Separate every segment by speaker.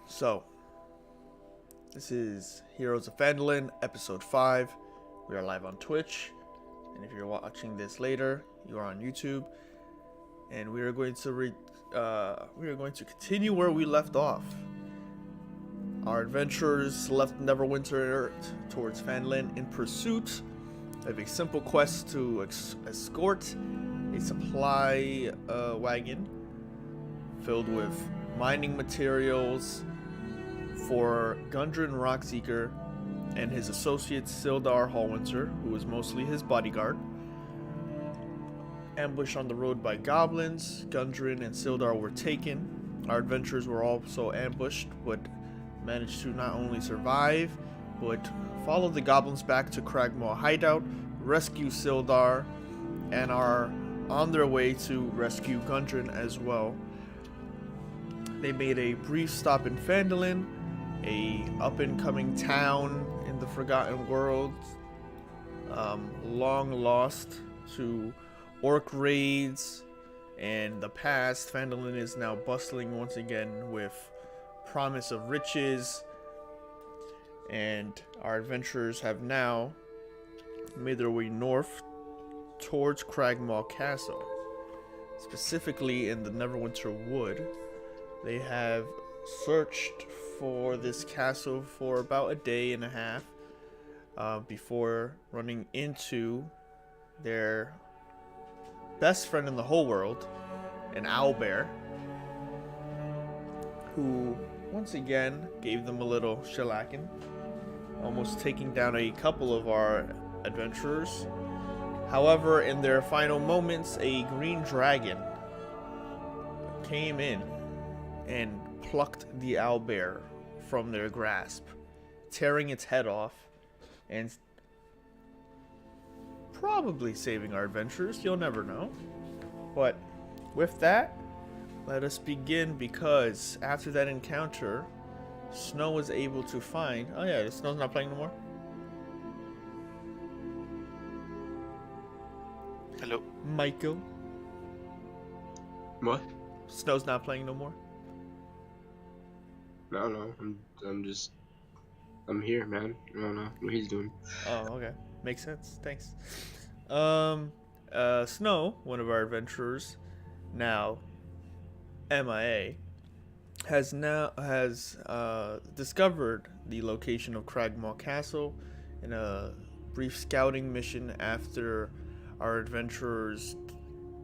Speaker 1: So, this is Heroes of Phandalin, episode 5. We are live on Twitch, and if you're watching this later, you are on YouTube. And we are going to continue where we left off. Our adventurers left Neverwinter towards Phandalin in pursuit of a simple quest to escort a supply wagon filled with mining materials for Gundren Rockseeker and his associate Sildar Hallwinter, who was mostly his bodyguard. Ambushed on the road by goblins, Gundren and Sildar were taken. Our adventurers were also ambushed, but managed to not only survive, but follow the goblins back to Cragmaw hideout, rescue Sildar, and are on their way to rescue Gundren as well. They made a brief stop in Phandalin, a up-and-coming town in the Forgotten World, long lost to orc raids and the past. Phandalin is now bustling once again with promise of riches, and our adventurers have now made their way north towards Cragmaw Castle, specifically in the Neverwinter Wood. They have searched for this castle for about a day and a half before running into their best friend in the whole world, an owlbear, who once again gave them a little shellacking, almost taking down a couple of our adventurers. However, in their final moments, a green dragon came in and plucked the owlbear from their grasp, tearing its head off and probably saving our adventurers. You'll never know. But with that, let us begin, because after that encounter, Snow was able to find... Oh yeah, Snow's not playing no more?
Speaker 2: Hello.
Speaker 1: Michael?
Speaker 2: What?
Speaker 1: Snow's not playing no more?
Speaker 2: No, I'm here, man. I don't know what he's doing.
Speaker 1: Oh, okay. Makes sense. Thanks. Snow, one of our adventurers, now MIA, has discovered the location of Cragmaw Castle in a brief scouting mission after our adventurers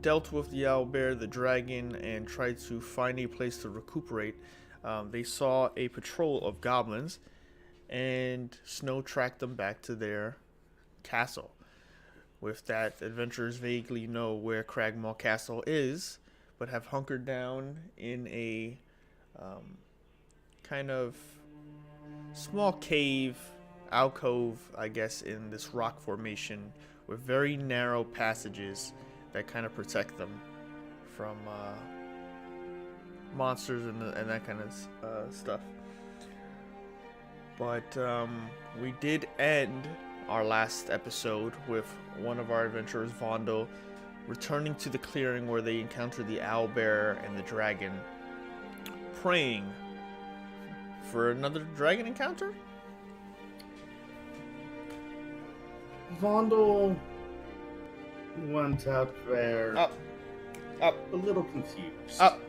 Speaker 1: dealt with the owlbear, the dragon, and tried to find a place to recuperate. They saw a patrol of goblins, and Snow tracked them back to their castle. With that, adventurers vaguely know where Cragmaw Castle is, but have hunkered down in a kind of small cave, alcove, I guess, in this rock formation with very narrow passages that kind of protect them from monsters and that kind of stuff. But we did end our last episode with one of our adventurers, Vondo, returning to the clearing where they encountered the owlbear and the dragon, praying for another dragon encounter?
Speaker 3: Vondel went out there
Speaker 1: Up.
Speaker 3: a little confused.
Speaker 1: Up.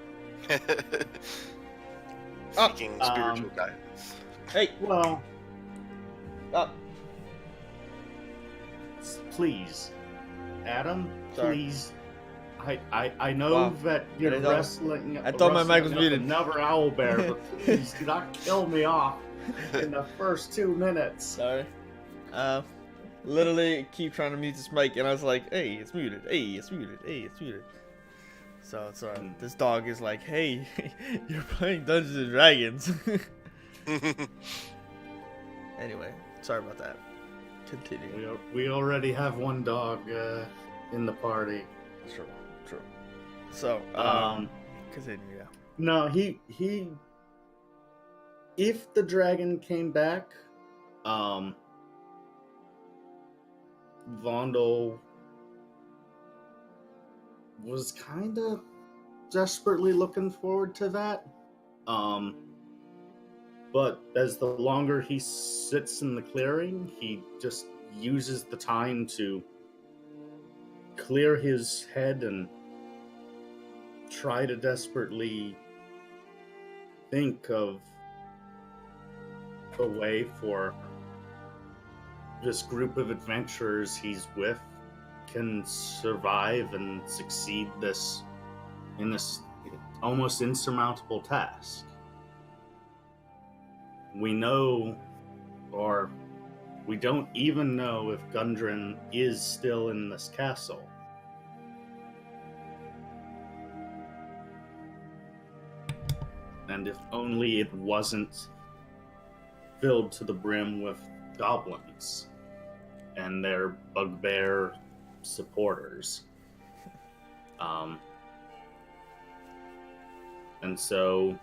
Speaker 2: Seeking spiritual guidance.
Speaker 1: Hey,
Speaker 3: Well,
Speaker 1: up.
Speaker 3: please, Adam,
Speaker 1: Sorry.
Speaker 3: please. I know
Speaker 1: Wow.
Speaker 3: that you're
Speaker 1: I thought-
Speaker 3: wrestling.
Speaker 1: I thought my mic was
Speaker 3: wrestling up
Speaker 1: muted.
Speaker 3: Another owlbear, but please do not kill me off in the first 2 minutes.
Speaker 1: Sorry. Literally keep trying to mute this mic, and I was like, hey, it's muted. Hey, it's muted. Hey, it's muted. So, this dog is like, hey, you're playing Dungeons and Dragons. Anyway, sorry about that. Continue.
Speaker 3: We already have one dog in the party.
Speaker 1: True. So, continue, yeah.
Speaker 3: No, he. If the dragon came back, Vondel was kind of desperately looking forward to that. But as the longer he sits in the clearing, he just uses the time to clear his head and try to desperately think of a way for this group of adventurers he's with can survive and succeed in this almost insurmountable task. We know, or we don't even know, if Gundren is still in this castle. And if only it wasn't filled to the brim with goblins and their bugbear supporters. And so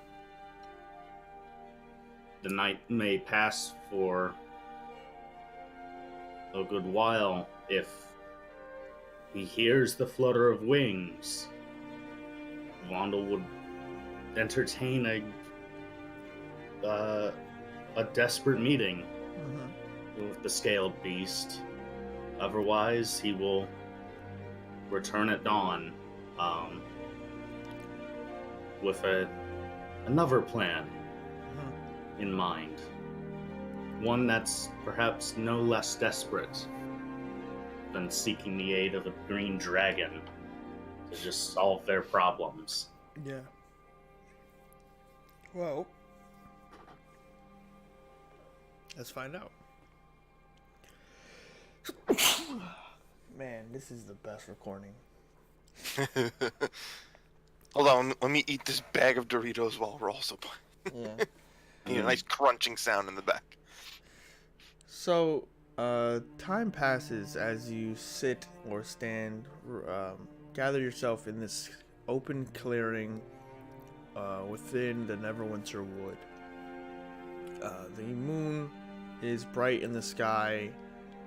Speaker 3: the night may pass for a good while if he hears the flutter of wings. Vondel would entertain a desperate meeting with the scaled beast. Otherwise, he will return at dawn with another plan in mind. One that's perhaps no less desperate than seeking the aid of a green dragon to just solve their problems.
Speaker 1: Yeah. Well, let's find out. Man, this is the best recording.
Speaker 2: Hold on, let me eat this bag of Doritos while we're also playing.
Speaker 1: Yeah.
Speaker 2: A nice crunching sound in the back.
Speaker 1: So, time passes as you sit or stand, gather yourself in this open clearing within the Neverwinter Wood. The moon is bright in the sky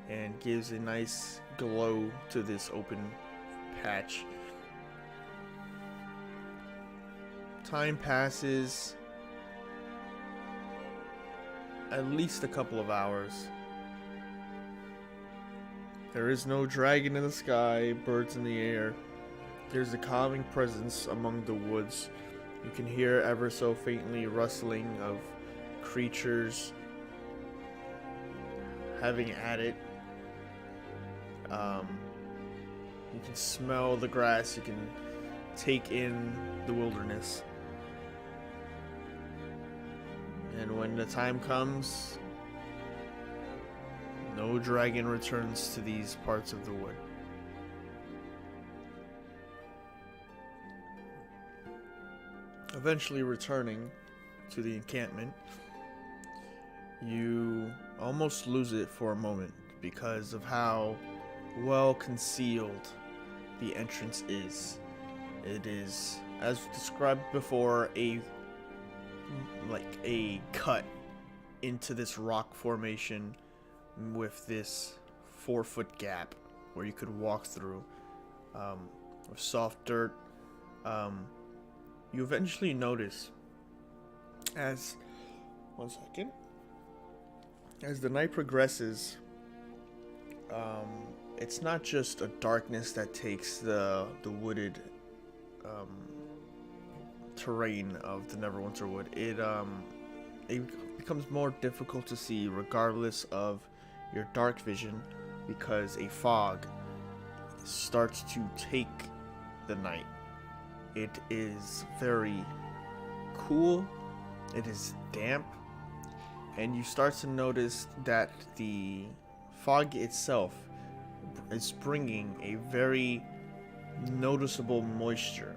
Speaker 1: and gives a nice glow to this open patch. Time passes at least a couple of hours. There is no dragon in the sky, birds in the air. There's a calming presence among the woods. You can hear ever so faintly rustling of creatures having at it. You can smell the grass. You can take in the wilderness. And when the time comes, no dragon returns to these parts of the wood. Eventually returning to the encampment, you almost lose it for a moment because of how well concealed the entrance is. It is, as described before, a cut into this rock formation with this 4-foot gap where you could walk through with soft dirt. You eventually notice as the night progresses, it's not just a darkness that takes the wooded terrain of the Neverwinter Wood. It becomes more difficult to see regardless of your dark vision because a fog starts to take the night. It is very cool, it is damp, and you start to notice that the fog itself is bringing a very noticeable moisture.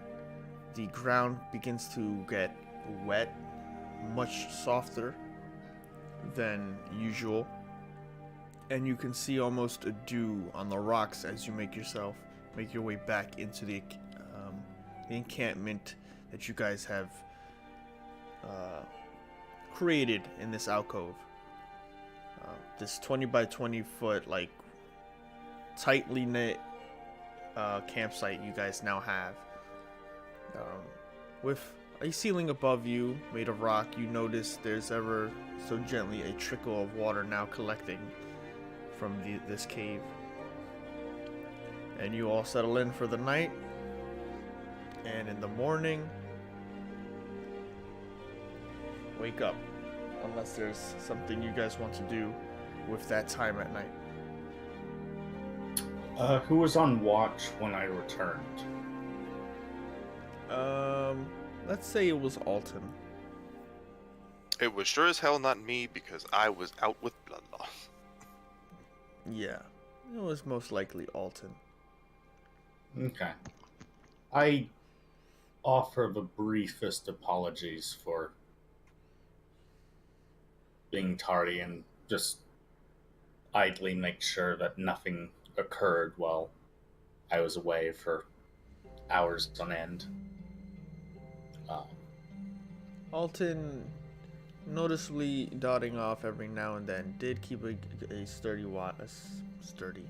Speaker 1: The ground begins to get wet, much softer than usual, and you can see almost a dew on the rocks as you make your way back into the encampment that you guys have created in this alcove. This 20 by 20 foot, tightly knit campsite you guys now have, with a ceiling above you made of rock. You notice there's ever so gently a trickle of water now collecting from this cave. And you all settle in for the night. And in the morning, wake up. Unless there's something you guys want to do with that time at night.
Speaker 3: Who was on watch when I returned?
Speaker 1: Let's say it was Alton.
Speaker 2: It was sure as hell not me because I was out with blood loss.
Speaker 1: Yeah, it was most likely Alton.
Speaker 3: Okay. I offer the briefest apologies for being tardy and just idly make sure that nothing occurred while I was away for hours on end.
Speaker 1: Alton, noticeably dotting off every now and then, did keep a sturdy.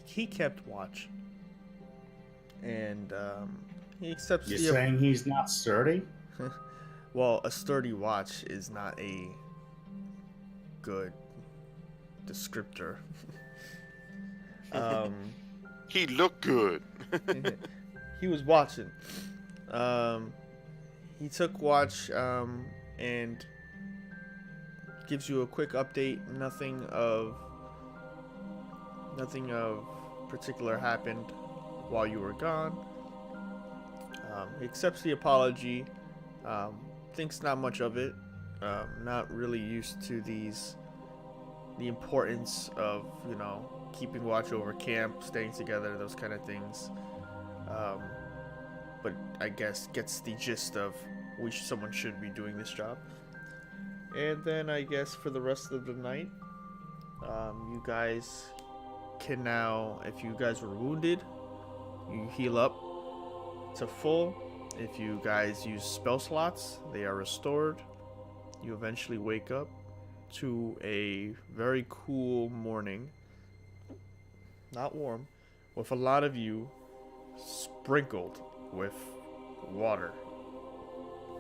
Speaker 1: He kept watch, and he accepts.
Speaker 3: You're saying he's not sturdy?
Speaker 1: Well, a sturdy watch is not a good descriptor.
Speaker 2: He looked good.
Speaker 1: He was watching. He took watch and gives you a quick update. Nothing of particular happened while you were gone. He accepts the apology. Thinks not much of it. Not really used to the importance of, keeping watch over camp, staying together, those kind of things. But I guess gets the gist of someone should be doing this job. And then I guess for the rest of the night, you guys can now, if you guys were wounded, you heal up to full. If you guys use spell slots, they are restored. You eventually wake up to a very cool morning, not warm, with a lot of you sprinkled with water.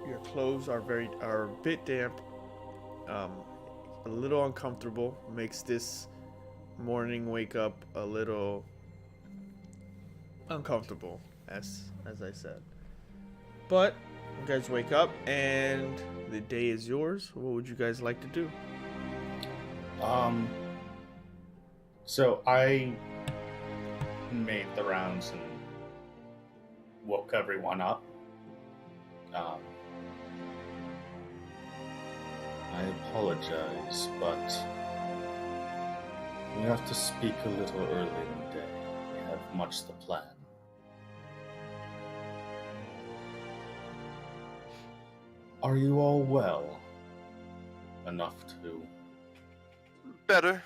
Speaker 1: Your clothes are a bit damp, a little uncomfortable. Makes this morning wake up a little uncomfortable, as I said. But you guys wake up and the day is yours. What would you guys like to do?
Speaker 3: So I made the rounds and woke everyone up. I apologize, but we have to speak a little early in the day. We have much to plan. Are you all well enough to...
Speaker 2: Better.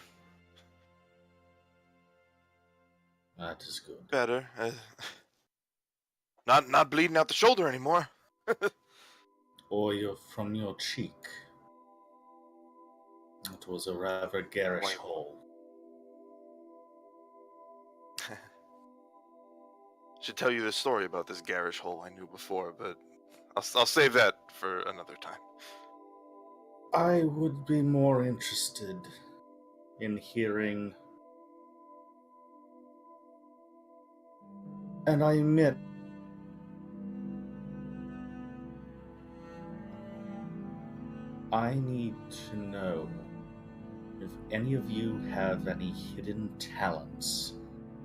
Speaker 3: That is good.
Speaker 2: Better. Not bleeding out the shoulder anymore.
Speaker 3: Or from your cheek. It was a rather garish hole.
Speaker 2: Should tell you the story about this garish hole I knew before, but I'll save that for another time.
Speaker 3: I would be more interested in hearing, and I admit, I need to know if any of you have any hidden talents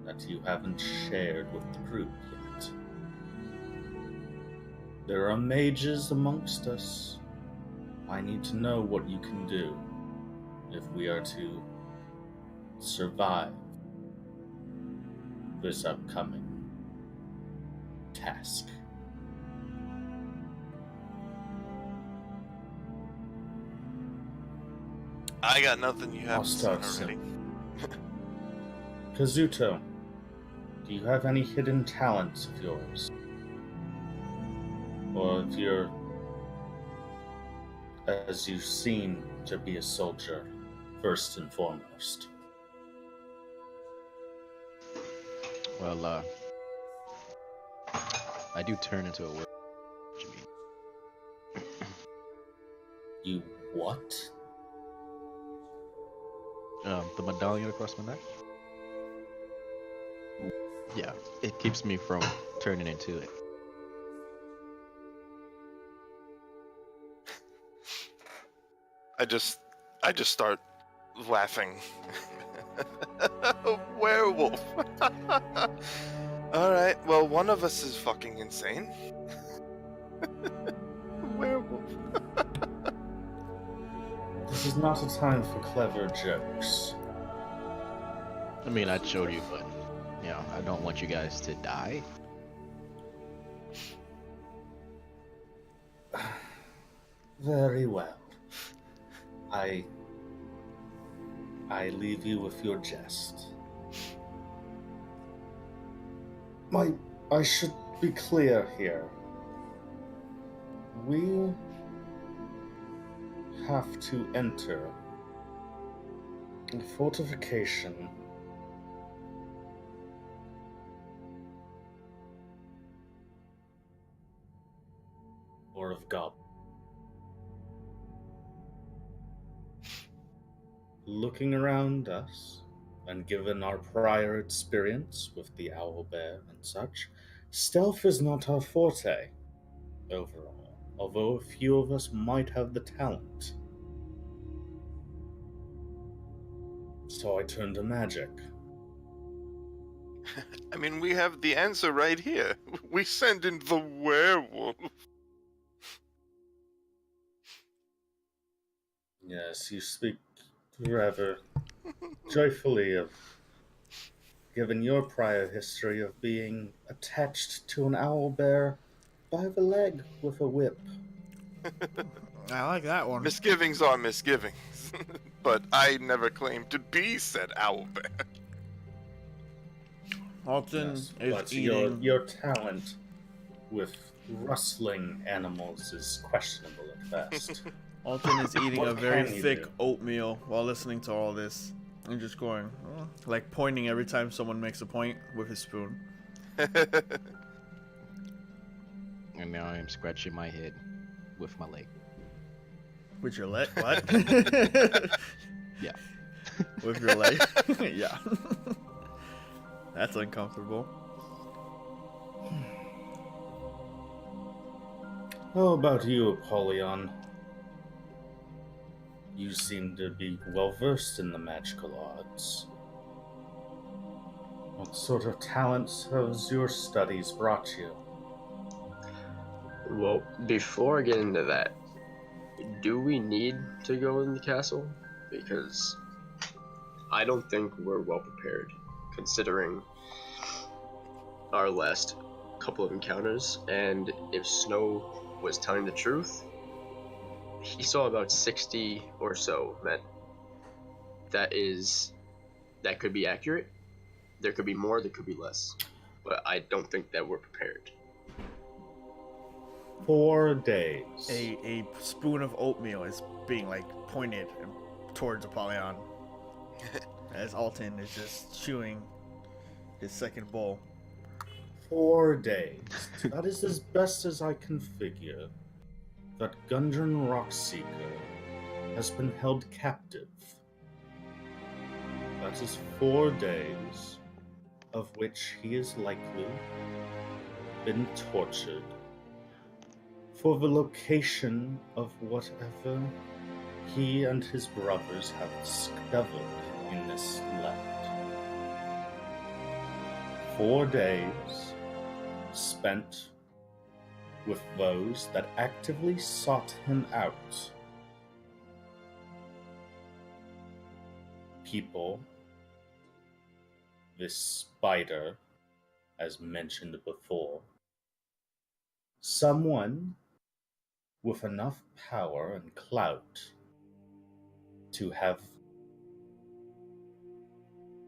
Speaker 3: that you haven't shared with the group yet. There are mages amongst us. I need to know what you can do if we are to survive this upcoming task.
Speaker 2: I got nothing you
Speaker 3: I'll
Speaker 2: haven't seen
Speaker 3: start
Speaker 2: already.
Speaker 3: Kazuto, do you have any hidden talents of yours? Or if you're, as you seem to be a soldier, first and foremost?
Speaker 4: Well, I do turn into a werewolf. What you mean?
Speaker 3: You what?
Speaker 4: The medallion across my neck? Yeah, it keeps me from turning into it.
Speaker 2: I just start laughing. A werewolf. All right. Well, one of us is fucking insane. Werewolf.
Speaker 3: This is not a time for clever jokes.
Speaker 4: I mean, I showed you, but I don't want you guys to die.
Speaker 3: Very well. I leave you with your jest. I should be clear here. We have to enter a fortification or of God. Looking around us, and given our prior experience with the owlbear and such, stealth is not our forte overall, although a few of us might have the talent. So I turned to magic.
Speaker 2: I mean, we have the answer right here. We send in the werewolf.
Speaker 3: Yes, you speak rather joyfully of given your prior history of being attached to an owlbear by the leg with a whip.
Speaker 1: I like that one.
Speaker 2: Misgivings are misgivings, but I never claimed to be said owlbear.
Speaker 1: Alton
Speaker 3: Yes,
Speaker 1: is
Speaker 3: but
Speaker 1: eating.
Speaker 3: your talent with rustling animals is questionable at best.
Speaker 1: Alton is eating
Speaker 3: What
Speaker 1: a very
Speaker 3: can you
Speaker 1: thick
Speaker 3: do?
Speaker 1: oatmeal while listening to all this, and just going, like pointing every time someone makes a point with his spoon.
Speaker 4: And now I'm scratching my head with my leg.
Speaker 1: With your leg? What?
Speaker 4: Yeah.
Speaker 1: With your leg? Yeah. That's uncomfortable.
Speaker 3: How about you, Apollyon? You seem to be well versed in the magical arts. What sort of talents has your studies brought you?
Speaker 5: Well, before I get into that, do we need to go in the castle? Because I don't think we're well prepared, considering our last couple of encounters, and if Snow was telling the truth, he saw about 60 or so men. That could be accurate. There could be more, there could be less. But I don't think that we're prepared.
Speaker 3: 4 days.
Speaker 1: A spoon of oatmeal is being like pointed towards Apollyon as Alton is just chewing his second bowl.
Speaker 3: 4 days. That is as best as I can figure. That Gundren Rockseeker has been held captive. That is 4 days, of which he is likely been tortured for the location of whatever he and his brothers have discovered in this land. 4 days spent with those that actively sought him out. People, this spider, as mentioned before, someone with enough power and clout to have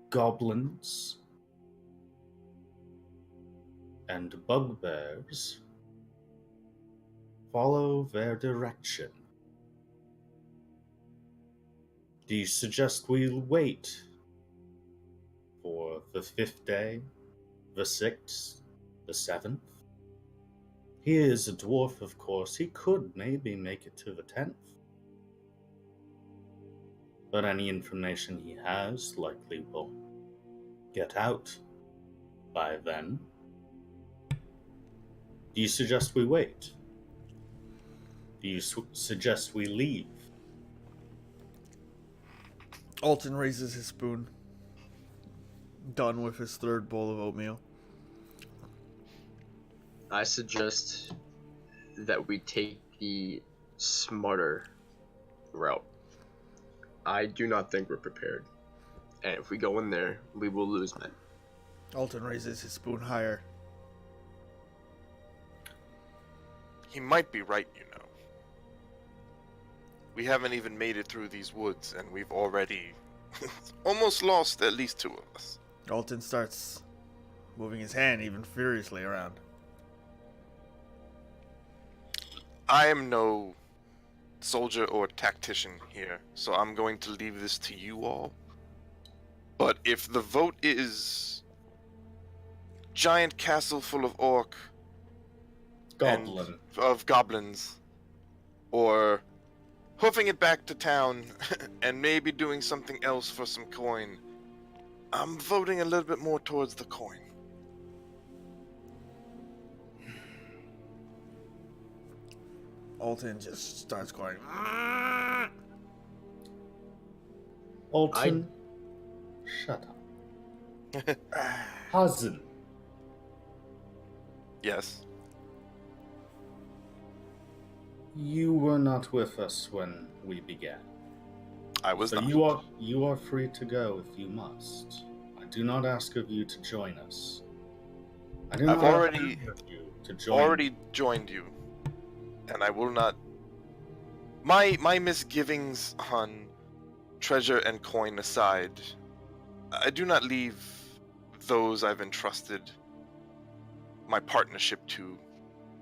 Speaker 3: goblins and bugbears follow their direction. Do you suggest we wait for the 5th day, the 6th, the 7th? He is a dwarf, of course. He could maybe make it to the 10th. But any information he has likely will get out by then. Do you suggest we wait? Do you suggest we leave?
Speaker 1: Alton raises his spoon. Done with his third bowl of oatmeal.
Speaker 5: I suggest that we take the smarter route. I do not think we're prepared. And if we go in there, we will lose men.
Speaker 1: Alton raises his spoon higher.
Speaker 2: He might be right, you know. We haven't even made it through these woods, and we've already almost lost at least 2 of us.
Speaker 1: Alton starts moving his hand even furiously around.
Speaker 2: I am no soldier or tactician here, so I'm going to leave this to you all. But if the vote is giant castle full of orc
Speaker 3: Goblin.
Speaker 2: and of goblins, or hoofing it back to town and maybe doing something else for some coin, I'm voting a little bit more towards the coin.
Speaker 1: Alton just starts going.
Speaker 3: Alton, shut up. Cousin,
Speaker 2: Yes.
Speaker 3: you were not with us when we began.
Speaker 2: I was
Speaker 3: So
Speaker 2: not.
Speaker 3: you are free to go if you must. I do not ask of you to join us. I do not
Speaker 2: I've already-
Speaker 3: ask of you to join.
Speaker 2: Already joined you, and I will not. My misgivings on treasure and coin aside, I do not leave those I've entrusted my partnership to.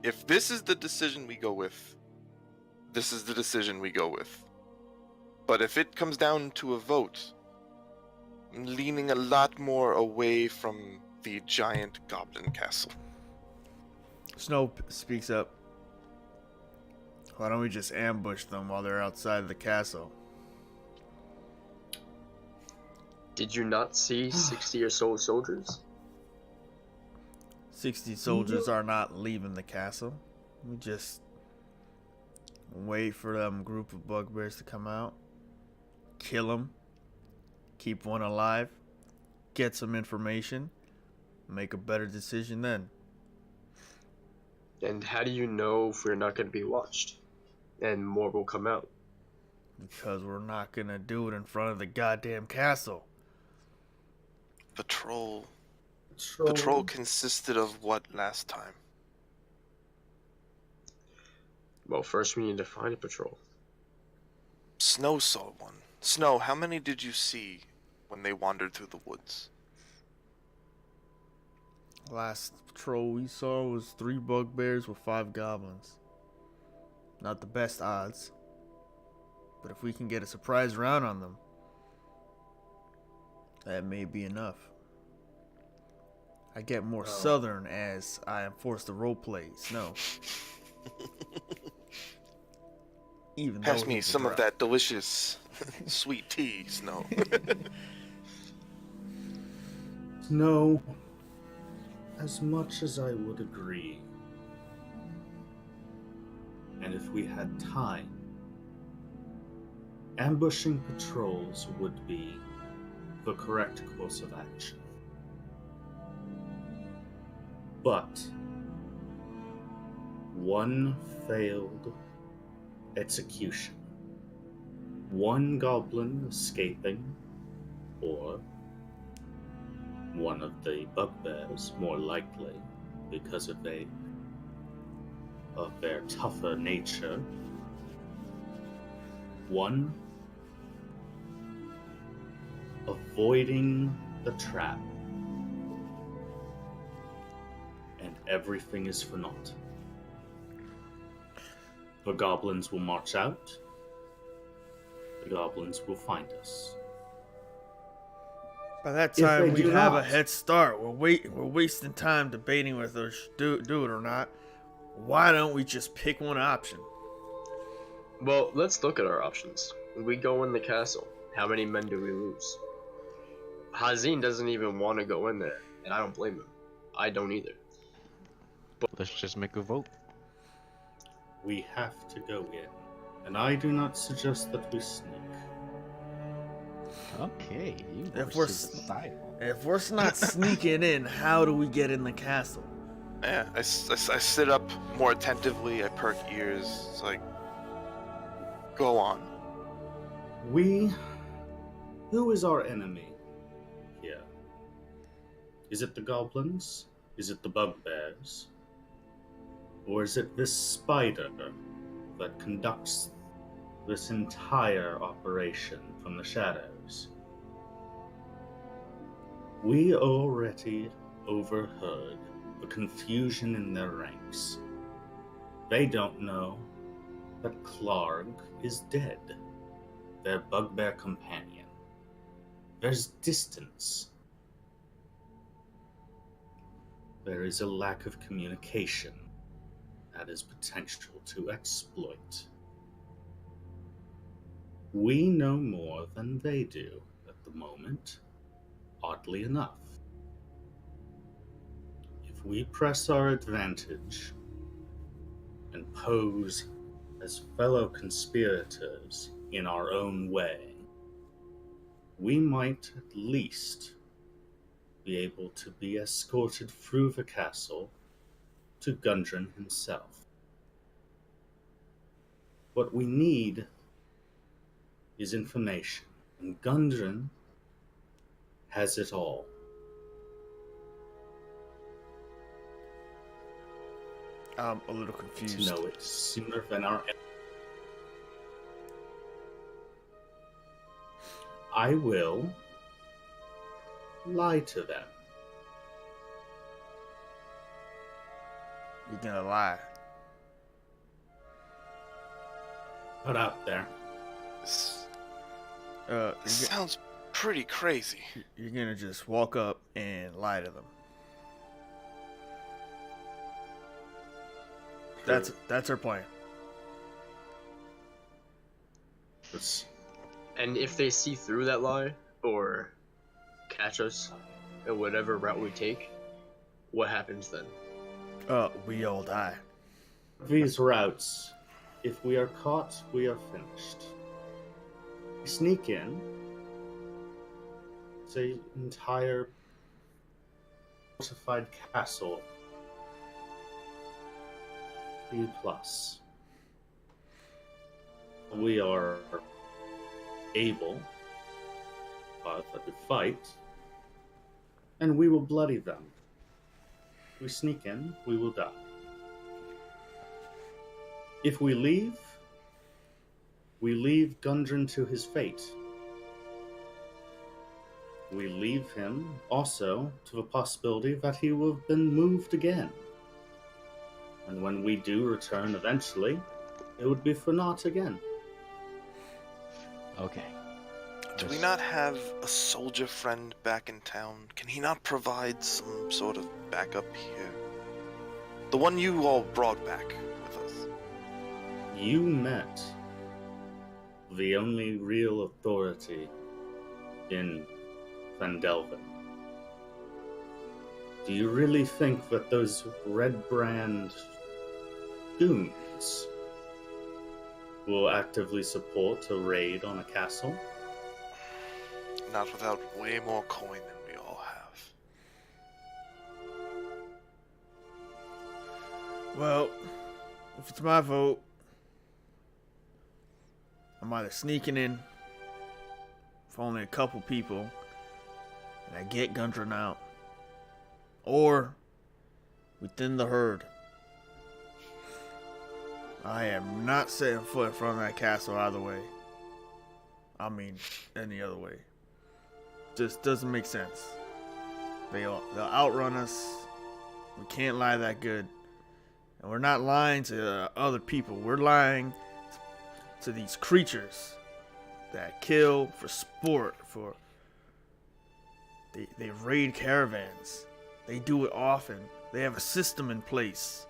Speaker 2: If this is the decision we go with, this is the decision we go with. But if it comes down to a vote, I'm leaning a lot more away from the giant goblin castle.
Speaker 1: Snow speaks up. Why don't we just ambush them while they're outside the castle?
Speaker 5: Did you not see 60 or so soldiers?
Speaker 1: 60 soldiers are not leaving the castle. We just wait for them group of bugbears to come out, kill them, keep one alive, get some information, make a better decision then.
Speaker 5: And how do you know if we're not going to be watched? And more will come out.
Speaker 1: Because we're not gonna do it in front of the goddamn castle.
Speaker 2: Patrol. Patrol consisted of what last time?
Speaker 5: Well, first we need to find a patrol.
Speaker 2: Snow saw one. Snow, how many did you see when they wandered through the woods?
Speaker 1: Last patrol we saw was 3 bugbears with 5 goblins. Not the best odds. But if we can get a surprise round on them, that may be enough. I get more southern as I am forced to roleplay Snow. Even
Speaker 2: Pass
Speaker 1: though
Speaker 2: me
Speaker 1: he's a
Speaker 2: some of
Speaker 1: drow.
Speaker 2: that delicious sweet tea, Snow.
Speaker 3: No, as much as I would agree, and if we had time, ambushing patrols would be the correct course of action. But one failed execution, one goblin escaping, or one of the bugbears, more likely, because of their tougher nature. One avoiding the trap, and everything is for naught. The goblins will march out. The goblins will find us.
Speaker 1: By that
Speaker 3: If
Speaker 1: time,
Speaker 3: they
Speaker 1: we
Speaker 3: do
Speaker 1: have a
Speaker 3: not-
Speaker 1: head start. We're wasting time debating whether to do it or not. Why don't we just pick one option?
Speaker 5: Well, let's look at our options. We go in the castle. How many men do we lose? Hazin doesn't even want to go in there, and I don't blame him. I don't either.
Speaker 4: Let's just make a vote.
Speaker 3: We have to go in, and I do not suggest that we sneak.
Speaker 4: Okay, you
Speaker 1: If
Speaker 4: were
Speaker 1: we're
Speaker 4: suicidal.
Speaker 1: If we're not sneaking in, how do we get in the castle?
Speaker 2: Yeah, I sit up more attentively. I perk ears. It's like, go on.
Speaker 3: Who is our enemy here? Is it the goblins? Is it the bugbears? Or is it this spider that conducts this entire operation from the shadows? We already overheard the confusion in their ranks. They don't know that Clark is dead, their bugbear companion. There's distance. There is a lack of communication that is potential to exploit. We know more than they do at the moment, oddly enough. If we press our advantage and pose as fellow conspirators in our own way, we might at least be able to be escorted through the castle to Gundren himself. What we need is information, and Gundren has it all.
Speaker 1: I'm a little
Speaker 3: To
Speaker 1: confused.
Speaker 3: know it sooner than our I will lie to them.
Speaker 1: You're gonna lie.
Speaker 3: Put out there.
Speaker 2: This
Speaker 1: You're,
Speaker 2: sounds pretty crazy.
Speaker 1: you're gonna just walk up and lie to them. That's our plan.
Speaker 5: And if they see through that lie, or catch us in whatever route we take, what happens then?
Speaker 1: We all die.
Speaker 3: These routes, if we are caught, we are finished. We sneak in. It's an entire fortified castle. B+. We are able to fight, and we will bloody them. We sneak in, we will die. If we leave Gundren to his fate. We leave him also to the possibility that he will have been moved again. And when we do return eventually, it would be for naught again.
Speaker 4: Okay.
Speaker 2: Do we not have a soldier friend back in town? Can he not provide some sort of backup here? The one you all brought back with us.
Speaker 3: You met the only real authority in Phandelver. Do you really think that those Red Brand goons will actively support a raid on a castle?
Speaker 2: Not without way more coin than we all have.
Speaker 1: Well, if it's my vote, I'm either sneaking in for only a couple people and I get Gundren out, or within the herd. I am not setting foot in front of that castle either way. I mean, any other way. Just doesn't make sense. They'll outrun us. We can't lie that good. And we're not lying to other people. We're lying to these creatures that kill for sport. They raid caravans. They do it often. They have a system in place.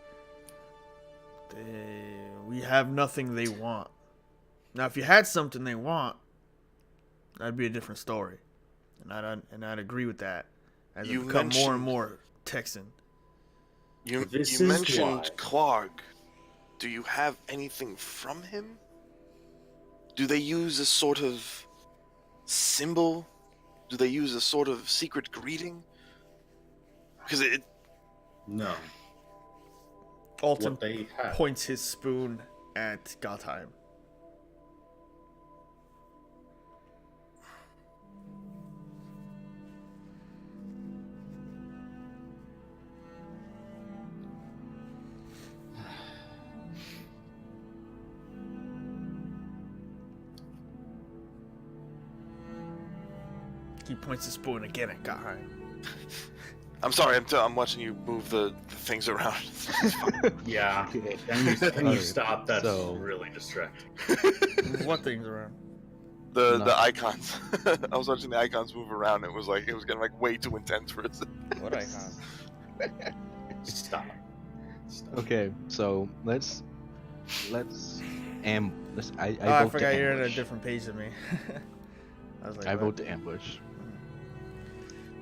Speaker 1: We have nothing they want. Now, if you had something they want, that'd be a different story, and I'd agree with that. As
Speaker 2: You
Speaker 1: it become more and
Speaker 2: mentioned-
Speaker 1: more Texan.
Speaker 2: You
Speaker 3: This
Speaker 2: you
Speaker 3: is
Speaker 2: mentioned
Speaker 3: why.
Speaker 2: Clark. Do you have anything from him? Do they use a sort of symbol? Do they use a sort of secret greeting? Because it
Speaker 3: No.
Speaker 1: Alton
Speaker 3: What they have.
Speaker 1: points his spoon at Gottheim. He points his spoon again at Gottheim.
Speaker 2: I'm sorry, I'm watching you move the things around. It's fine.
Speaker 3: Yeah. Can you
Speaker 4: Alright,
Speaker 3: stop? That's
Speaker 4: so-
Speaker 3: really distracting.
Speaker 1: What things around?
Speaker 2: the
Speaker 4: No.
Speaker 2: icons. I was watching the icons move around. It was getting like way too intense for us.
Speaker 1: What icons?
Speaker 3: Stop. Stop.
Speaker 4: Okay, so let's I
Speaker 1: I
Speaker 4: vote to
Speaker 1: forgot you're in a
Speaker 4: ambush.
Speaker 1: different page than me. I was like,
Speaker 4: I
Speaker 1: what?
Speaker 4: vote to ambush.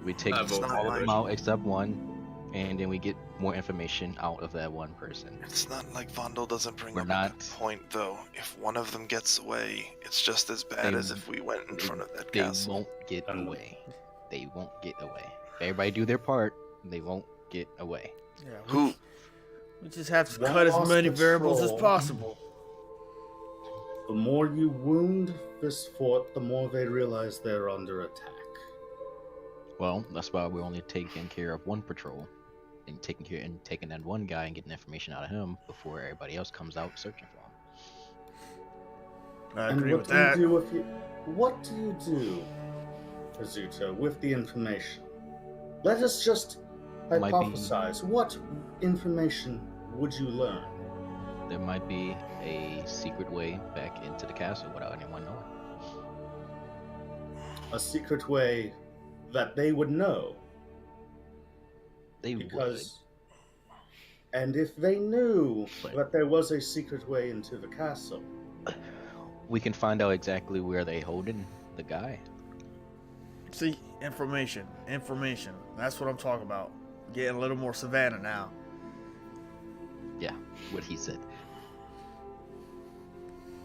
Speaker 4: We take
Speaker 5: I vote
Speaker 4: all of them
Speaker 2: ambush.
Speaker 4: out except one, and then we get more information out of that one person.
Speaker 2: It's not like Vondel doesn't bring
Speaker 4: We're
Speaker 2: up a
Speaker 4: not-
Speaker 2: good point, though. If one of them gets away, it's just as bad
Speaker 4: They-
Speaker 2: as if we went in front of that
Speaker 4: They
Speaker 2: castle.
Speaker 4: won't get
Speaker 3: Um,
Speaker 4: away. They won't get away. Everybody do their part. They won't get away.
Speaker 1: Yeah,
Speaker 2: Who?
Speaker 1: we just have to
Speaker 3: One
Speaker 1: cut as
Speaker 3: lost
Speaker 1: many variables as
Speaker 3: patrol.
Speaker 1: possible.
Speaker 3: The more you wound this fort, the more they realize they're under attack.
Speaker 4: Well, that's why we're only taking care of one patrol, and taking that one guy and getting information out of him before everybody else comes out searching for him.
Speaker 1: I
Speaker 3: And
Speaker 1: agree
Speaker 3: what
Speaker 1: with
Speaker 3: do
Speaker 1: that.
Speaker 3: you do if you? What do you do, Azuto, with the information? Let us just
Speaker 4: Might be-
Speaker 3: hypothesize. What information would you learn?
Speaker 4: There might be a secret way back into the castle without anyone knowing.
Speaker 3: A secret way that they would know.
Speaker 4: They
Speaker 3: Because, and if they knew
Speaker 4: But-
Speaker 3: that there was a secret way into the castle,
Speaker 4: would. We can find out exactly where they holding the guy.
Speaker 1: See, information. That's what I'm talking about. Getting a little more Savannah now.
Speaker 4: Yeah, what he said.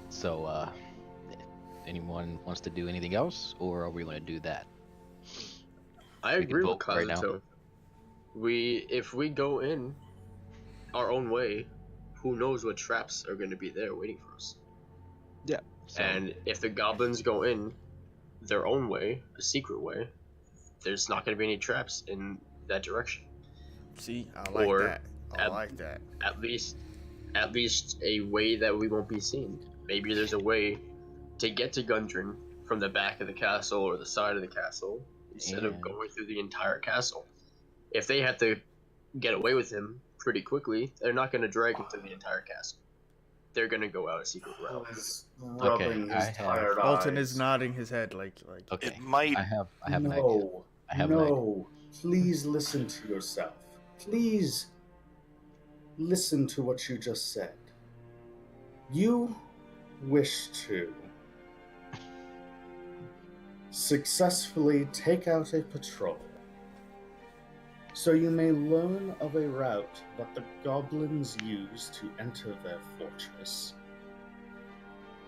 Speaker 4: So, anyone wants to do anything else, or are we going to do that?
Speaker 5: I
Speaker 4: We can
Speaker 5: agree with
Speaker 4: vote right now.
Speaker 5: Kazuto. If we go in our own way, who knows what traps are going to be there waiting for us?
Speaker 4: Yeah. So,
Speaker 5: And if the goblins go in their own way, a secret way, there's not going to be any traps in that direction.
Speaker 1: See, I like
Speaker 5: Or
Speaker 1: that. I
Speaker 5: at-
Speaker 1: like that.
Speaker 5: At least a way that we won't be seen. Maybe there's a way to get to Gundren from the back of the castle or the side of the castle instead of
Speaker 4: And-
Speaker 5: going through the entire castle. If they have to get away with him pretty quickly, they're not going to drag him through the entire castle. They're going to go out a secret route.
Speaker 3: rubbing
Speaker 4: I
Speaker 3: his
Speaker 4: have-
Speaker 3: tired
Speaker 1: Alton
Speaker 3: eyes.
Speaker 1: is nodding his head like
Speaker 4: okay.
Speaker 2: It might.
Speaker 4: I have an idea.
Speaker 3: No,
Speaker 4: I have an idea.
Speaker 3: no. Please listen to yourself. Please listen to what you just said. You wish to successfully take out a patrol, so you may learn of a route that the goblins use to enter their fortress.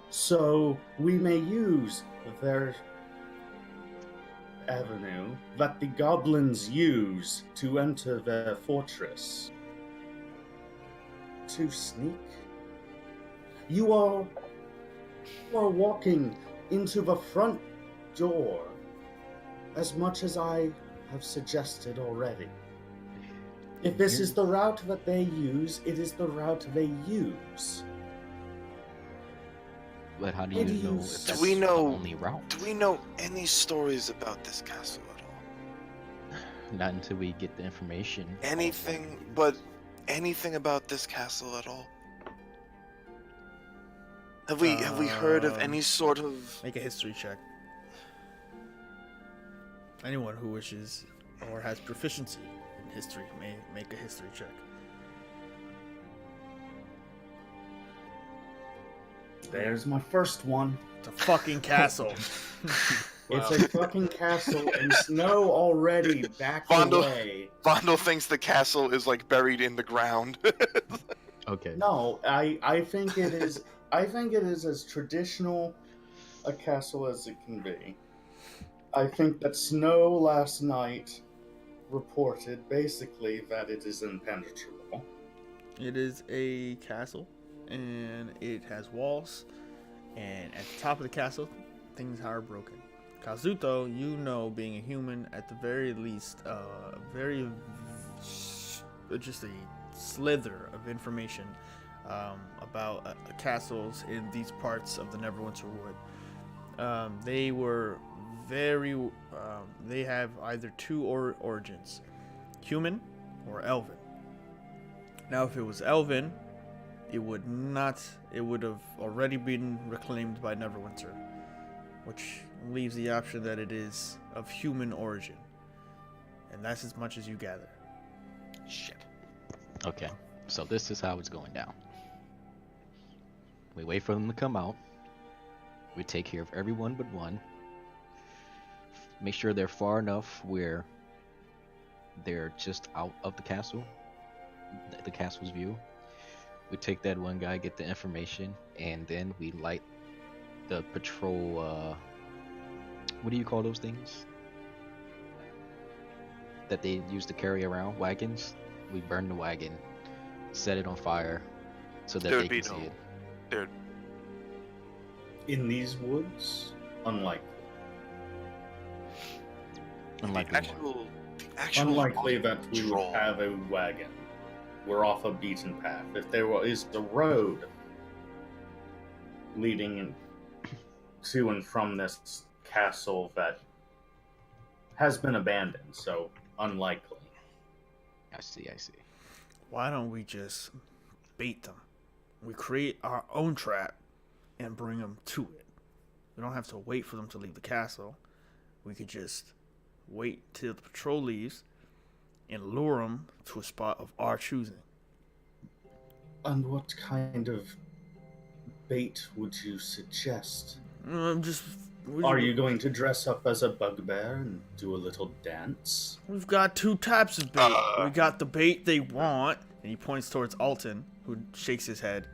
Speaker 3: So we may use their avenue that the goblins use to enter their fortress to sneak. You are walking into the front door as much as I have suggested already. If this is the route that they use, it is the route they use.
Speaker 4: But how do
Speaker 3: What
Speaker 4: you
Speaker 3: do you
Speaker 4: know
Speaker 3: s-
Speaker 4: if
Speaker 3: Do
Speaker 4: that's
Speaker 2: we
Speaker 4: the
Speaker 2: know-
Speaker 4: only route?
Speaker 2: Do we know any stories about this castle at all?
Speaker 4: Not until we get the information.
Speaker 2: Anything about this castle at all? Have we heard of any sort of?
Speaker 1: Make a history check. Anyone who wishes or has proficiency in history may make a history check.
Speaker 3: There's my first one.
Speaker 1: It's a fucking castle.
Speaker 3: It's
Speaker 1: Wow.
Speaker 3: a fucking castle and snow already back
Speaker 2: Vondel-
Speaker 3: away.
Speaker 2: Vondel thinks the castle is like buried in the ground.
Speaker 4: Okay.
Speaker 3: No, I think it is. I think it is as traditional a castle as it can be. I think that snow last night reported basically that it is impenetrable.
Speaker 1: It is a castle, and it has walls, and at the top of the castle, things are broken. Kazuto, you know, being a human, at the very least, just a slither of information about castles in these parts of the Neverwinter Wood. They were they have either two origins, human or elven. Now, if it was elven, it would have already been reclaimed by Neverwinter, which leaves the option that it is of human origin. And that's as much as you gather.
Speaker 2: Shit.
Speaker 4: Okay. So this is how it's going down. We wait for them to come out. We take care of everyone but one. Make sure they're far enough where they're just out of the castle, the castle's view. We take that one guy, get the information, and then we light the patrol. What do you call those things that they use to carry around? Wagons. We burn the wagon, set it on fire, so that they can see it.
Speaker 2: There.
Speaker 3: In these woods, unlikely.
Speaker 4: Unlikely.
Speaker 2: The actual
Speaker 3: Unlikely that we would
Speaker 2: patrol.
Speaker 3: have a wagon. We're off a beaten path. If there is the road leading to and from this castle that has been abandoned, so unlikely.
Speaker 4: I see.
Speaker 1: Why don't we just bait them? We create our own trap and bring them to it. We don't have to wait for them to leave the castle. We could just wait till the patrol leaves and lure them to a spot of our choosing.
Speaker 3: And what kind of bait would you suggest? Are you going to dress up as a bugbear and do a little dance?
Speaker 1: We've got two types of bait. We got the bait they want, and he points towards Alton, who shakes his head.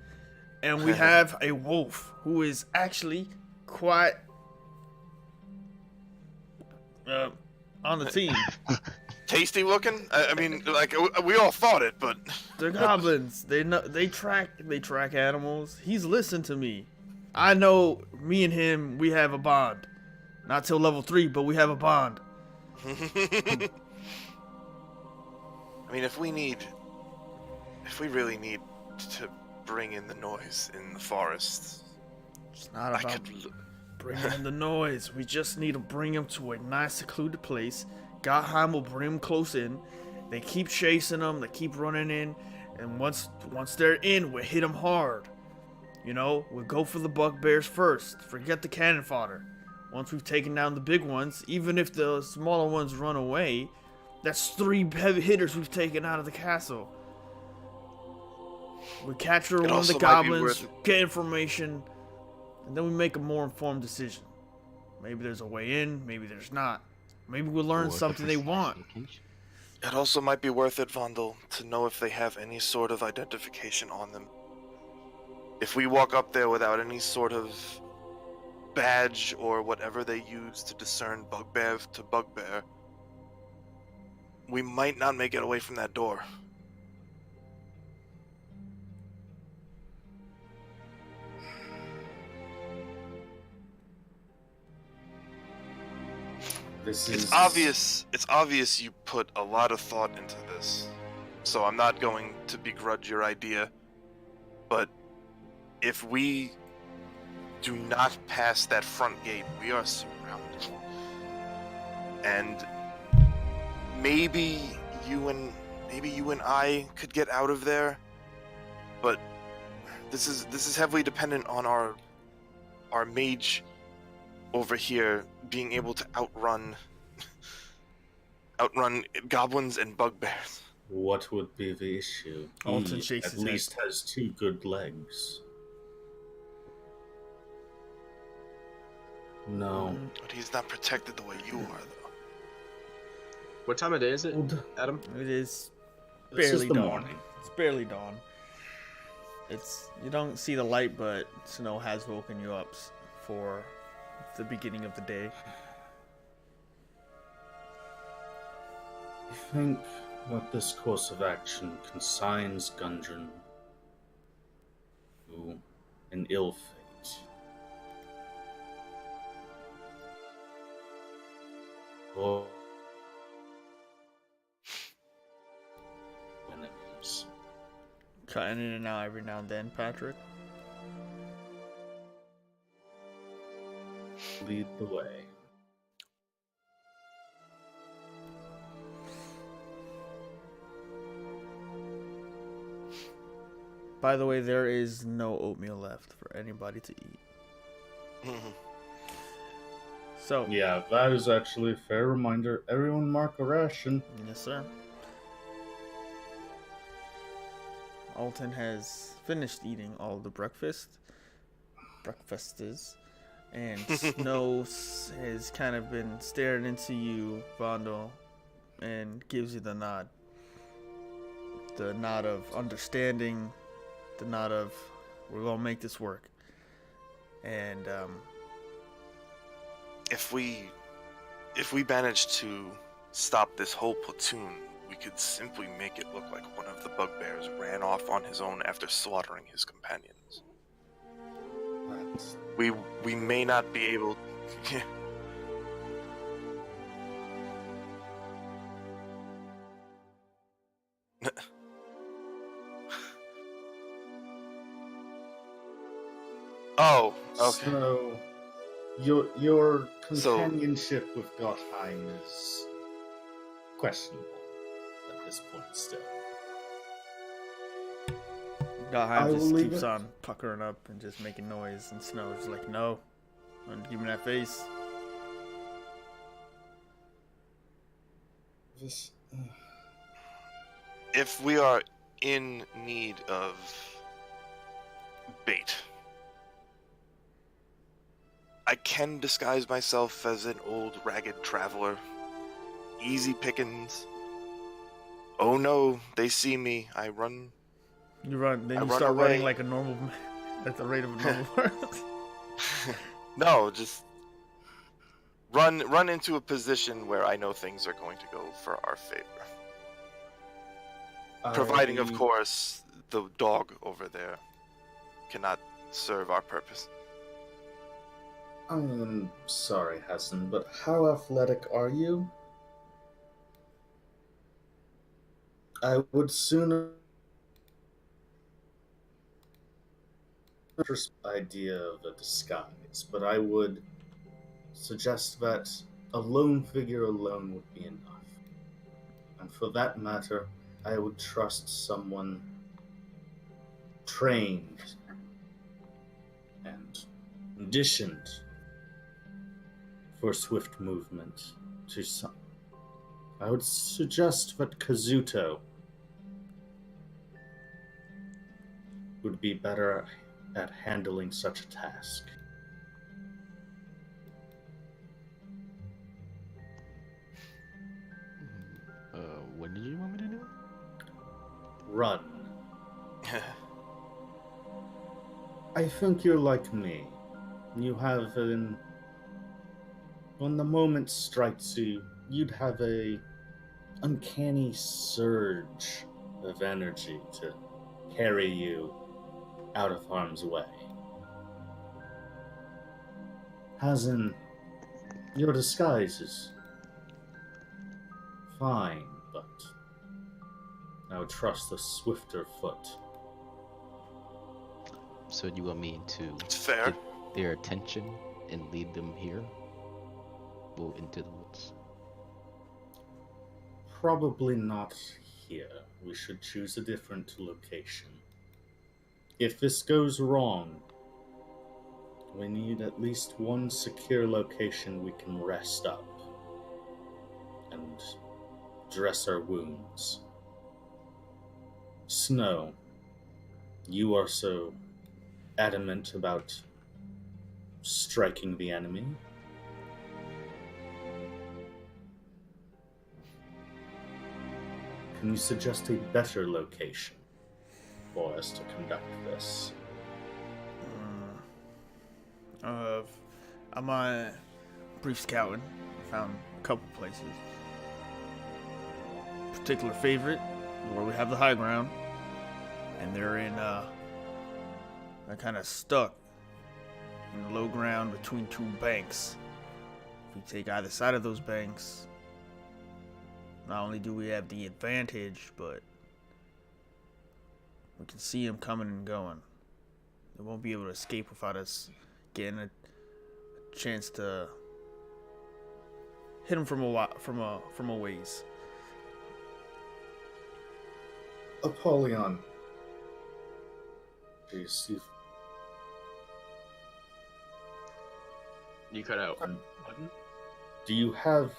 Speaker 1: And we have a wolf, who is actually quite on the team.
Speaker 2: Tasty looking. I mean, like we all thought it, but
Speaker 1: They're goblins. They track animals. He's listened to me. I know me and him, we have a bond. Not till level 3, but we have a bond.
Speaker 2: I mean, if we really need to bring in the noise in the forest,
Speaker 1: It's not
Speaker 2: I
Speaker 1: about
Speaker 2: could.
Speaker 1: bringing in the noise. We just need to bring him to a nice secluded place. Gottheim will bring him close in. They keep chasing them. They keep running in. And once they're in, we hit them hard. You know, we'll go for the bugbears first. Forget the cannon fodder. Once we've taken down the big ones, even if the smaller ones run away, that's 3 heavy hitters we've taken out of the castle. We capture one of
Speaker 2: also
Speaker 1: the
Speaker 2: might be
Speaker 1: goblins,
Speaker 2: worth-
Speaker 1: get information, and then we make a more informed decision. Maybe there's a way in, maybe there's not. Maybe we'll learn
Speaker 4: Or the
Speaker 1: something they
Speaker 4: precise
Speaker 1: want.
Speaker 4: location.
Speaker 2: It also might be worth it, Vondel, to know if they have any sort of identification on them. If we walk up there without any sort of badge or whatever they use to discern bugbear to bugbear, we might not make it away from that door. It's obvious you put a lot of thought into this. So I'm not going to begrudge your idea. But if we do not pass that front gate, we are surrounded. And maybe you and I could get out of there, but this is heavily dependent on our mage over here being able to outrun goblins and bugbears.
Speaker 3: What would be the issue?
Speaker 1: Alton
Speaker 3: He
Speaker 1: shakes
Speaker 3: at
Speaker 1: his head.
Speaker 3: least has 2 good legs. No.
Speaker 2: But he's not protected the way you are, though.
Speaker 5: What time of day is it, Adam?
Speaker 1: It is
Speaker 3: This is
Speaker 1: barely
Speaker 3: the
Speaker 1: dawn.
Speaker 3: morning.
Speaker 1: It's barely dawn. You don't see the light, but snow has woken you up for the beginning of the day.
Speaker 3: I think that this course of action consigns Gundren to an ill fate. Or enemies.
Speaker 1: Cutting in and out every now and then, Patrick.
Speaker 3: Lead the way.
Speaker 1: By the way, there is no oatmeal left for anybody to eat. So,
Speaker 3: Yeah, that is actually a fair reminder. Everyone mark a ration.
Speaker 1: yes, sir. Alton has finished eating all the breakfasts, and Snow has kind of been staring into you, Vondel, and gives you the nod. The nod of understanding, the nod of, we're gonna make this work. And,
Speaker 2: If we manage to stop this whole platoon, we could simply make it look like one of the bugbears ran off on his own after slaughtering his companions. We may not be able. Oh, okay.
Speaker 3: So, your companionship with Gottheim is questionable at this point still. I
Speaker 1: Galheim
Speaker 3: will
Speaker 1: just
Speaker 3: leave
Speaker 1: keeps
Speaker 3: it.
Speaker 1: on puckering up and just making noise, and Snow's like, no. And give me that face.
Speaker 3: This,
Speaker 2: If we are in need of bait, I can disguise myself as an old ragged traveler. Easy pickings. Oh no, they see me. I run.
Speaker 1: You run, then
Speaker 2: I
Speaker 1: you
Speaker 2: run
Speaker 1: start
Speaker 2: away.
Speaker 1: running like a normal, at the rate of a normal person.
Speaker 2: No, just run into a position where I know things are going to go for our favor. Providing, of course, the dog over there cannot serve our purpose.
Speaker 3: I'm sorry, Hassan, but how athletic are you? I would sooner idea of a disguise, but I would suggest that a lone figure alone would be enough. And for that matter, I would trust someone trained and conditioned for swift movement to some. I would suggest that Kazuto would be better at handling such a task.
Speaker 4: What did you want me to do?
Speaker 3: Run. I think you're like me. You have when the moment strikes you, you'd have a uncanny surge of energy to carry you out of harm's way. Hazen, your disguise is fine, but I would trust a swifter foot.
Speaker 4: So you want me to
Speaker 2: It's fair.
Speaker 4: get their attention and lead them here? Go into the woods.
Speaker 3: Probably not here. We should choose a different location. If this goes wrong, we need at least one secure location we can rest up and dress our wounds. Snow, you are so adamant about striking the enemy. Can you suggest a better location for us to conduct this?
Speaker 1: I'm on brief scouting. I found a couple places. Particular favorite, where we have the high ground, and they're kind of stuck in the low ground between two banks. If we take either side of those banks, not only do we have the advantage, but we can see them coming and going. They won't be able to escape without us getting a chance to hit them from a ways.
Speaker 3: Apollyon. Jeez,
Speaker 5: You cut out.
Speaker 3: do you have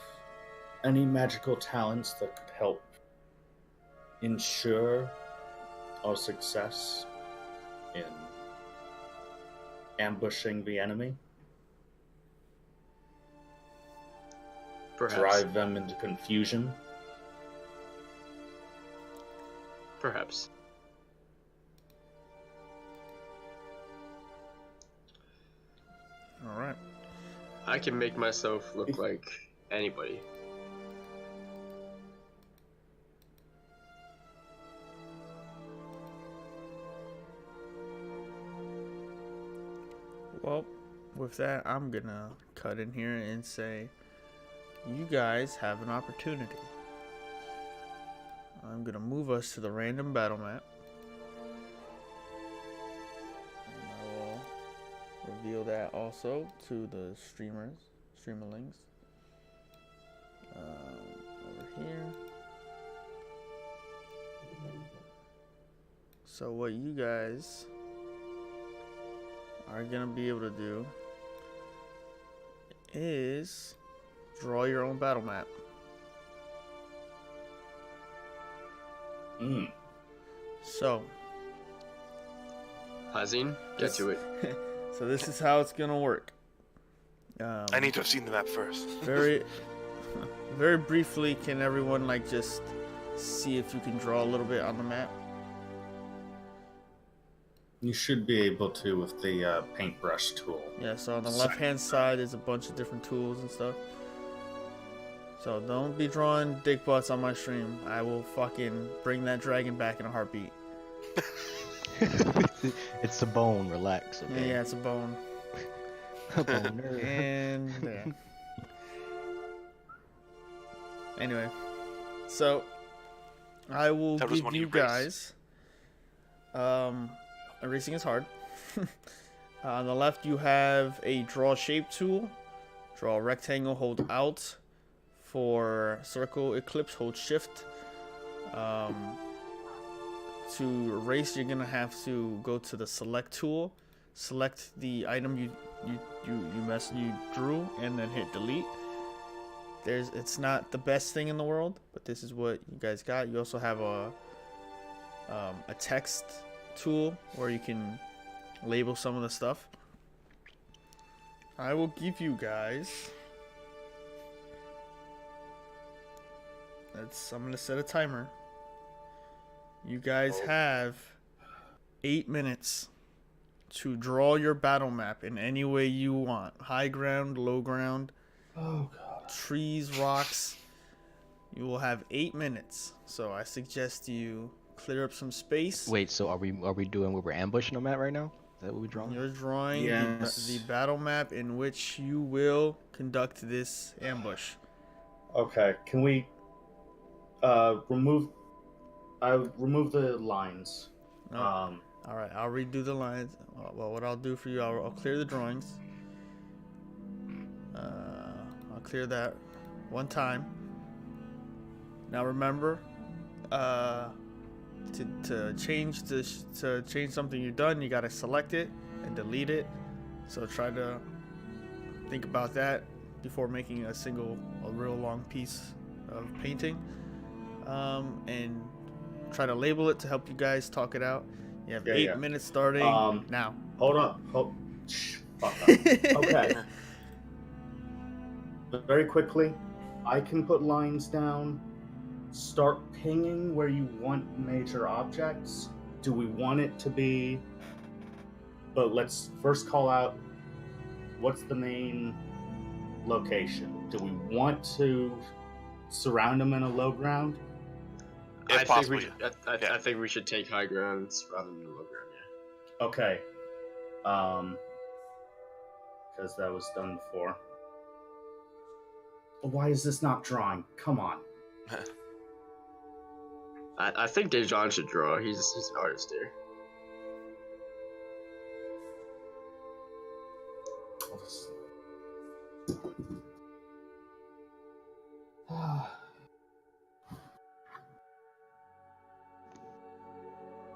Speaker 3: any magical talents that could help ensure our success in ambushing the enemy?
Speaker 5: Perhaps.
Speaker 3: Drive them into confusion?
Speaker 5: Perhaps.
Speaker 1: All right.
Speaker 5: I can make myself look like anybody.
Speaker 1: Well, with that, I'm gonna cut in here and say, you guys have an opportunity. I'm gonna move us to the random battle map. And I will reveal that also to the streamerlings. Over here. So what you guys are gonna be able to do is draw your own battle map. So
Speaker 5: Hazin, get to it.
Speaker 1: So this is how it's gonna work.
Speaker 2: I need to have seen the map first.
Speaker 1: Very very briefly, can everyone like just see if you can draw a little bit on the map?
Speaker 3: You should be able to with the paintbrush tool.
Speaker 1: Yeah, so on the left hand side there's a bunch of different tools and stuff. So don't be drawing dick butts on my stream. I will fucking bring that dragon back in a heartbeat.
Speaker 4: It's a bone. Relax. Okay?
Speaker 1: Yeah, it's a bone.
Speaker 4: A boner.
Speaker 1: And there. Anyway, so I will
Speaker 2: That was
Speaker 1: give
Speaker 2: one
Speaker 1: you
Speaker 2: you raced.
Speaker 1: guys. Erasing is hard. On the left, you have a draw shape tool. Draw a rectangle, hold Alt. For circle ellipse, hold Shift. To erase, you're gonna have to go to the select tool, select the item you drew, and then hit delete. It's not the best thing in the world, but this is what you guys got. You also have a text tool where you can label some of the stuff. I will give you guys. I'm gonna set a timer. You guys have 8 minutes to draw your battle map in any way you want. High ground, low ground, trees, rocks. You will have 8 minutes. So I suggest you clear up some space.
Speaker 4: Wait, so are we doing what we're ambushing them at right now? Is that what we're drawing?
Speaker 1: You're drawing
Speaker 3: Yes.
Speaker 1: the battle map in which you will conduct this ambush.
Speaker 3: Okay, can we remove the lines?
Speaker 1: No. All right, I'll redo the lines. Well, what I'll do for you, I'll clear the drawings. I'll clear that one time. Now remember, to change something you've done, you gotta select it and delete it. So try to think about that before making a real long piece of painting. And try to label it to help you guys talk it out. You have 8 minutes starting now.
Speaker 3: Hold up. Fuck up. Okay. Very quickly, I can put lines down start pinging where you want major objects? Do we want it to be... But let's first call out what's the main location. Do we want to surround them in a low ground?
Speaker 2: If possible,
Speaker 5: I think we should take high grounds rather than low ground. Yeah.
Speaker 3: Okay. Because that was done before. Why is this not drawing? Come on.
Speaker 5: I think Dejan should draw. He's an artist here.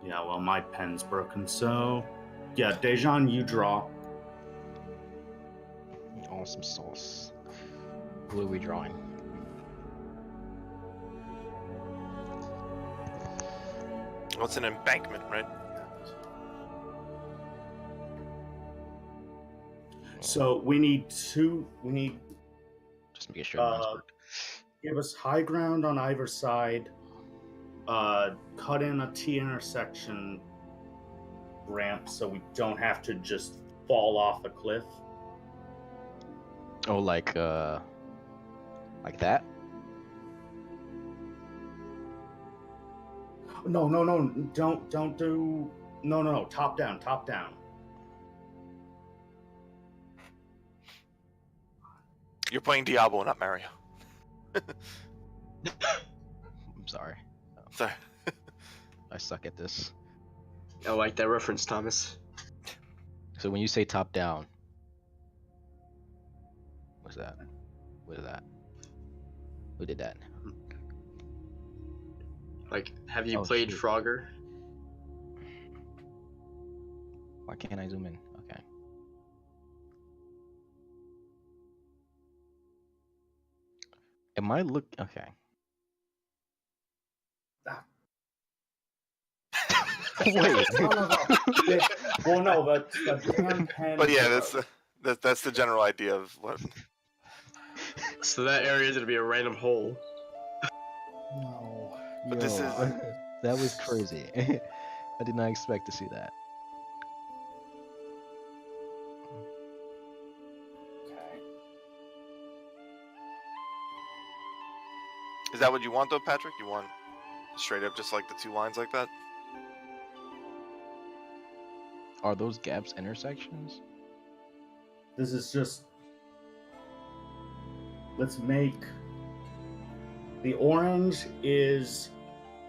Speaker 3: Yeah, well, my pen's broken, so... Yeah, Dejan, you draw.
Speaker 4: Awesome sauce. Who are we drawing?
Speaker 2: Well, it's an embankment, right?
Speaker 3: So we need
Speaker 4: Just making sure mine's worked.
Speaker 3: give us high ground on either side, cut in a T intersection ramp so we don't have to just fall off a cliff.
Speaker 4: Oh, like that?
Speaker 3: No, don't do... No, top down.
Speaker 2: You're playing Diablo, not Mario.
Speaker 4: I'm sorry.
Speaker 2: Sorry.
Speaker 4: I suck at this.
Speaker 5: I like that reference, Thomas.
Speaker 4: So when you say top down, what's that? What is that? Who did that?
Speaker 5: Like, have you
Speaker 4: Oh,
Speaker 5: played
Speaker 4: shoot.
Speaker 5: Frogger?
Speaker 4: Why can't I zoom in? Okay. Am I look? Okay. Wait.
Speaker 3: No. Well, no, but the pen.
Speaker 2: But yeah, that's the general idea of what.
Speaker 5: So that area is gonna be a random hole.
Speaker 3: No.
Speaker 2: But this is-
Speaker 4: That was crazy. I did not expect to see that.
Speaker 3: Okay.
Speaker 2: Is that what you want, though, Patrick? You want straight up just like the two lines like that?
Speaker 4: Are those gaps intersections?
Speaker 3: This is just... Let's make... The orange is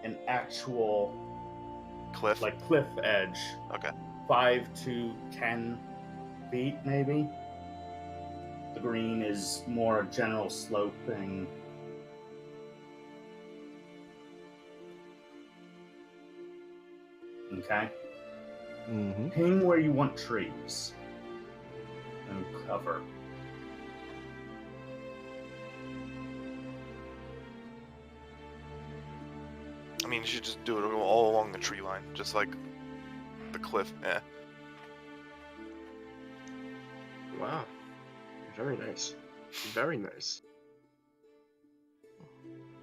Speaker 3: an actual,
Speaker 2: Cliff?
Speaker 3: like, cliff edge.
Speaker 2: Okay.
Speaker 3: 5 to 10 feet, maybe. The green is more a general sloping. Okay.
Speaker 4: Mm-hmm.
Speaker 3: Ping where you want trees. And cover.
Speaker 2: I mean, you should just do it all along the tree line, just like the cliff. Yeah.
Speaker 5: Wow. Very nice. Very nice.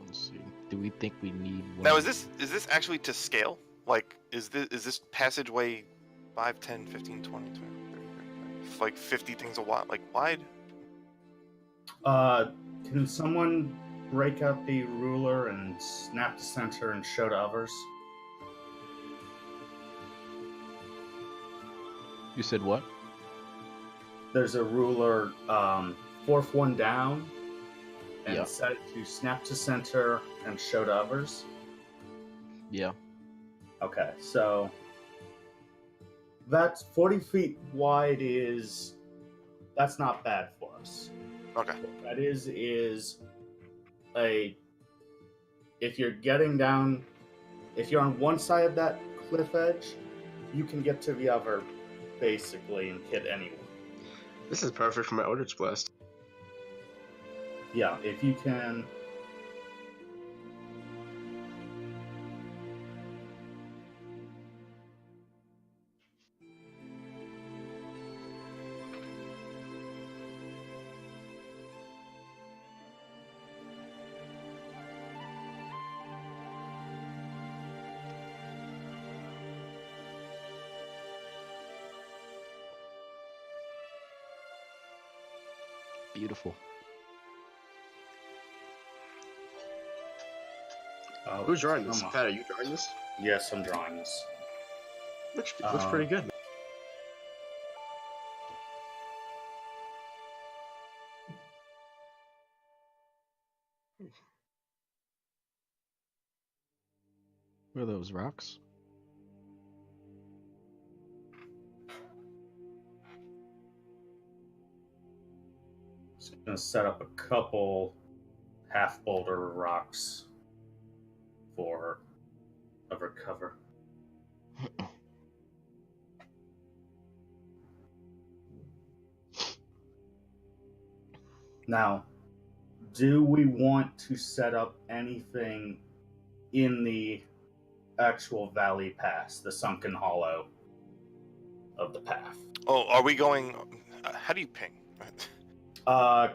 Speaker 4: Let's see. Do we think we need one?
Speaker 2: Now, is this actually to scale? Like, is this passageway 5, 10, 15, 20, 30, 30, like 50 things a while, like wide?
Speaker 3: Can someone break out the ruler and snap the center and show to others?
Speaker 4: You said what?
Speaker 3: There's a ruler, fourth one down, and
Speaker 4: Yeah.
Speaker 3: set it to snap to center and show to others.
Speaker 4: Yeah.
Speaker 3: Okay, so that's 40 feet wide that's not bad for us.
Speaker 2: Okay.
Speaker 3: What that is if you're getting down, if you're on one side of that cliff edge, you can get to the other basically and hit anyone.
Speaker 5: This is perfect for my Eldritch Blast.
Speaker 3: Yeah, if you can.
Speaker 4: Beautiful.
Speaker 5: Who's drawing this?
Speaker 3: come on.
Speaker 5: Pat, are you drawing this?
Speaker 3: Yes, I'm drawing this.
Speaker 5: Looks pretty good.
Speaker 4: What are those rocks?
Speaker 3: Just gonna set up a couple half boulder rocks for cover. Now, do we want to set up anything in the actual valley pass, the sunken hollow of the path?
Speaker 2: Oh, are we going? How do you ping?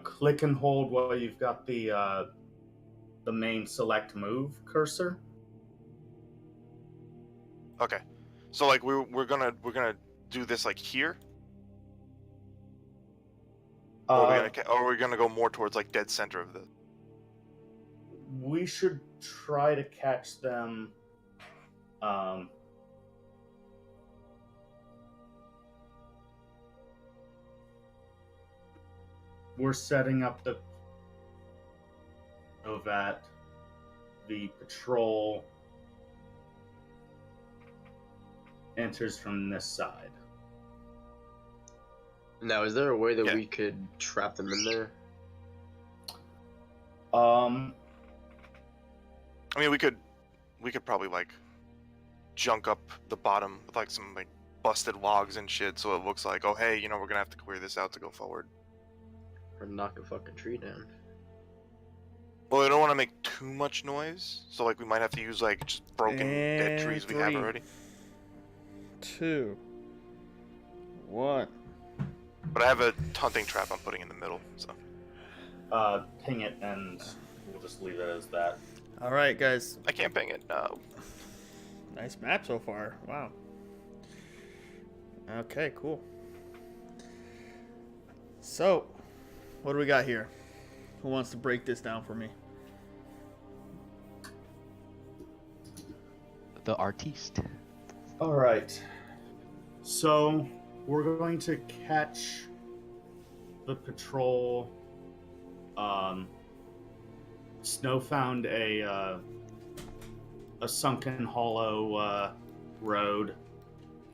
Speaker 3: Click and hold while you've got the main select move cursor.
Speaker 2: Okay, so like we're gonna do this like here, or are we gonna go more towards like dead center of the?
Speaker 3: We should try to catch them. We're setting up so that the patrol enters from this side.
Speaker 5: Now, is there a way that
Speaker 2: Yeah.
Speaker 5: we could trap them in there?
Speaker 2: I mean, we could probably like junk up the bottom with like some like busted logs and shit, so it looks like, oh hey, you know, we're gonna have to clear this out to go forward.
Speaker 5: Or knock a fucking tree down?
Speaker 2: Well, we don't want to make too much noise, so like we might have to use like just broken dead
Speaker 1: And
Speaker 2: trees we have
Speaker 1: 3,
Speaker 2: already.
Speaker 1: 2, 1.
Speaker 2: But I have a hunting trap I'm putting in the middle, so.
Speaker 3: Ping it, and we'll just leave it as that.
Speaker 1: All right, guys.
Speaker 2: I can't ping it, no.
Speaker 1: Nice map so far. Wow. Okay, cool. So, what do we got here? Who wants to break this down for me?
Speaker 4: The artiste.
Speaker 3: All right. So we're going to catch the patrol. Snow found a sunken hollow road.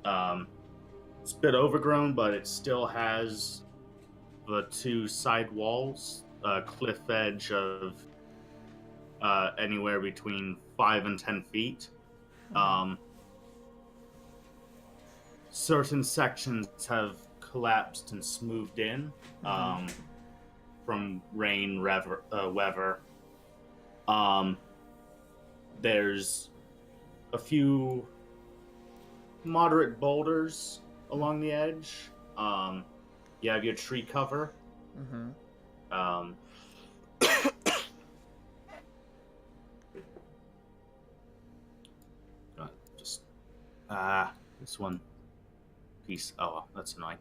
Speaker 3: It's a bit overgrown, but it still has the 2 side walls, cliff edge of anywhere between 5 and 10 feet. Certain sections have collapsed and smoothed in from rain, weather. There's a few moderate boulders along the edge. You have your tree cover. Just this one piece. Oh, well, that's annoying.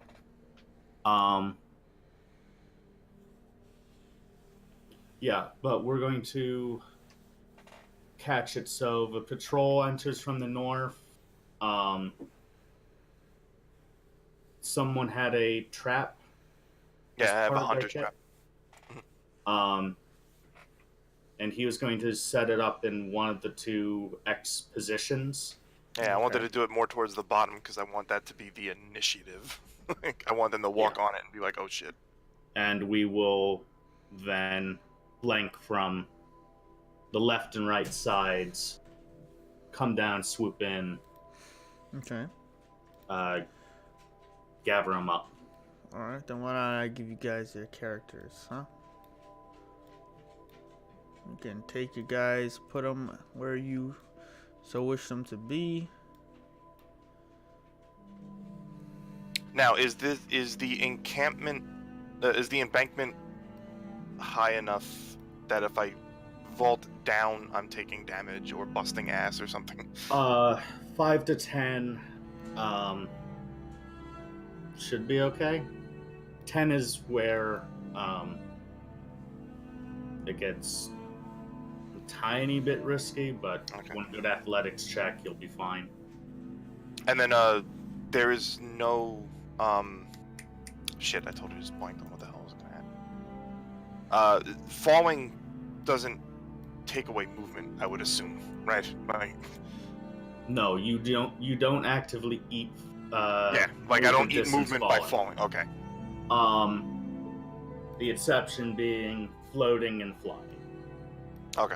Speaker 3: Yeah, but we're going to catch it. So the patrol enters from the north. Someone had a trap.
Speaker 2: Yeah, I
Speaker 3: as
Speaker 2: have a
Speaker 3: part of
Speaker 2: hunter's
Speaker 3: their
Speaker 2: trap.
Speaker 3: kit. And he was going to set it up in one of the 2 X positions.
Speaker 2: Yeah, I wanted to do it more towards the bottom because I want that to be the initiative. Like, I want them to walk on it and be like, oh shit.
Speaker 3: And we will then flank from the left and right sides, come down, swoop in,
Speaker 1: Okay.
Speaker 3: gather them up.
Speaker 1: Alright, then why don't I give you guys your characters, huh? You can take your guys, put them where you so wish them to be.
Speaker 2: Now, is the encampment, is the embankment high enough that if I vault down, I'm taking damage or busting ass or something?
Speaker 3: 5 to 10 should be okay. 10 is where it gets a tiny bit risky, but
Speaker 2: Okay.
Speaker 3: one good athletics check, you'll be fine.
Speaker 2: And then there is no shit. I totally just blanked on what the hell I was gonna add. Falling doesn't take away movement, I would assume, right? Like,
Speaker 3: No, you don't actively eat.
Speaker 2: yeah, like I
Speaker 3: movement
Speaker 2: don't eat
Speaker 3: distance
Speaker 2: movement by falling. Okay.
Speaker 3: The exception being floating and flying.
Speaker 2: Okay.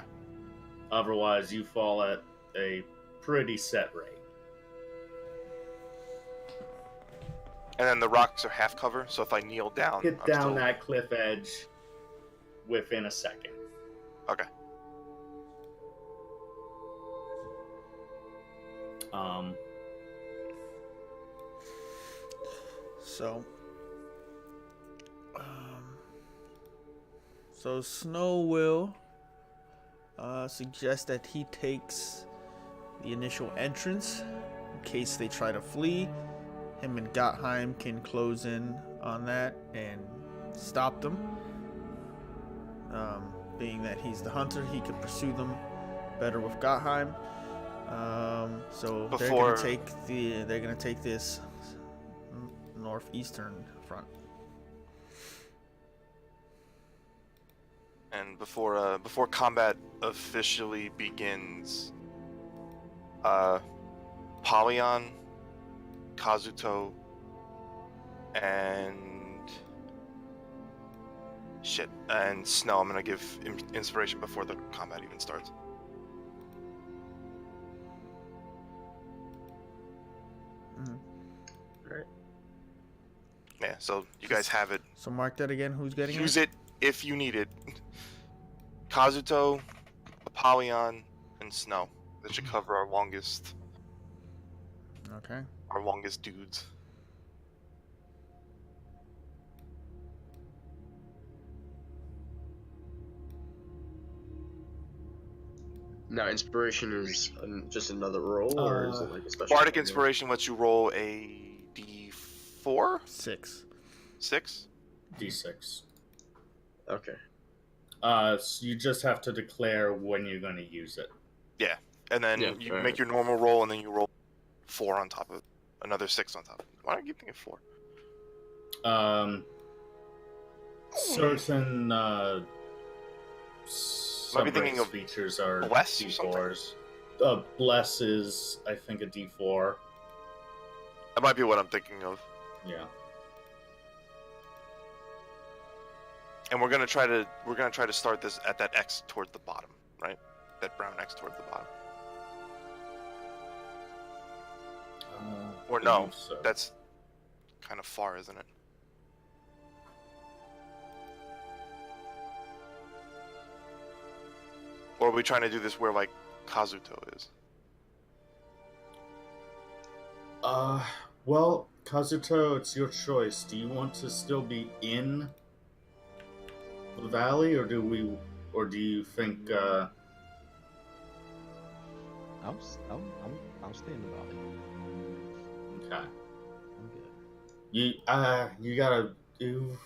Speaker 3: Otherwise, you fall at a pretty set rate.
Speaker 2: And then the rocks are half cover, so if I kneel down,
Speaker 3: Get
Speaker 2: I'm
Speaker 3: down
Speaker 2: still...
Speaker 3: that cliff edge within a second.
Speaker 2: Okay.
Speaker 1: So Snow will suggest that he takes the initial entrance in case they try to flee. Him and Gottheim can close in on that and stop them. Being that he's the hunter, he could pursue them better with Gottheim. So
Speaker 2: Before...
Speaker 1: they're gonna take this northeastern front.
Speaker 2: And before combat officially begins, Polyon, Kazuto, and Snow, I'm gonna give inspiration before the combat even starts.
Speaker 5: Alright.
Speaker 2: Yeah, so you guys have it.
Speaker 1: So mark that again. Who's getting
Speaker 2: Use it if you need it. Kazuto, Apollyon, and Snow. That should cover our longest
Speaker 1: Okay.
Speaker 2: dudes.
Speaker 5: Now, inspiration is just another roll, or is it like a special?
Speaker 2: Bardic Inspiration lets you roll a D4?
Speaker 1: 6.
Speaker 2: 6?
Speaker 3: D6.
Speaker 5: Okay.
Speaker 3: So you just have to declare when you're going to use it.
Speaker 2: Yeah. And then
Speaker 5: Yeah,
Speaker 2: you
Speaker 5: alright.
Speaker 2: make your normal roll, and then you roll 4 on top of it. Another 6 on top of it. Why do I keep thinking 4?
Speaker 3: Certain
Speaker 2: Might be thinking of
Speaker 3: features are
Speaker 2: Bless or something?
Speaker 3: D4s. Bless is, I think, a D4.
Speaker 2: That might be what I'm thinking of.
Speaker 3: Yeah.
Speaker 2: And we're gonna try to start this at that X toward the bottom, right? That brown X toward the bottom. Or
Speaker 3: I
Speaker 2: no,
Speaker 3: believe so.
Speaker 2: that's kind of far, isn't it? Or are we trying to do this where, like, Kazuto is?
Speaker 3: Well, Kazuto, it's your choice. Do you want to still be in the valley, or do you think,
Speaker 4: I'll stay in the valley.
Speaker 3: okay.
Speaker 4: I'm good.
Speaker 3: You gotta do...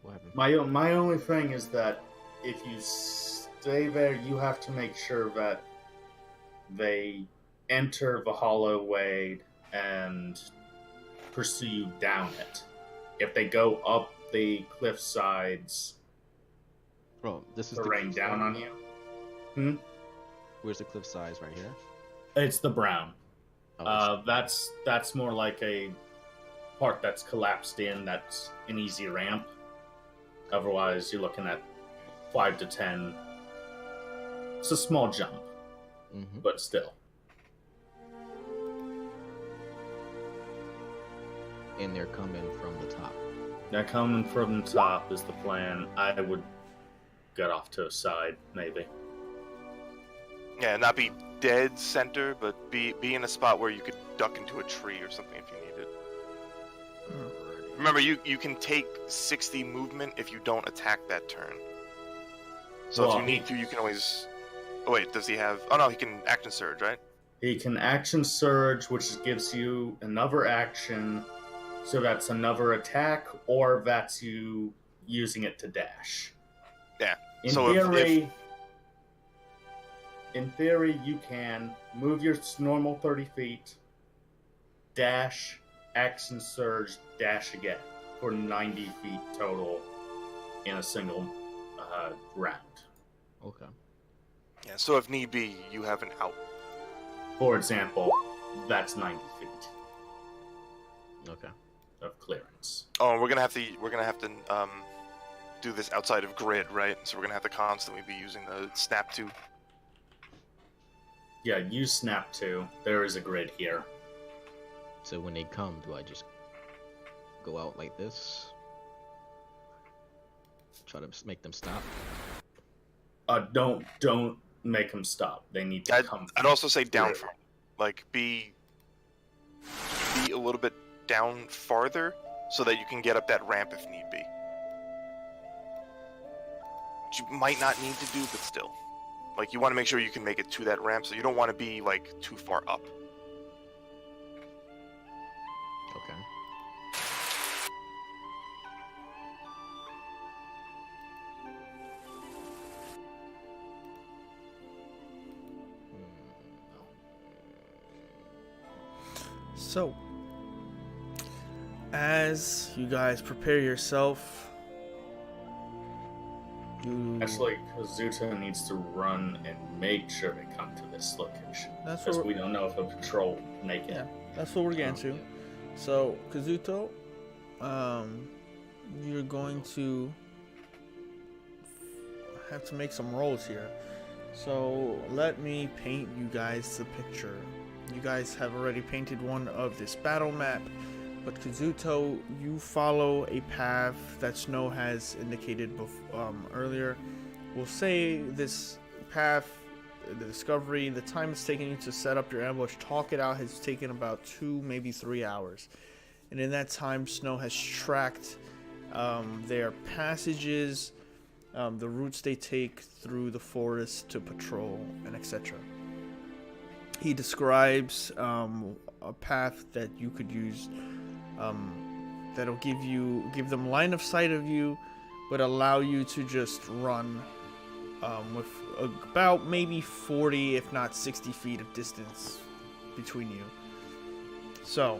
Speaker 4: What happened?
Speaker 3: My only thing is that if you stay there, you have to make sure that they enter the hollow way and pursue you down it. If they go up the cliff sides,
Speaker 4: Bro, this is
Speaker 3: to
Speaker 4: the
Speaker 3: rain
Speaker 4: cliff
Speaker 3: down
Speaker 4: side?
Speaker 3: on you.
Speaker 4: Where's the cliff size? Right here?
Speaker 3: It's the brown.
Speaker 4: Oh,
Speaker 3: That's more like a part that's collapsed in. That's an easy ramp. Otherwise, you're looking at 5 to 10. It's a small jump,
Speaker 4: mm-hmm.
Speaker 3: but still.
Speaker 4: And they're coming from the top.
Speaker 3: Now, coming from the top is the plan. I would get off to a side, maybe.
Speaker 2: Yeah, not be dead center, but be in a spot where you could duck into a tree or something if you needed. Remember, you can take 60 movement if you don't attack that turn. So
Speaker 3: Well,
Speaker 2: if you need to, you can always... Oh wait, does he have... Oh no, he can action surge, right?
Speaker 3: He can action surge, which gives you another action, so that's another attack, or that's you using it to dash.
Speaker 2: Yeah.
Speaker 3: In
Speaker 2: So if-
Speaker 3: theory, in theory, you can move your normal 30 feet, dash, action surge, dash again for 90 feet total in a single round.
Speaker 4: Okay.
Speaker 2: Yeah, so if need be, you have an out.
Speaker 3: For example, that's 90 feet
Speaker 4: Okay.
Speaker 3: of clearance.
Speaker 2: Oh, and we're gonna have to do this outside of grid, right? So we're gonna have to constantly be using the snap to.
Speaker 3: Yeah, use snap 2. There is a grid here.
Speaker 4: So when they come, do I just go out like this? Try to make them stop?
Speaker 3: Don't make them stop. They need to come.
Speaker 2: I'd also say down,
Speaker 3: through.
Speaker 2: like be a little bit down farther, so that you can get up that ramp if need be. Which you might not need to do, but still, like you want to make sure you can make it to that ramp, so you don't want to be like too far up.
Speaker 4: Okay.
Speaker 1: So, as you guys prepare yourself, you...
Speaker 3: Actually, Kazuta needs to run and make sure they come to this location.
Speaker 1: That's
Speaker 3: Because
Speaker 1: what
Speaker 3: we don't know if a patrol will make it.
Speaker 1: Yeah, that's what we're getting to. So, Kazuto, you're going to have to make some rolls here. So, let me paint you guys the picture. You guys have already painted one of this battle map, but Kazuto, you follow a path that Snow has indicated earlier. We'll say this path, the discovery, the time it's taken you to set up your ambush, talk it out, has taken about 2, maybe 3 hours. And in that time, Snow has tracked their passages, the routes they take through the forest to patrol, and etc. He describes a path that you could use that'll give them line of sight of you, but allow you to just run with about maybe 40, if not 60 feet of distance between you. So,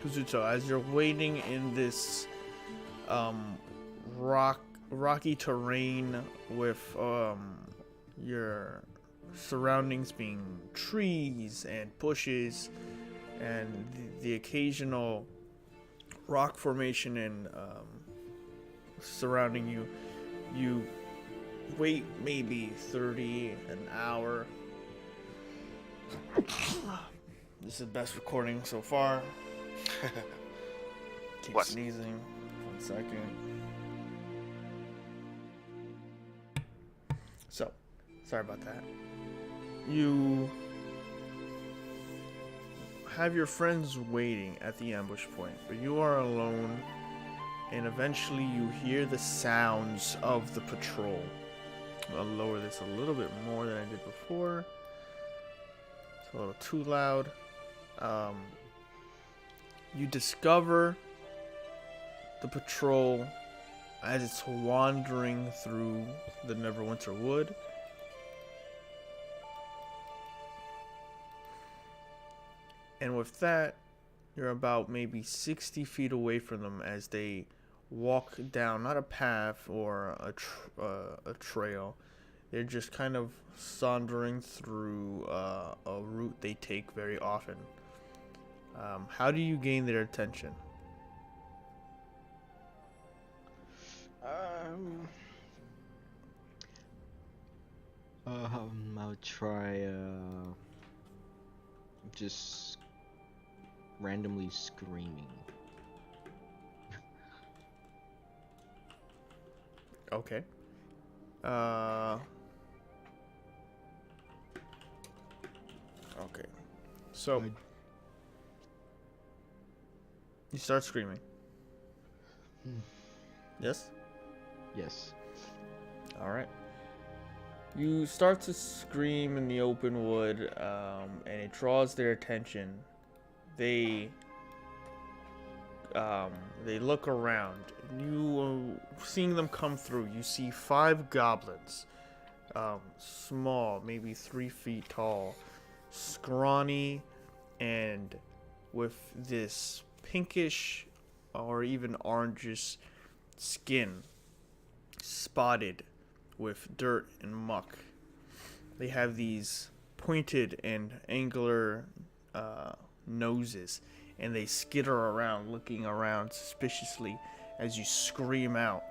Speaker 1: Kazuto, as you're waiting in this rocky terrain with your surroundings being trees and bushes and the occasional rock formation and surrounding you, you wait maybe 30 an hour. This is the best recording so far. Keep
Speaker 2: What?
Speaker 1: sneezing. 1 second. So, sorry about that. You have your friends waiting at the ambush point, but you are alone, and eventually you hear the sounds of the patrol. I'll lower this a little bit more than I did before. It's a little too loud. You discover the patrol as it's wandering through the Neverwinter Wood. And with that, you're about maybe 60 feet away from them as they walk down, not a path or a trail. They're just kind of sauntering through a route they take very often. How do you gain their attention?
Speaker 4: I'll try just randomly screaming.
Speaker 1: Okay. Okay. So you start screaming. Yes?
Speaker 4: Yes.
Speaker 1: All right. You start to scream in the open wood, and it draws their attention. They look around. You seeing them come through. You see 5 goblins, small, maybe 3 feet tall, scrawny, and with this pinkish or even orangish skin, spotted with dirt and muck. They have these pointed and angular noses, and they skitter around, looking around suspiciously as you scream out.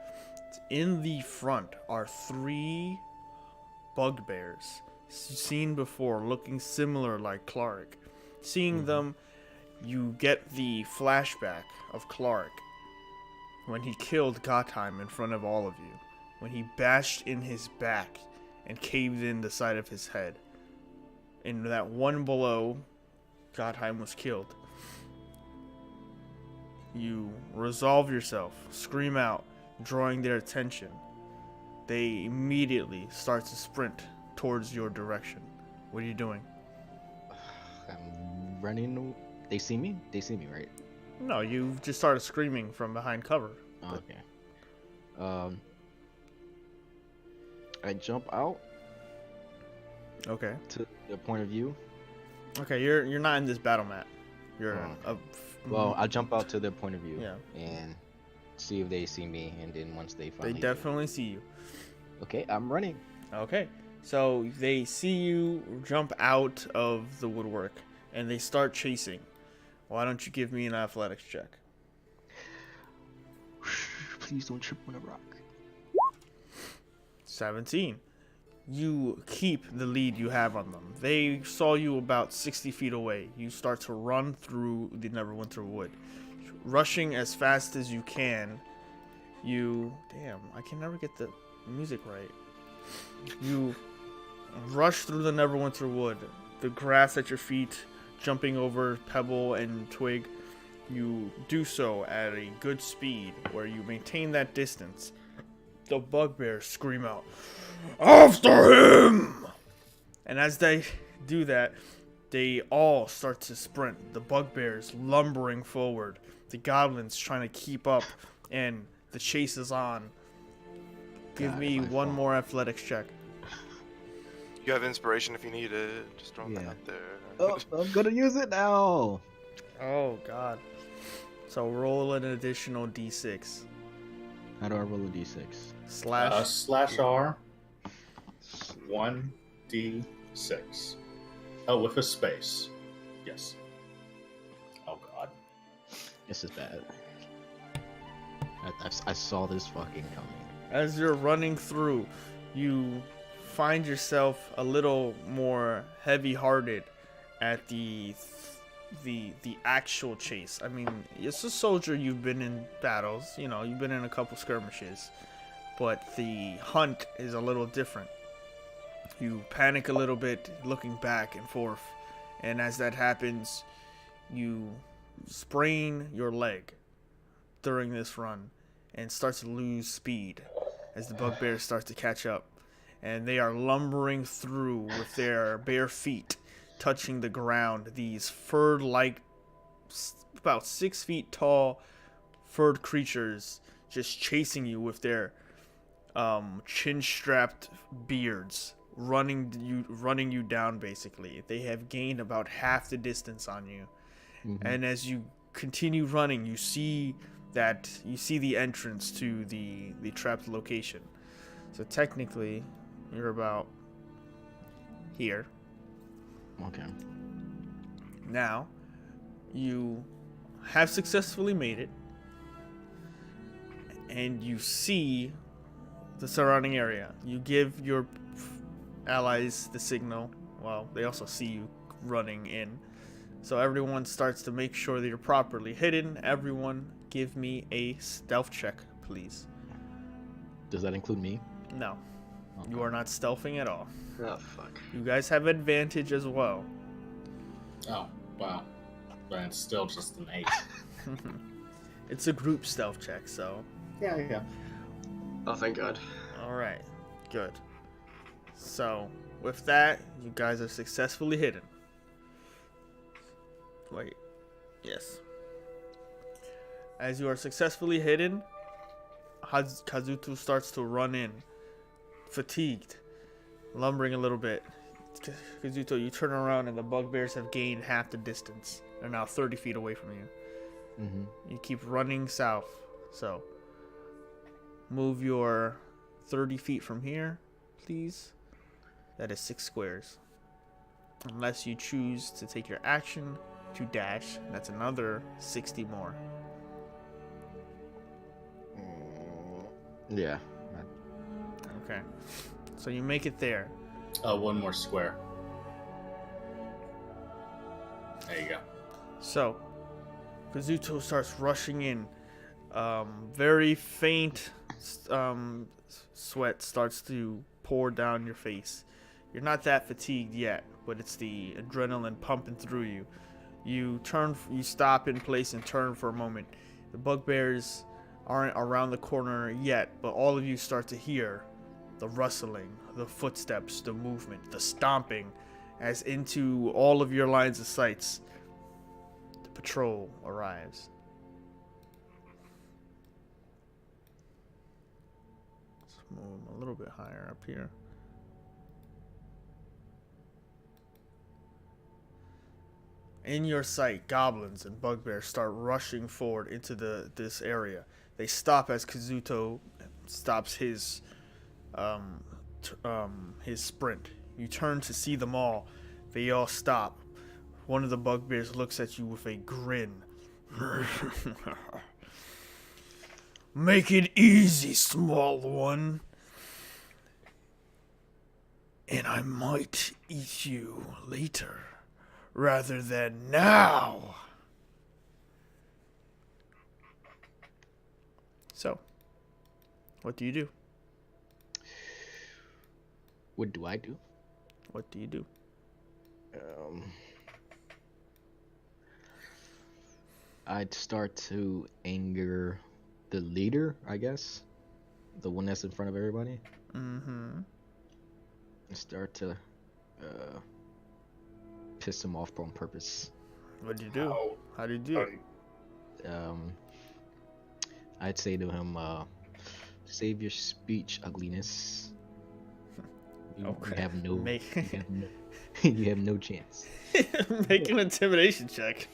Speaker 1: In the front are 3 bugbears, seen before, looking similar like Clark. Seeing them, you get the flashback of Clark when he killed Gottheim in front of all of you, when he bashed in his back and caved in the side of his head. In that one blow, Gottheim was killed. You resolve yourself, scream out, drawing their attention. They immediately start to sprint towards your direction. What are you doing?
Speaker 4: I'm running. They see me? They see me, right?
Speaker 1: No, you just started screaming from behind cover.
Speaker 4: Oh, okay. I jump out
Speaker 1: Okay.
Speaker 4: to the point of view.
Speaker 1: Okay, you're not in this battle map. You're
Speaker 4: Well, I jump out to their point of view.
Speaker 1: Yeah.
Speaker 4: And see if they see me, and then once they finally
Speaker 1: they definitely see you.
Speaker 4: Okay, I'm running.
Speaker 1: Okay. So they see you jump out of the woodwork and they start chasing. Why don't you give me an athletics check?
Speaker 4: Please don't trip on a rock.
Speaker 1: 17. You keep the lead you have on them. They saw you about 60 feet away. You start to run through the Neverwinter Wood. Rushing as fast as you can. Damn, I can never get the music right. You rush through the Neverwinter Wood. The grass at your feet, jumping over pebble and twig. You do so at a good speed where you maintain that distance. The bugbears scream out, "After him!" And as they do that, they all start to sprint. The bugbears lumbering forward. The goblins trying to keep up, and the chase is on. Give me one more athletics check.
Speaker 2: You have inspiration if you need it. Just throw that out there.
Speaker 4: Oh, I'm gonna use it now.
Speaker 1: Oh, God. So roll an additional d6.
Speaker 4: How do I roll a d6?
Speaker 3: Slash R. 1d6. Oh, with a space. Yes. Oh, God.
Speaker 4: This is bad. I saw this fucking coming.
Speaker 1: As you're running through, you find yourself a little more heavy-hearted at the actual chase. I mean, as a soldier, you've been in battles, you've been in a couple skirmishes, but the hunt is a little different. You panic a little bit, looking back and forth, and as that happens, you sprain your leg during this run and start to lose speed as the bugbears start to catch up, and they are lumbering through with their bare feet touching the ground. These fur-like, about 6 feet tall furred creatures just chasing you with their chin-strapped beards, running you down. Basically, they have gained about half the distance on you. And as you continue running, you see the entrance to the trapped location. So technically, you're about here.
Speaker 4: Okay.
Speaker 1: Now, you have successfully made it, and you see the surrounding area. You give your allies the signal. Well, they also see you running in. So everyone starts to make sure that you're properly hidden. Everyone, give me a stealth check, please.
Speaker 4: Does that include me?
Speaker 1: No.
Speaker 4: Okay.
Speaker 1: You are not stealthing at all.
Speaker 5: Oh, fuck.
Speaker 1: You guys have advantage as well.
Speaker 3: Oh, wow. But it's still just an 8.
Speaker 1: It's a group stealth check, so...
Speaker 3: Yeah.
Speaker 5: Oh, thank God.
Speaker 1: Alright, good. So, with that, you guys are successfully hidden. Wait. Yes. As you are successfully hidden, Kazuto starts to run in, fatigued, lumbering a little bit. Kazuto, you turn around and the bugbears have gained half the distance. They're now 30 feet away from you. You keep running south. So, move your 30 feet from here, please. That is 6 squares. Unless you choose to take your action to dash, that's another 60 more.
Speaker 4: Yeah.
Speaker 1: Okay. So you make it there.
Speaker 3: One more square. There you go.
Speaker 1: So, Kazuto starts rushing in. Very faint sweat starts to pour down your face. You're not that fatigued yet, but it's the adrenaline pumping through you. You stop in place and turn for a moment. The bugbears aren't around the corner yet, but all of you start to hear the rustling, the footsteps, the movement, the stomping, as into all of your lines of sights, the patrol arrives. Let's move them a little bit higher up here. In your sight, goblins and bugbears start rushing forward into this area. They stop as Kazuto stops his sprint. You turn to see them all. They all stop. One of the bugbears looks at you with a grin. Make it easy, small one. And I might eat you later, rather than now. So, what do you do?
Speaker 4: What do I do?
Speaker 1: What do you do?
Speaker 4: I'd start to anger the leader, I guess. The one that's in front of everybody.
Speaker 1: Mm-hmm.
Speaker 4: Start to piss him off on purpose.
Speaker 1: What do you do? How do you do it?
Speaker 4: I'd say to him, save your speech, ugliness. You have no, you have no chance.
Speaker 1: Make an intimidation check.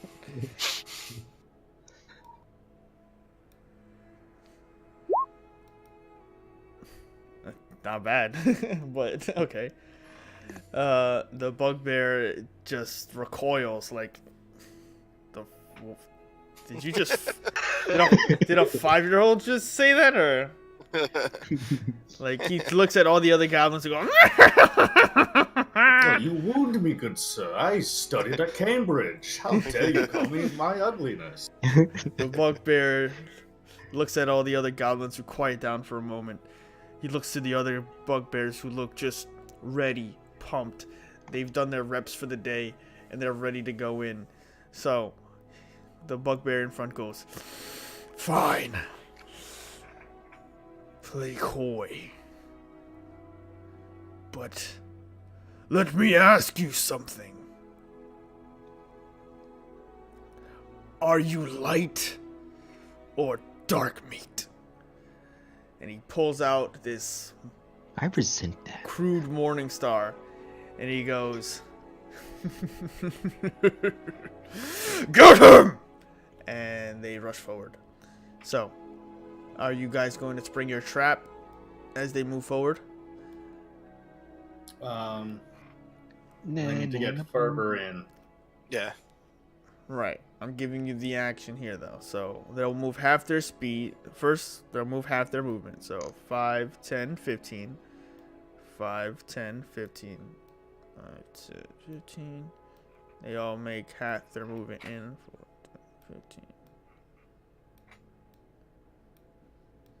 Speaker 1: Not bad, but okay. The bugbear just recoils like the. Did you just? Did a 5-year-old just say that, or? Like he looks at all the other goblins and goes.
Speaker 3: Oh, you wound me, good sir. I studied at Cambridge. How dare you call me my ugliness?
Speaker 1: The bugbear looks at all the other goblins who quiet down for a moment. He looks to the other bugbears who look just ready, pumped. They've done their reps for the day, and they're ready to go in. So, the bugbear in front goes, "Fine. Play coy. But let me ask you something. Are you light or dark meat?" And he pulls out this
Speaker 4: I resent that.
Speaker 1: crude morning star, and he goes, "Get him!" And they rush forward. So, are you guys going to spring your trap as they move forward?
Speaker 3: I need to get Ferber in.
Speaker 2: Yeah.
Speaker 1: Right. I'm giving you the action here, though. So they'll move half their speed. First, they'll move half their movement. So 5, 10, 15. 5, 10, 15. 5, 10, 15. They all make half their movement in. 4, 10,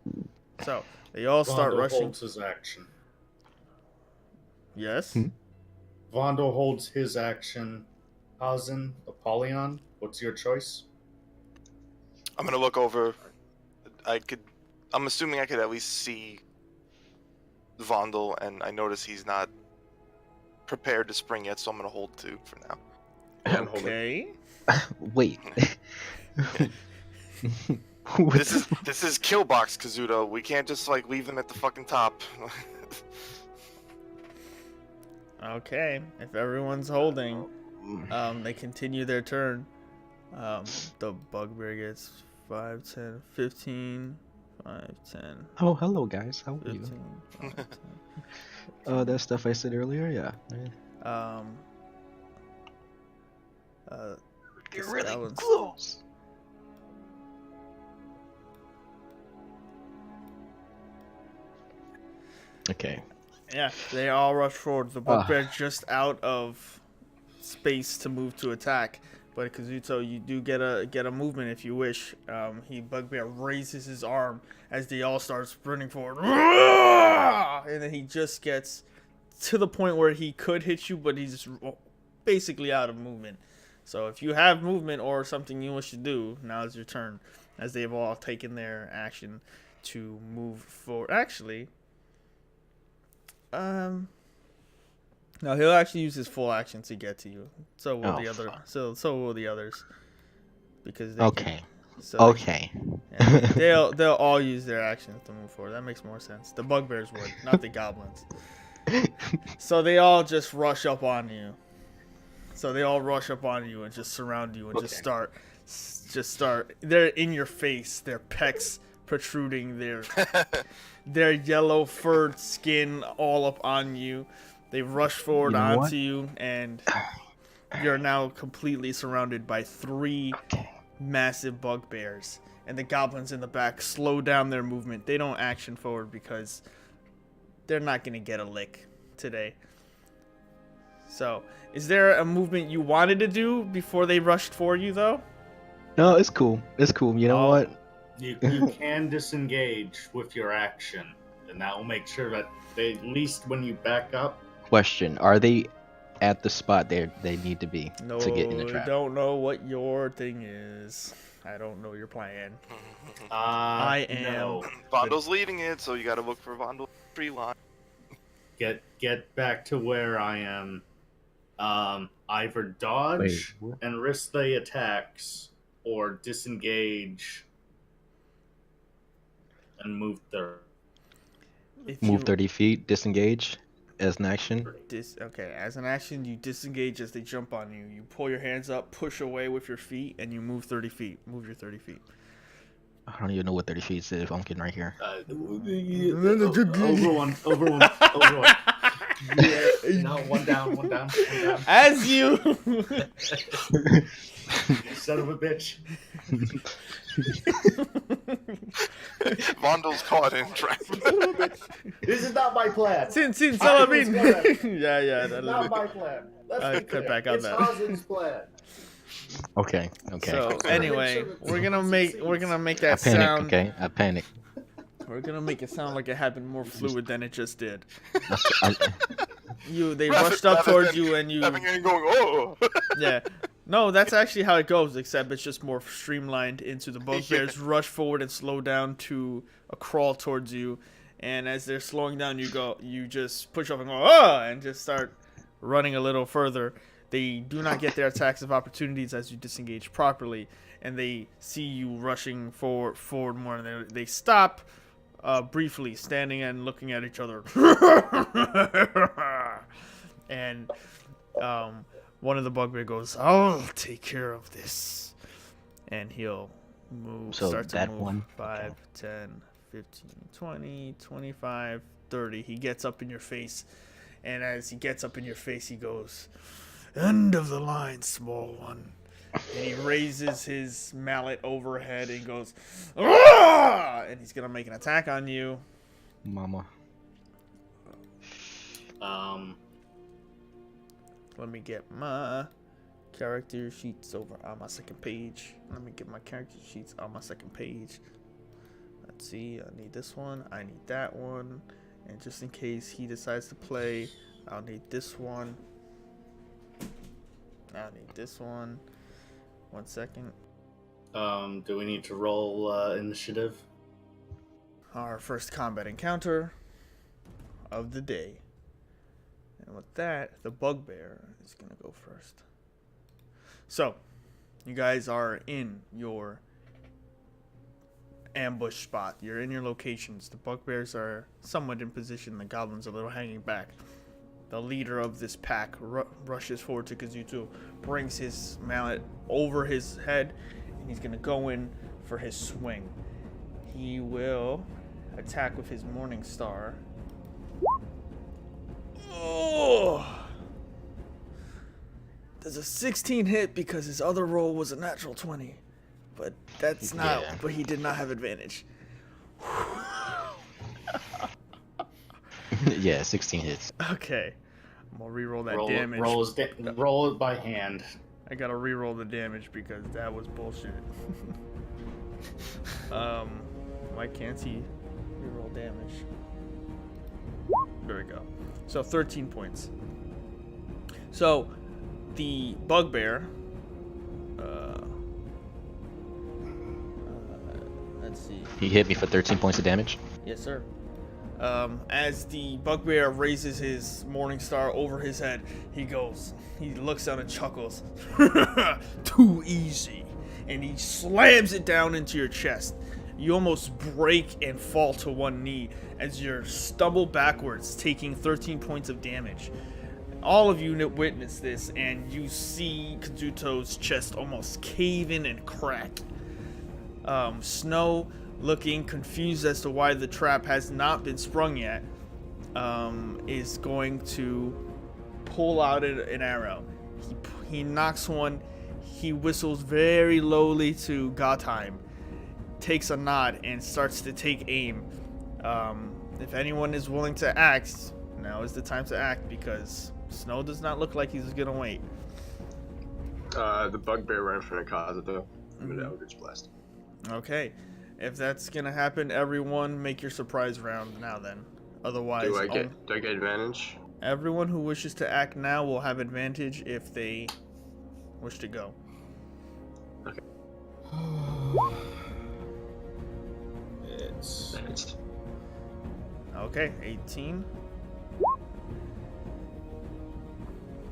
Speaker 1: 15. So they all start
Speaker 3: Vondo
Speaker 1: rushing.
Speaker 3: holds his action.
Speaker 1: Yes?
Speaker 3: Vondo holds his action. Hazen, Apollyon, what's your choice?
Speaker 2: I'm gonna look over. I'm assuming I could at least see Vondel, and I notice he's not prepared to spring yet, so I'm gonna hold 2 for now.
Speaker 5: Yeah, I'm holding.
Speaker 1: Okay.
Speaker 4: Wait.
Speaker 2: This is Killbox, Kazuto. We can't just like leave them at the fucking top.
Speaker 1: Okay. If everyone's holding, they continue their turn. The bugbear gets 5, 10, 15, 5, 10,
Speaker 4: Oh, hello guys. How are you?
Speaker 1: 15, 5, 10.
Speaker 4: That stuff I said earlier. Yeah.
Speaker 1: Get really
Speaker 4: close. Okay.
Speaker 1: Yeah, they all rush forward. The bugbear's just out of space to move to attack. But Kazuto, you do get a movement if you wish. Bugbear raises his arm as they all start sprinting forward, and then he just gets to the point where he could hit you, but he's basically out of movement. So if you have movement or something you wish to do, now is your turn, as they've all taken their action to move forward. Actually, no, he'll actually use his full action to get to you. So will the other. So will the others, because they
Speaker 4: okay.
Speaker 1: So
Speaker 4: Okay.
Speaker 1: they'll all use their actions to move forward. That makes more sense. The bugbears would, not the goblins. So they all just rush up on you. And just surround you and just start. They're in your face. Their pecs protruding. Their yellow furred skin all up on you. They rush forward onto you, and you're now completely surrounded by 3 massive bugbears. And the goblins in the back slow down their movement. They don't action forward because they're not going to get a lick today. So, is there a movement you wanted to do before they rushed for you, though?
Speaker 4: No, it's cool. It's cool. You know what?
Speaker 3: You can disengage with your action, and that will make sure that they, at least when you back up.
Speaker 4: Question: are they at the spot they need to be to get in the trap?
Speaker 1: I don't know what your thing is. I don't know your plan. I am.
Speaker 3: No.
Speaker 2: Vondel's leading it, so you gotta look for Vondel's tree line.
Speaker 3: Get back to where I am. Either dodge and risk the attacks, or disengage and move 30.
Speaker 4: Move 30 feet, disengage as an action.
Speaker 1: Okay, as an action, you disengage as they jump on you. You pull your hands up, push away with your feet, and you move 30 feet. Move your 30 feet.
Speaker 4: I don't even know what 30 feet is if I'm getting right here.
Speaker 3: Over one. Yeah, no, one down.
Speaker 1: As you...
Speaker 3: Son of a bitch.
Speaker 2: Vondel's caught in trap.
Speaker 3: This is not my plan.
Speaker 1: Yeah.
Speaker 3: That's not my plan. Let's
Speaker 1: cut back on that.
Speaker 3: It's Hazen's plan.
Speaker 4: Okay.
Speaker 1: So anyway, we're gonna make that
Speaker 4: I panic.
Speaker 1: sound.
Speaker 4: Okay, I panic.
Speaker 1: We're gonna make it sound like it happened more fluid than it just did. They
Speaker 2: Rather-
Speaker 1: rushed up
Speaker 2: rather
Speaker 1: towards
Speaker 2: than
Speaker 1: you and you.
Speaker 2: Having it going, oh!
Speaker 1: Yeah. No, that's actually how it goes, except it's just more streamlined into the bugbears rush forward and slow down to a crawl towards you. And as they're slowing down, you just push up and go, and just start running a little further. They do not get their attacks of opportunities as you disengage properly, and they see you rushing forward more, and they stop briefly, standing and looking at each other. And one of the bugbear goes, "I'll take care of this," and he'll move.
Speaker 4: So
Speaker 1: start to
Speaker 4: that
Speaker 1: move.
Speaker 4: one.
Speaker 1: 5, 10, 15, 20, 25, 30. He gets up in your face, and as he gets up in your face, he goes, "End of the line, small one." And he raises his mallet overhead and goes, "Ah!" And he's gonna make an attack on you.
Speaker 4: Mama.
Speaker 1: Let me get my character sheets over on my second page. Let's see, I need this one, I need that one, and just in case he decides to play, I'll need this one. I'll need this one. 1 second.
Speaker 3: Do we need to roll initiative?
Speaker 1: Our first combat encounter of the day. And with that, the bugbear is going to go first. So, you guys are in your ambush spot. You're in your locations. The bugbears are somewhat in position. The goblins a little hanging back. The leader of this pack rushes forward to Kazuto, brings his mallet over his head, and he's going to go in for his swing. He will attack with his Morning Star. Oh! Does a 16 hit because his other roll was a natural 20. But that's not, but he did not have advantage.
Speaker 4: Yeah, 16 hits.
Speaker 1: Okay. I'm gonna reroll that damage.
Speaker 3: Roll it by hand.
Speaker 1: I gotta reroll the damage because that was bullshit. Why can't he reroll damage? There we go. So 13 points. So the bugbear. Let's see.
Speaker 4: He hit me for 13 points of damage.
Speaker 1: Yes, sir. As the bugbear raises his Morning Star over his head, he looks down and chuckles. Too easy. And he slams it down into your chest. You almost break and fall to one knee as you stumble backwards, taking 13 points of damage. All of you witness this, and you see Kazuto's chest almost cave in and crack. Snow, looking confused as to why the trap has not been sprung yet, is going to pull out an arrow. He knocks one. He whistles very lowly to Gotheim, takes a nod, and starts to take aim. If anyone is willing to act, now is the time to act, because Snow does not look like he's gonna wait.
Speaker 5: The bugbear ran in front of Kazuto. I'm gonna Eldritch Blast.
Speaker 1: Okay. If that's gonna happen, everyone make your surprise round now then. Otherwise,
Speaker 5: Do I get advantage?
Speaker 1: everyone who wishes to act now will have advantage if they wish to go.
Speaker 5: Okay.
Speaker 3: It's
Speaker 1: Okay, 18.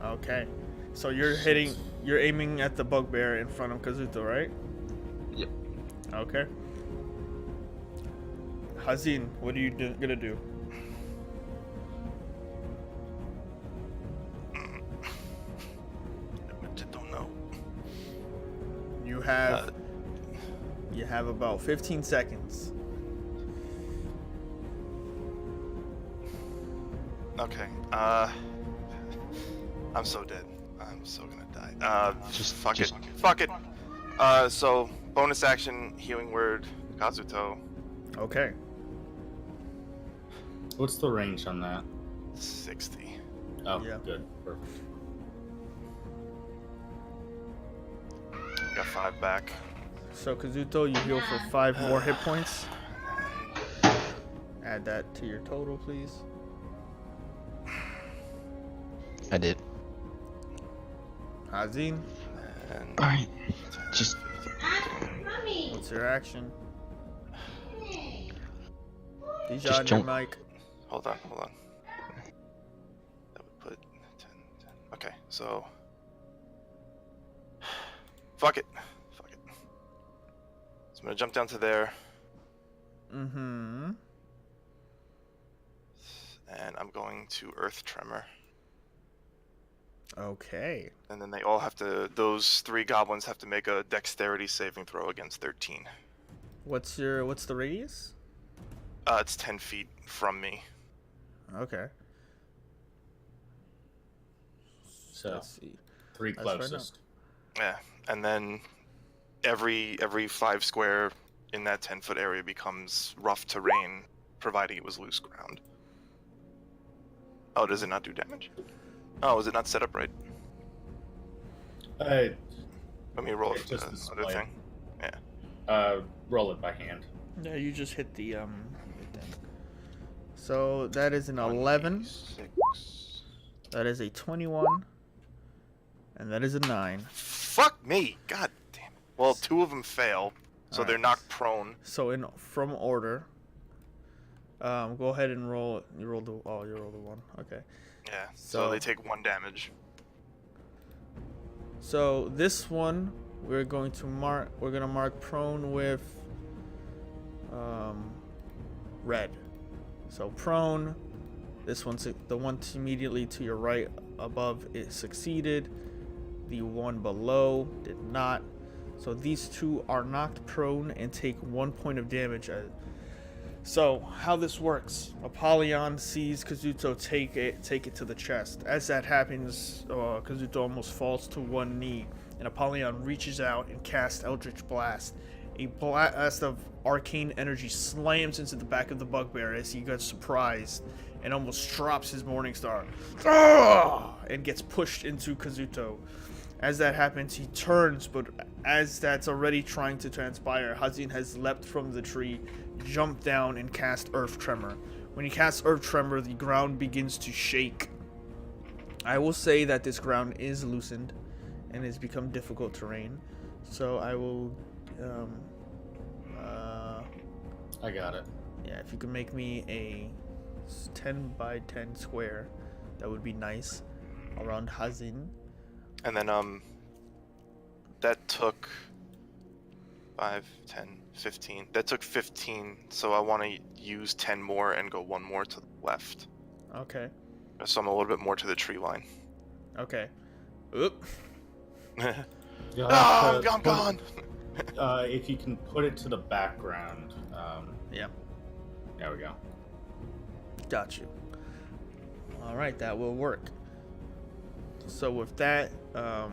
Speaker 1: Okay. So you're aiming at the bugbear in front of Kazuto, right?
Speaker 5: Yep.
Speaker 1: Okay. Hazin, what are you gonna do?
Speaker 2: I don't know.
Speaker 1: You have about 15 seconds.
Speaker 2: Okay. I'm so dead. I'm so gonna die. Fuck it. So bonus action, healing word, Kazuto.
Speaker 1: Okay.
Speaker 3: What's the range on that?
Speaker 2: 60.
Speaker 3: Oh,
Speaker 1: Yeah.
Speaker 3: good. Perfect.
Speaker 2: Got 5 back.
Speaker 1: So Kazuto, you heal for 5 more hit points. Add that to your total, please.
Speaker 4: I did.
Speaker 1: Hazin,
Speaker 2: And
Speaker 4: Alright. Just
Speaker 1: what's your action?
Speaker 4: Just
Speaker 1: Dijon, your
Speaker 4: jump.
Speaker 1: mic.
Speaker 2: hold on. That would put 10. Okay, so fuck it. So I'm gonna jump down to there,
Speaker 1: Mm-hmm.
Speaker 2: and I'm going to Earth Tremor.
Speaker 1: Okay.
Speaker 2: And then they all have to, those 3 goblins have to make a dexterity saving throw against 13.
Speaker 1: What's the radius?
Speaker 2: It's 10 feet from me.
Speaker 1: Okay.
Speaker 3: So
Speaker 1: Let's see.
Speaker 3: 3
Speaker 1: That's right
Speaker 3: closest.
Speaker 2: Yeah, and then every 5 square in that 10-foot area becomes rough terrain, providing it was loose ground. Oh, does it not do damage? Oh, is it not set up right?
Speaker 3: Hey,
Speaker 2: Let me roll
Speaker 3: It's
Speaker 2: it,
Speaker 3: just
Speaker 2: the
Speaker 3: the
Speaker 2: other
Speaker 3: display.
Speaker 2: thing.
Speaker 3: roll it by hand.
Speaker 1: Yeah, you just hit the thing. So that is an 11.
Speaker 2: 26.
Speaker 1: That is a 21. And that is a 9.
Speaker 2: Fuck me! God damn it. Well, 2 of them fail, so
Speaker 1: Alright.
Speaker 2: they're knocked prone.
Speaker 1: So from order, go ahead and roll. You rolled the 1. Okay.
Speaker 2: Yeah. So they take 1 damage.
Speaker 1: So this one we're gonna mark prone with red. So prone, this one's the one immediately to your right above it succeeded. The one below did not. So these two are knocked prone and take 1 point of damage. So how this works: Apollyon sees Kazuto take it to the chest. As that happens, Kazuto almost falls to one knee, and Apollyon reaches out and casts Eldritch Blast. A blast of arcane energy slams into the back of the bugbear as he gets surprised and almost drops his Morningstar and gets pushed into Kazuto. As that happens, he turns, but as that's already trying to transpire, Hazin has leapt from the tree, jumped down, and cast Earth Tremor. When he casts Earth Tremor, the ground begins to shake. I will say that this ground is loosened and has become difficult terrain, so I will
Speaker 3: I got it.
Speaker 1: yeah, if you could make me a 10 by 10 square, that would be nice, around Hazin.
Speaker 2: And then that took 5, 10, 15. That took 15, so I want to use 10 more and go 1 more to the left.
Speaker 1: Okay.
Speaker 2: So I'm a little bit more to the tree line.
Speaker 1: Okay. Oop.
Speaker 3: You'll
Speaker 2: Ah,
Speaker 3: have to
Speaker 2: I'm
Speaker 3: put
Speaker 2: gone!
Speaker 3: if you can put it to the background.
Speaker 1: Yeah.
Speaker 3: There we go.
Speaker 1: Got you. All right, that will work. So with that, I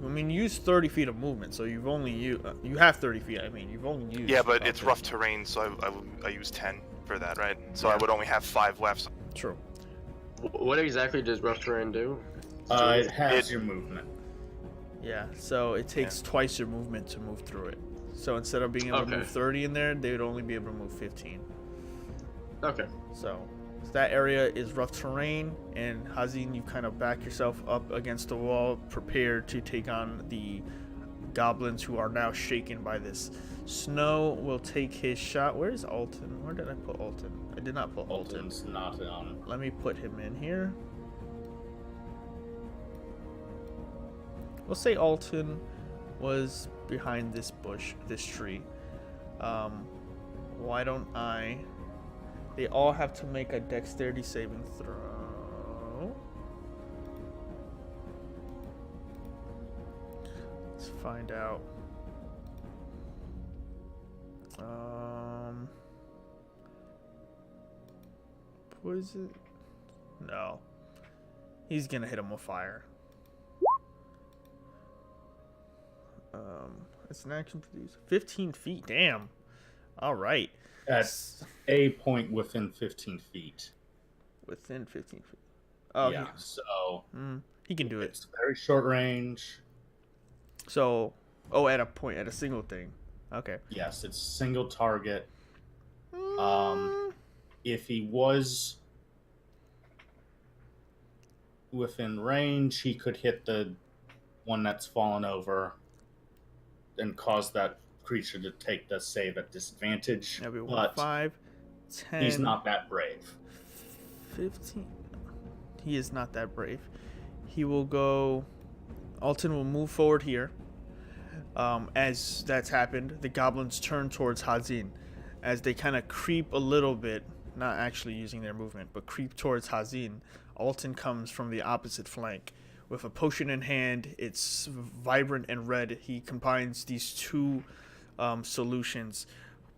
Speaker 1: mean, you use 30 feet of movement, so you've only you have 30 feet. I mean, you've only used.
Speaker 2: Yeah, but it's rough terrain, so I use 10 for that, right? So
Speaker 1: Yeah.
Speaker 2: I would only have 5 left.
Speaker 1: True.
Speaker 5: What exactly does rough terrain do?
Speaker 3: It has your movement.
Speaker 1: Yeah. So it takes twice your movement to move through it. So instead of being able to move 30 in there, they would only be able to move 15.
Speaker 5: Okay.
Speaker 1: So that area is rough terrain, and Hazin, you kind of back yourself up against the wall, prepared to take on the goblins who are now shaken by this. Snow will take his shot. Where is Alton? Where did I put Alton? I did not put Alton.
Speaker 3: Alton's not on.
Speaker 1: Let me put him in here. We'll say Alton was behind this bush, this tree. Why don't I... They all have to make a dexterity saving throw. Let's find out. Poison? No. He's gonna hit him with fire. It's an action produce 15 feet. Damn. All right.
Speaker 3: That's a point within 15 feet.
Speaker 1: Within 15 feet. Oh,
Speaker 3: yeah. So
Speaker 1: he can do it.
Speaker 3: it's very short range.
Speaker 1: So, at a point, at a single thing. Okay.
Speaker 3: Yes, it's single target. If he was within range, he could hit the one that's fallen over and cause that creature to take the save at disadvantage.
Speaker 1: That'd be
Speaker 3: But
Speaker 1: 5, 10.
Speaker 3: he's not that brave.
Speaker 1: 15. He is not that brave. He will go. Alton will move forward here. As that's happened, the goblins turn towards Hazin. As they kind of creep a little bit, not actually using their movement, but creep towards Hazin, Alton comes from the opposite flank. With a potion in hand, it's vibrant and red. He combines these two solutions,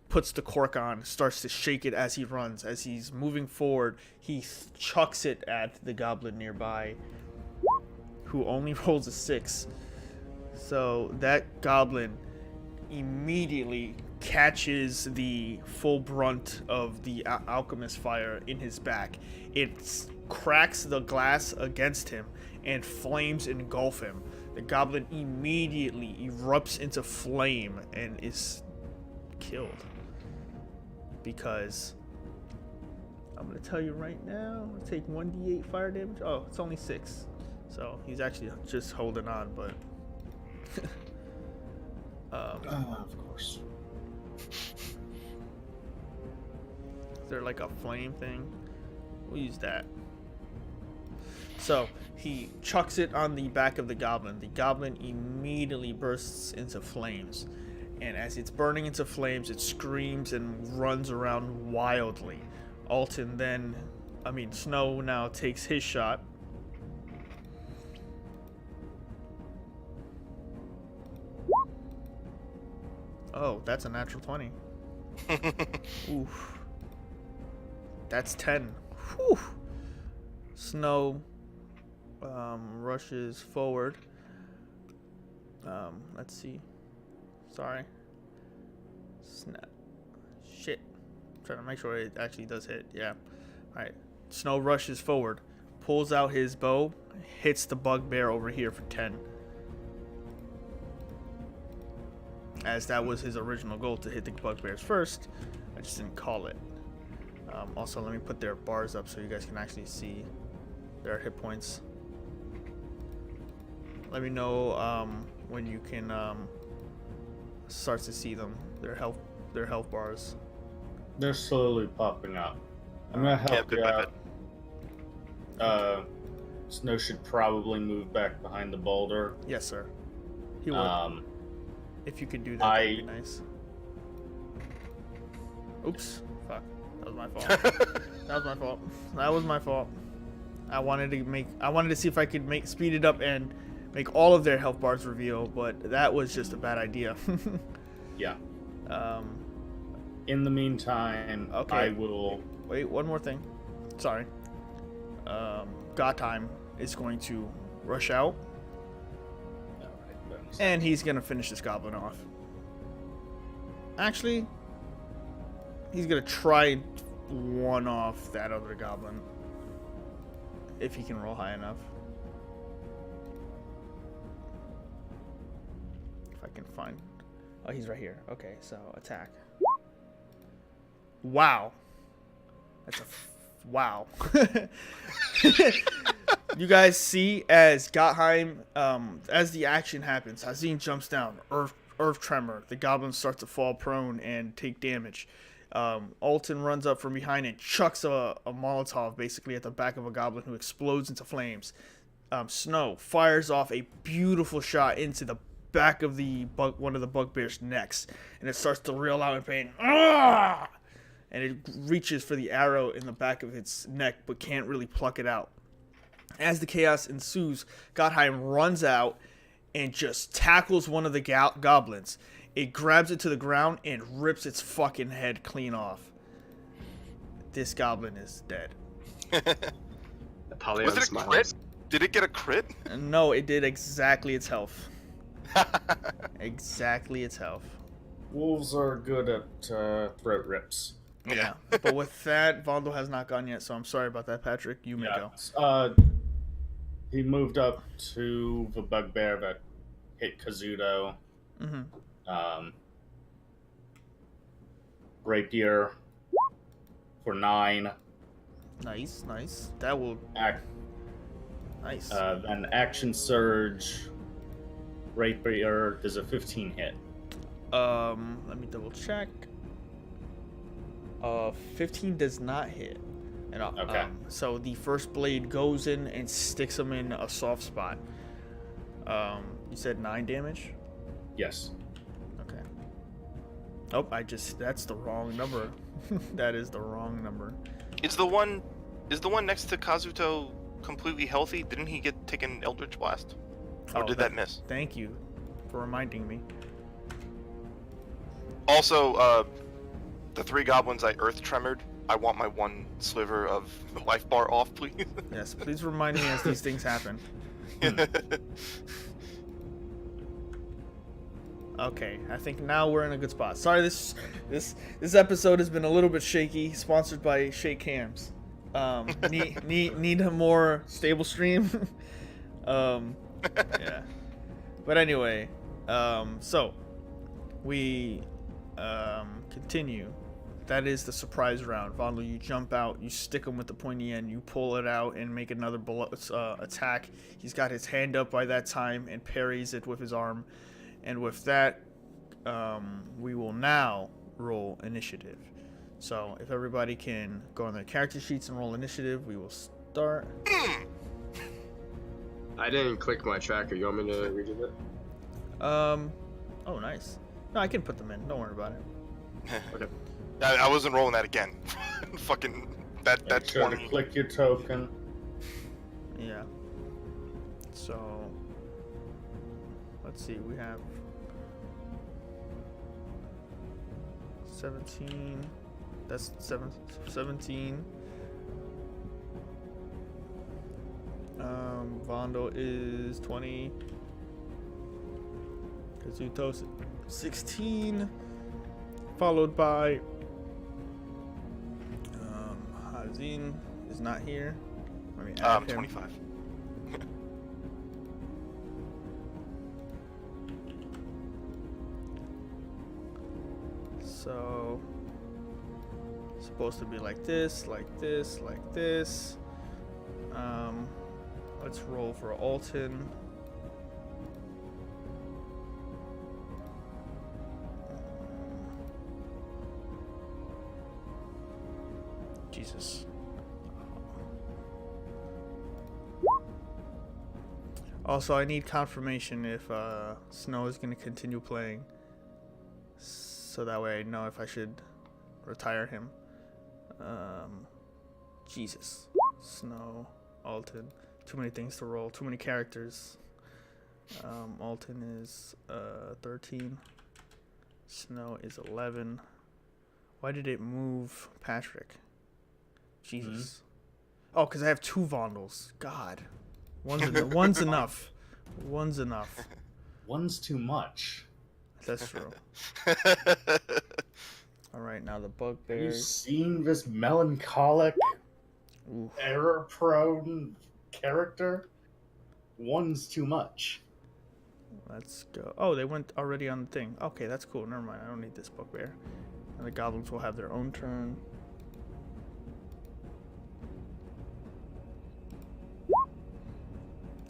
Speaker 1: puts the cork on, starts to shake it as he runs. As he's moving forward, he chucks it at the goblin nearby, who only rolls a 6. So that goblin immediately catches the full brunt of the alchemist fire in his back. It cracks the glass against him, and flames engulf him. The goblin immediately erupts into flame and is killed. Because I'm gonna tell you right now, I'm gonna take 1d8 fire damage. Oh, it's only 6. So he's actually just holding on, but
Speaker 3: Of course.
Speaker 1: is there like a flame thing? We'll use that. So he chucks it on the back of the goblin. The goblin immediately bursts into flames. And as it's burning into flames, it screams and runs around wildly. Snow now takes his shot. Oh, that's a natural 20. Oof. That's 10. Whew. Snow rushes forward. Let's see. Sorry. Snap. Shit. I'm trying to make sure it actually does hit. Yeah. Alright. Snow rushes forward. Pulls out his bow. Hits the bugbear over here for 10. As that was his original goal, to hit the bugbears first. I just didn't call it. Also, let me put their bars up so you guys can actually see their hit points. Let me know when you can start to see them. Their health bars.
Speaker 3: They're slowly popping up. I'm gonna help you out. Snow should probably move back behind the boulder.
Speaker 1: Yes, sir. He would. If you could do that, that'd be nice. Oops. Fuck. That was my fault. That was my fault. I wanted to see if I could speed it up and make all of their health bars reveal, but that was just a bad idea.
Speaker 3: Yeah. In the meantime,
Speaker 1: okay.
Speaker 3: I will...
Speaker 1: Wait, one more thing. Sorry. Gotheim is going to rush out. And he's going to finish this goblin off. Actually, he's going to try and one off that other goblin. If he can roll high enough. If I can find... Oh, he's right here. Okay, so attack. Wow. That's a... Wow. You guys see as Gotheim, as the action happens, Hazin jumps down, earth tremor. The goblins start to fall prone and take damage. Alton runs up from behind and chucks a Molotov basically at the back of a goblin who explodes into flames. Snow fires off a beautiful shot into the back of one of the bugbear's necks, and it starts to reel out in pain. Ah! And it reaches for the arrow in the back of its neck, but can't really pluck it out. As the chaos ensues, Gotheim runs out and just tackles one of the goblins. It grabs it to the ground and rips its fucking head clean off. This goblin is dead.
Speaker 2: Was it a crit? Did it get a crit?
Speaker 1: No, it did exactly its health. Exactly its health.
Speaker 3: Wolves are good at throat rips.
Speaker 1: Yeah, but with that, Vondo has not gone yet, so I'm sorry about that, Patrick. You may go.
Speaker 3: He moved up to the bugbear that hit Kazuto.
Speaker 1: Mm-hmm.
Speaker 3: Rapier for 9.
Speaker 1: Nice. That will... Nice.
Speaker 3: Then Action Surge. Rapier does a 15 hit.
Speaker 1: Let me double check. 15 does not hit. And,
Speaker 3: okay.
Speaker 1: So the first blade goes in and sticks him in a soft spot. You said 9 damage?
Speaker 3: Yes.
Speaker 1: Okay. Oh, that's the wrong number. That is the wrong number.
Speaker 2: Is the one next to Kazuto completely healthy? Didn't he get taken Eldritch Blast? Or did that miss?
Speaker 1: Thank you for reminding me.
Speaker 2: Also, the 3 goblins I earth tremored, I want my 1 sliver of life bar off, please.
Speaker 1: Yes, please remind me as these things happen. Okay, I think now we're in a good spot. Sorry, this episode has been a little bit shaky. Sponsored by Shake Hams. Need a more stable stream. Yeah. But anyway, so we continue. That is the surprise round. Vondel, you jump out, you stick him with the pointy end, you pull it out and make another attack. He's got his hand up by that time and parries it with his arm. And with that, we will now roll initiative. So if everybody can go on their character sheets and roll initiative, we will start.
Speaker 5: I didn't click my tracker. You want me to redo that?
Speaker 1: Oh, nice. No, I can put them in. Don't worry about it.
Speaker 5: Okay.
Speaker 2: I wasn't rolling that again. Fucking that
Speaker 3: Make sure
Speaker 2: 20.
Speaker 3: to click your token.
Speaker 1: Yeah. So, let's see. We have 17. That's 17. Vondo is 20. Kazuto's 16. Followed by Hazin is not here. Let me add him.
Speaker 2: 25.
Speaker 1: So it's supposed to be like this, like this, like this. Let's roll for Alton. Jesus. Also, I need confirmation if Snow is going to continue playing, so that way I know if I should retire him. Jesus. Snow, Alton. Too many things to roll. Too many characters. Alton is 13. Snow is 11. Why did it move Patrick? Jesus. Oh, because I have 2 Vondels. God. One's enough. One's enough.
Speaker 3: One's too much.
Speaker 1: That's true. Alright, now the
Speaker 3: Have you
Speaker 1: bugbears.
Speaker 3: seen this melancholic,
Speaker 1: Ooh.
Speaker 3: error-prone character? One's too much.
Speaker 1: Let's go. Oh, they went already on the thing. Okay, that's cool. Never mind. I don't need this bugbear. And the goblins will have their own turn.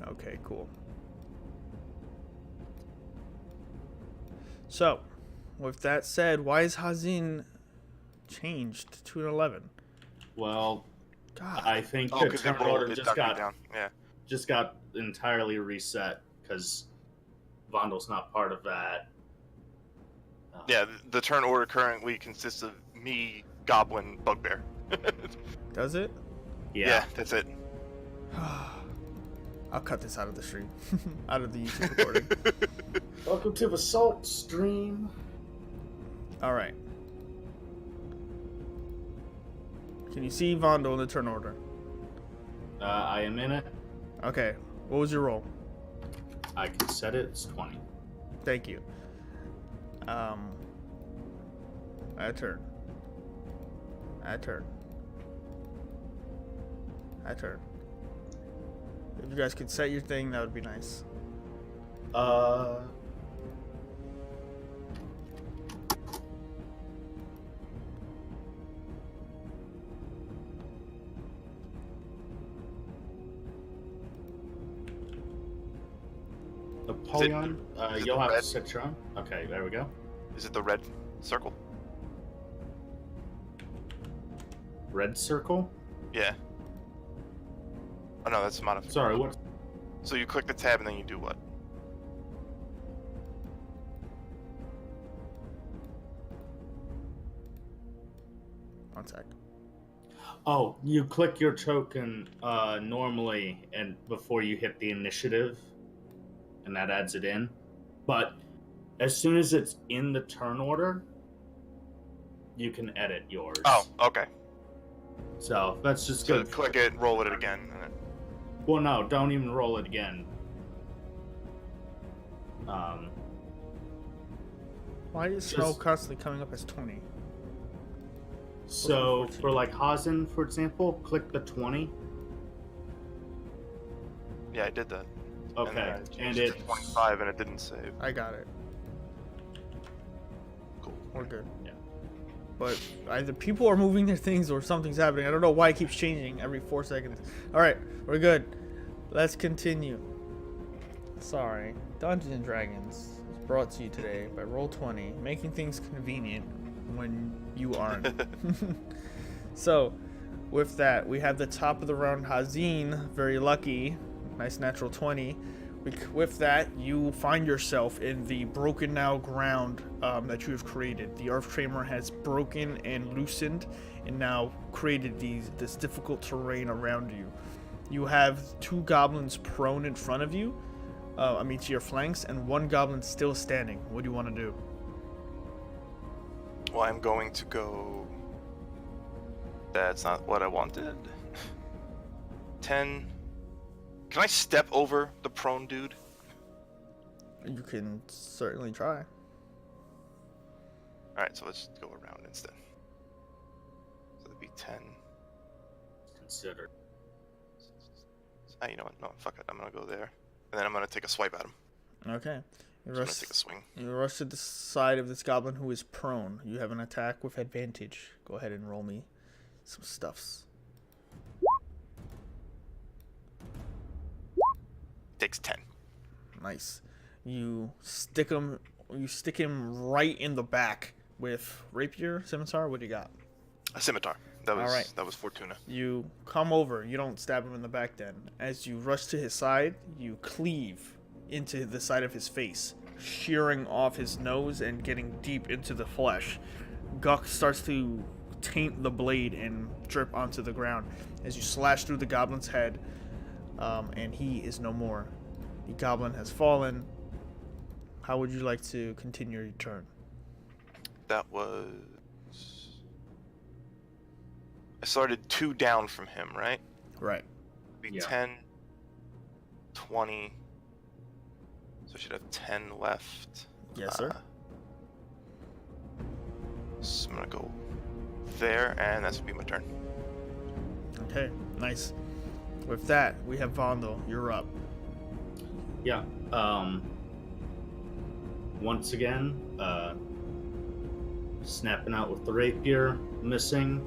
Speaker 1: Okay, cool. So, with that said, why is Hazin changed to an 11?
Speaker 3: Well,
Speaker 1: God.
Speaker 3: I think
Speaker 2: Oh,
Speaker 3: the
Speaker 2: because
Speaker 3: turn order just got entirely reset because Vondel's not part of that.
Speaker 2: Yeah, the turn order currently consists of me, Goblin, Bugbear.
Speaker 1: Does it?
Speaker 2: Yeah, that's it.
Speaker 1: I'll cut this out of the stream. Out of the YouTube recording.
Speaker 3: Welcome to the Salt Stream.
Speaker 1: Alright. Can you see Vondel in the turn order?
Speaker 3: I am in it.
Speaker 1: Okay. What was your roll?
Speaker 3: I can set it. It's 20.
Speaker 1: Thank you. I turn. If you guys could set your thing, that would be nice.
Speaker 3: Napoleon,
Speaker 2: is it
Speaker 3: you'll
Speaker 2: the
Speaker 3: have to
Speaker 2: red?
Speaker 3: set your own. Okay, there we go.
Speaker 2: Is it the red circle?
Speaker 3: Red circle?
Speaker 2: Yeah. Oh no, that's modified.
Speaker 3: Sorry, what?
Speaker 2: So you click the tab and then you do what?
Speaker 1: One sec.
Speaker 3: Oh, you click your token normally and before you hit the initiative, and that adds it in. But as soon as it's in the turn order, you can edit yours.
Speaker 2: Oh, okay.
Speaker 3: So that's just
Speaker 2: So
Speaker 3: good.
Speaker 2: click it, roll it again. And then...
Speaker 3: Well, no, don't even roll it again.
Speaker 1: Why is Snow constantly coming up as 20?
Speaker 3: So for like Hazen, for example, click the 20.
Speaker 2: Yeah, I did that.
Speaker 3: Okay,
Speaker 2: And, then I
Speaker 3: and
Speaker 2: changed it
Speaker 3: it
Speaker 2: to 25 and it didn't save.
Speaker 1: I got it.
Speaker 2: Cool.
Speaker 1: We're good.
Speaker 3: Yeah.
Speaker 1: But either people are moving their things or something's happening. I don't know why it keeps changing every 4 seconds. Alright, we're good. Let's continue. Sorry. Dungeons and Dragons is brought to you today by Roll20, making things convenient when you aren't. So, with that, we have the top of the round Hazin, very lucky, Nice natural 20. With that, you find yourself in the broken now ground that you have created. The earth tremor has broken and loosened and now created this difficult terrain around you. You have 2 goblins prone in front of you, to your flanks, and 1 goblin still standing. What do you want to do?
Speaker 2: Well, I'm going to go... That's not what I wanted. 10. Can I step over the prone dude?
Speaker 1: You can certainly try.
Speaker 2: Alright, so let's go around instead. So that'd be 10.
Speaker 3: Consider.
Speaker 2: You know what? No, fuck it. I'm gonna go there. And then I'm gonna take a swipe at him.
Speaker 1: Okay. You
Speaker 2: I'm gonna
Speaker 1: rush,
Speaker 2: take a swing.
Speaker 1: you rush to the side of this goblin who is prone. You have an attack with advantage. Go ahead and roll me some stuffs.
Speaker 2: Takes 10.
Speaker 1: Nice. You stick him right in the back with rapier, scimitar. What do you got?
Speaker 2: A scimitar. That was Fortuna.
Speaker 1: You come over. You don't stab him in the back then. As you rush to his side, you cleave into the side of his face, shearing off his nose and getting deep into the flesh. Guck starts to taint the blade and drip onto the ground as you slash through the goblin's head, and he is no more. The goblin has fallen. How would you like to continue your turn?
Speaker 2: That was... I started 2 down from him, right?
Speaker 1: Right.
Speaker 2: Be
Speaker 3: Yeah.
Speaker 2: 10, 20. So I should have 10 left.
Speaker 1: Yes, sir.
Speaker 2: So I'm gonna go there, and that's gonna be my turn.
Speaker 1: Okay, nice. With that, we have Vondel. You're up.
Speaker 3: Yeah. Once again, snapping out with the rapier, missing.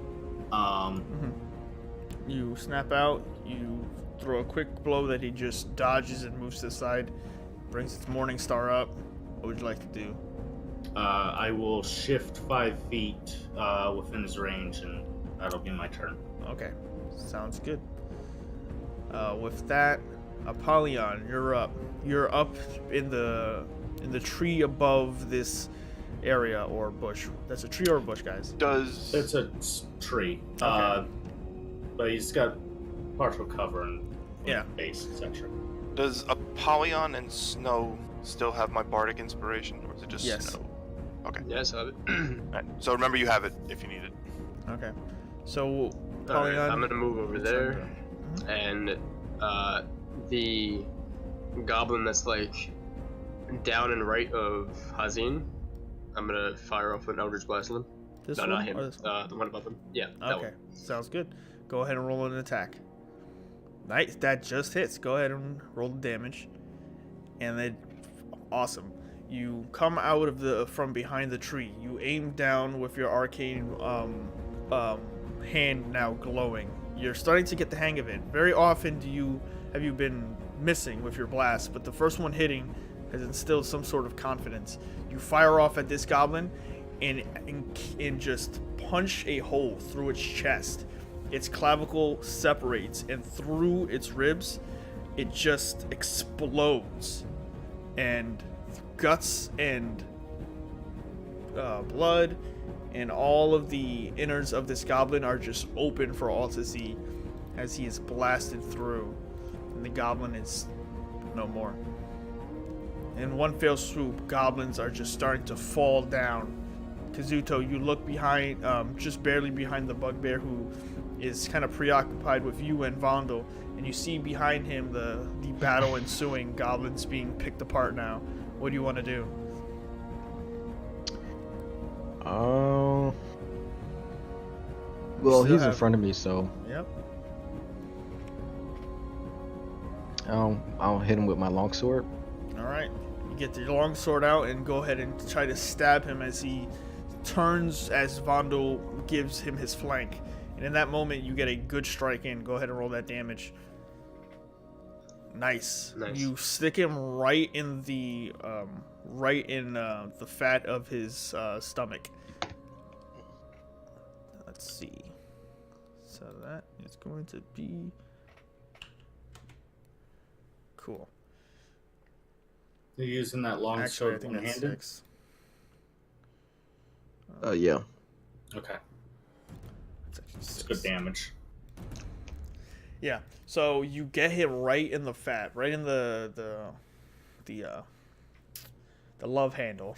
Speaker 1: You snap out. You throw a quick blow that he just dodges and moves to the side. Brings its Morning Star up. What would you like to do?
Speaker 3: I will shift 5 feet within his range, and that'll be my turn.
Speaker 1: Okay, sounds good. With that, Apollyon, you're up. You're up in the tree above this area or bush. That's a tree or a bush, guys?
Speaker 3: It's a tree.
Speaker 1: Okay.
Speaker 3: But he's got partial cover and
Speaker 1: Yeah.
Speaker 3: base section.
Speaker 2: Does Apollyon and Snow still have my bardic inspiration, or is it just
Speaker 1: Yes.
Speaker 2: Snow? Okay.
Speaker 5: Yes, I have it.
Speaker 2: Alright. So remember, you have it if you need it.
Speaker 1: Okay. So,
Speaker 5: Alright,
Speaker 1: Apollyon,
Speaker 5: I'm gonna move over there, and the goblin that's like down and right of Hazin, I'm gonna fire off an Eldritch Blast on him.
Speaker 1: This
Speaker 5: No,
Speaker 1: one
Speaker 5: not him.
Speaker 1: or this one?
Speaker 5: The one above him. Yeah, that
Speaker 1: Okay,
Speaker 5: one.
Speaker 1: sounds good. Go ahead and roll an attack. Nice, that just hits. Go ahead and roll the damage. And then, awesome. You come out of from behind the tree. You aim down with your arcane hand now glowing. You're starting to get the hang of it. Very often have you been missing with your blast, but the first one hitting has instilled some sort of confidence. You fire off at this goblin and just punch a hole through its chest. Its clavicle separates, and through its ribs, it just explodes. And guts and blood and all of the innards of this goblin are just open for all to see as he is blasted through, and the goblin is no more. In one fell swoop, goblins are just starting to fall down. Kazuto, you look behind, just barely behind the bugbear, who is kind of preoccupied with you and Vondel, and you see behind him the battle ensuing, goblins being picked apart now. What do you want to do?
Speaker 4: Well,
Speaker 1: Still
Speaker 4: he's in
Speaker 1: have-
Speaker 4: front of me, so
Speaker 1: Yep.
Speaker 4: I'll hit him with my longsword.
Speaker 1: All right. You get your long sword out and go ahead and try to stab him as he turns as Vondel gives him his flank. And in that moment, you get a good strike in. Go ahead and roll that damage. Nice.
Speaker 5: Nice.
Speaker 1: You stick him right in the fat of his stomach. Let's see. So that is going to be Cool.
Speaker 3: You're using that long
Speaker 1: Actually, I
Speaker 3: sword
Speaker 1: think that's
Speaker 3: one-handed?
Speaker 1: 6.
Speaker 5: Yeah.
Speaker 3: Okay.
Speaker 1: It's actually
Speaker 3: It's
Speaker 1: 6.
Speaker 3: good damage.
Speaker 1: Yeah. So you get hit right in the fat, right in the love handle.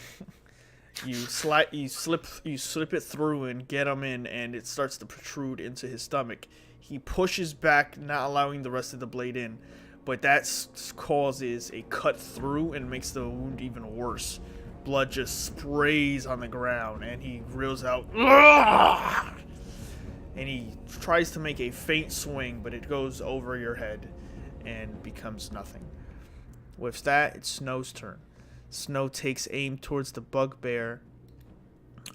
Speaker 1: you slip it through and get him in, and it starts to protrude into his stomach. He pushes back, not allowing the rest of the blade in, but that causes a cut through and makes the wound even worse. Blood just sprays on the ground, and he reels out. Ugh! And he tries to make a faint swing, but it goes over your head and becomes nothing. With that, it's Snow's turn. Snow takes aim towards the bugbear.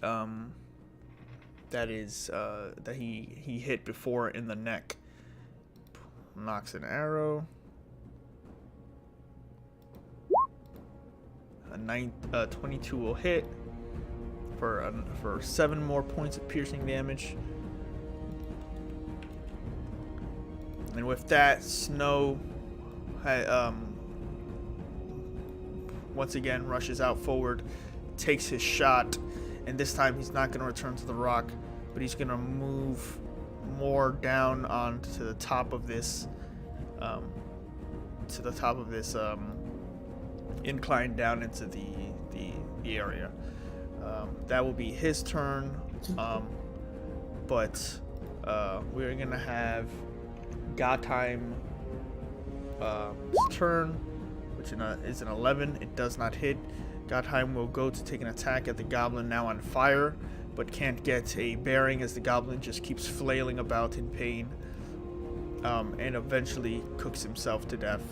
Speaker 1: That he hit before in the neck. Knocks an arrow. A 22 will hit for 7 more points of piercing damage. And with that, Snow once again rushes out forward, takes his shot, and this time he's not going to return to the rock, but he's going to move more down onto the top of this incline down into the area. That will be his turn, but we're going to have Gotheim's turn, which is an 11. It does not hit. Gotheim will go to take an attack at the goblin now on fire, but can't get a bearing as the goblin just keeps flailing about in pain, and eventually cooks himself to death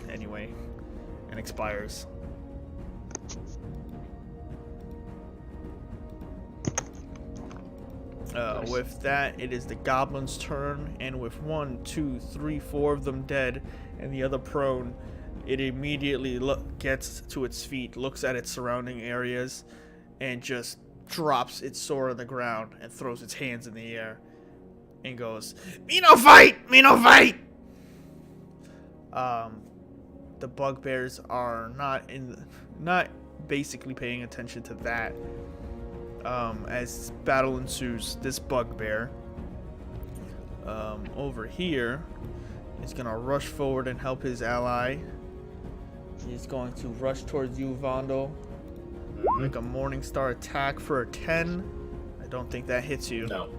Speaker 1: anyway and expires.
Speaker 3: Nice.
Speaker 1: With that, it is the goblin's turn, and with 1, 2, 3, 4 of them dead and the other prone, it immediately gets to its feet, looks at its surrounding areas, and just drops its sword on the ground and throws its hands in the air and goes, "Me no fight! Me no fight!" The bugbears are not basically paying attention to that. As battle ensues, this bugbear over here is gonna rush forward and help his ally. He's going to rush towards you, Vondel. Make a Morningstar attack for a 10. I don't think that hits you.
Speaker 3: No.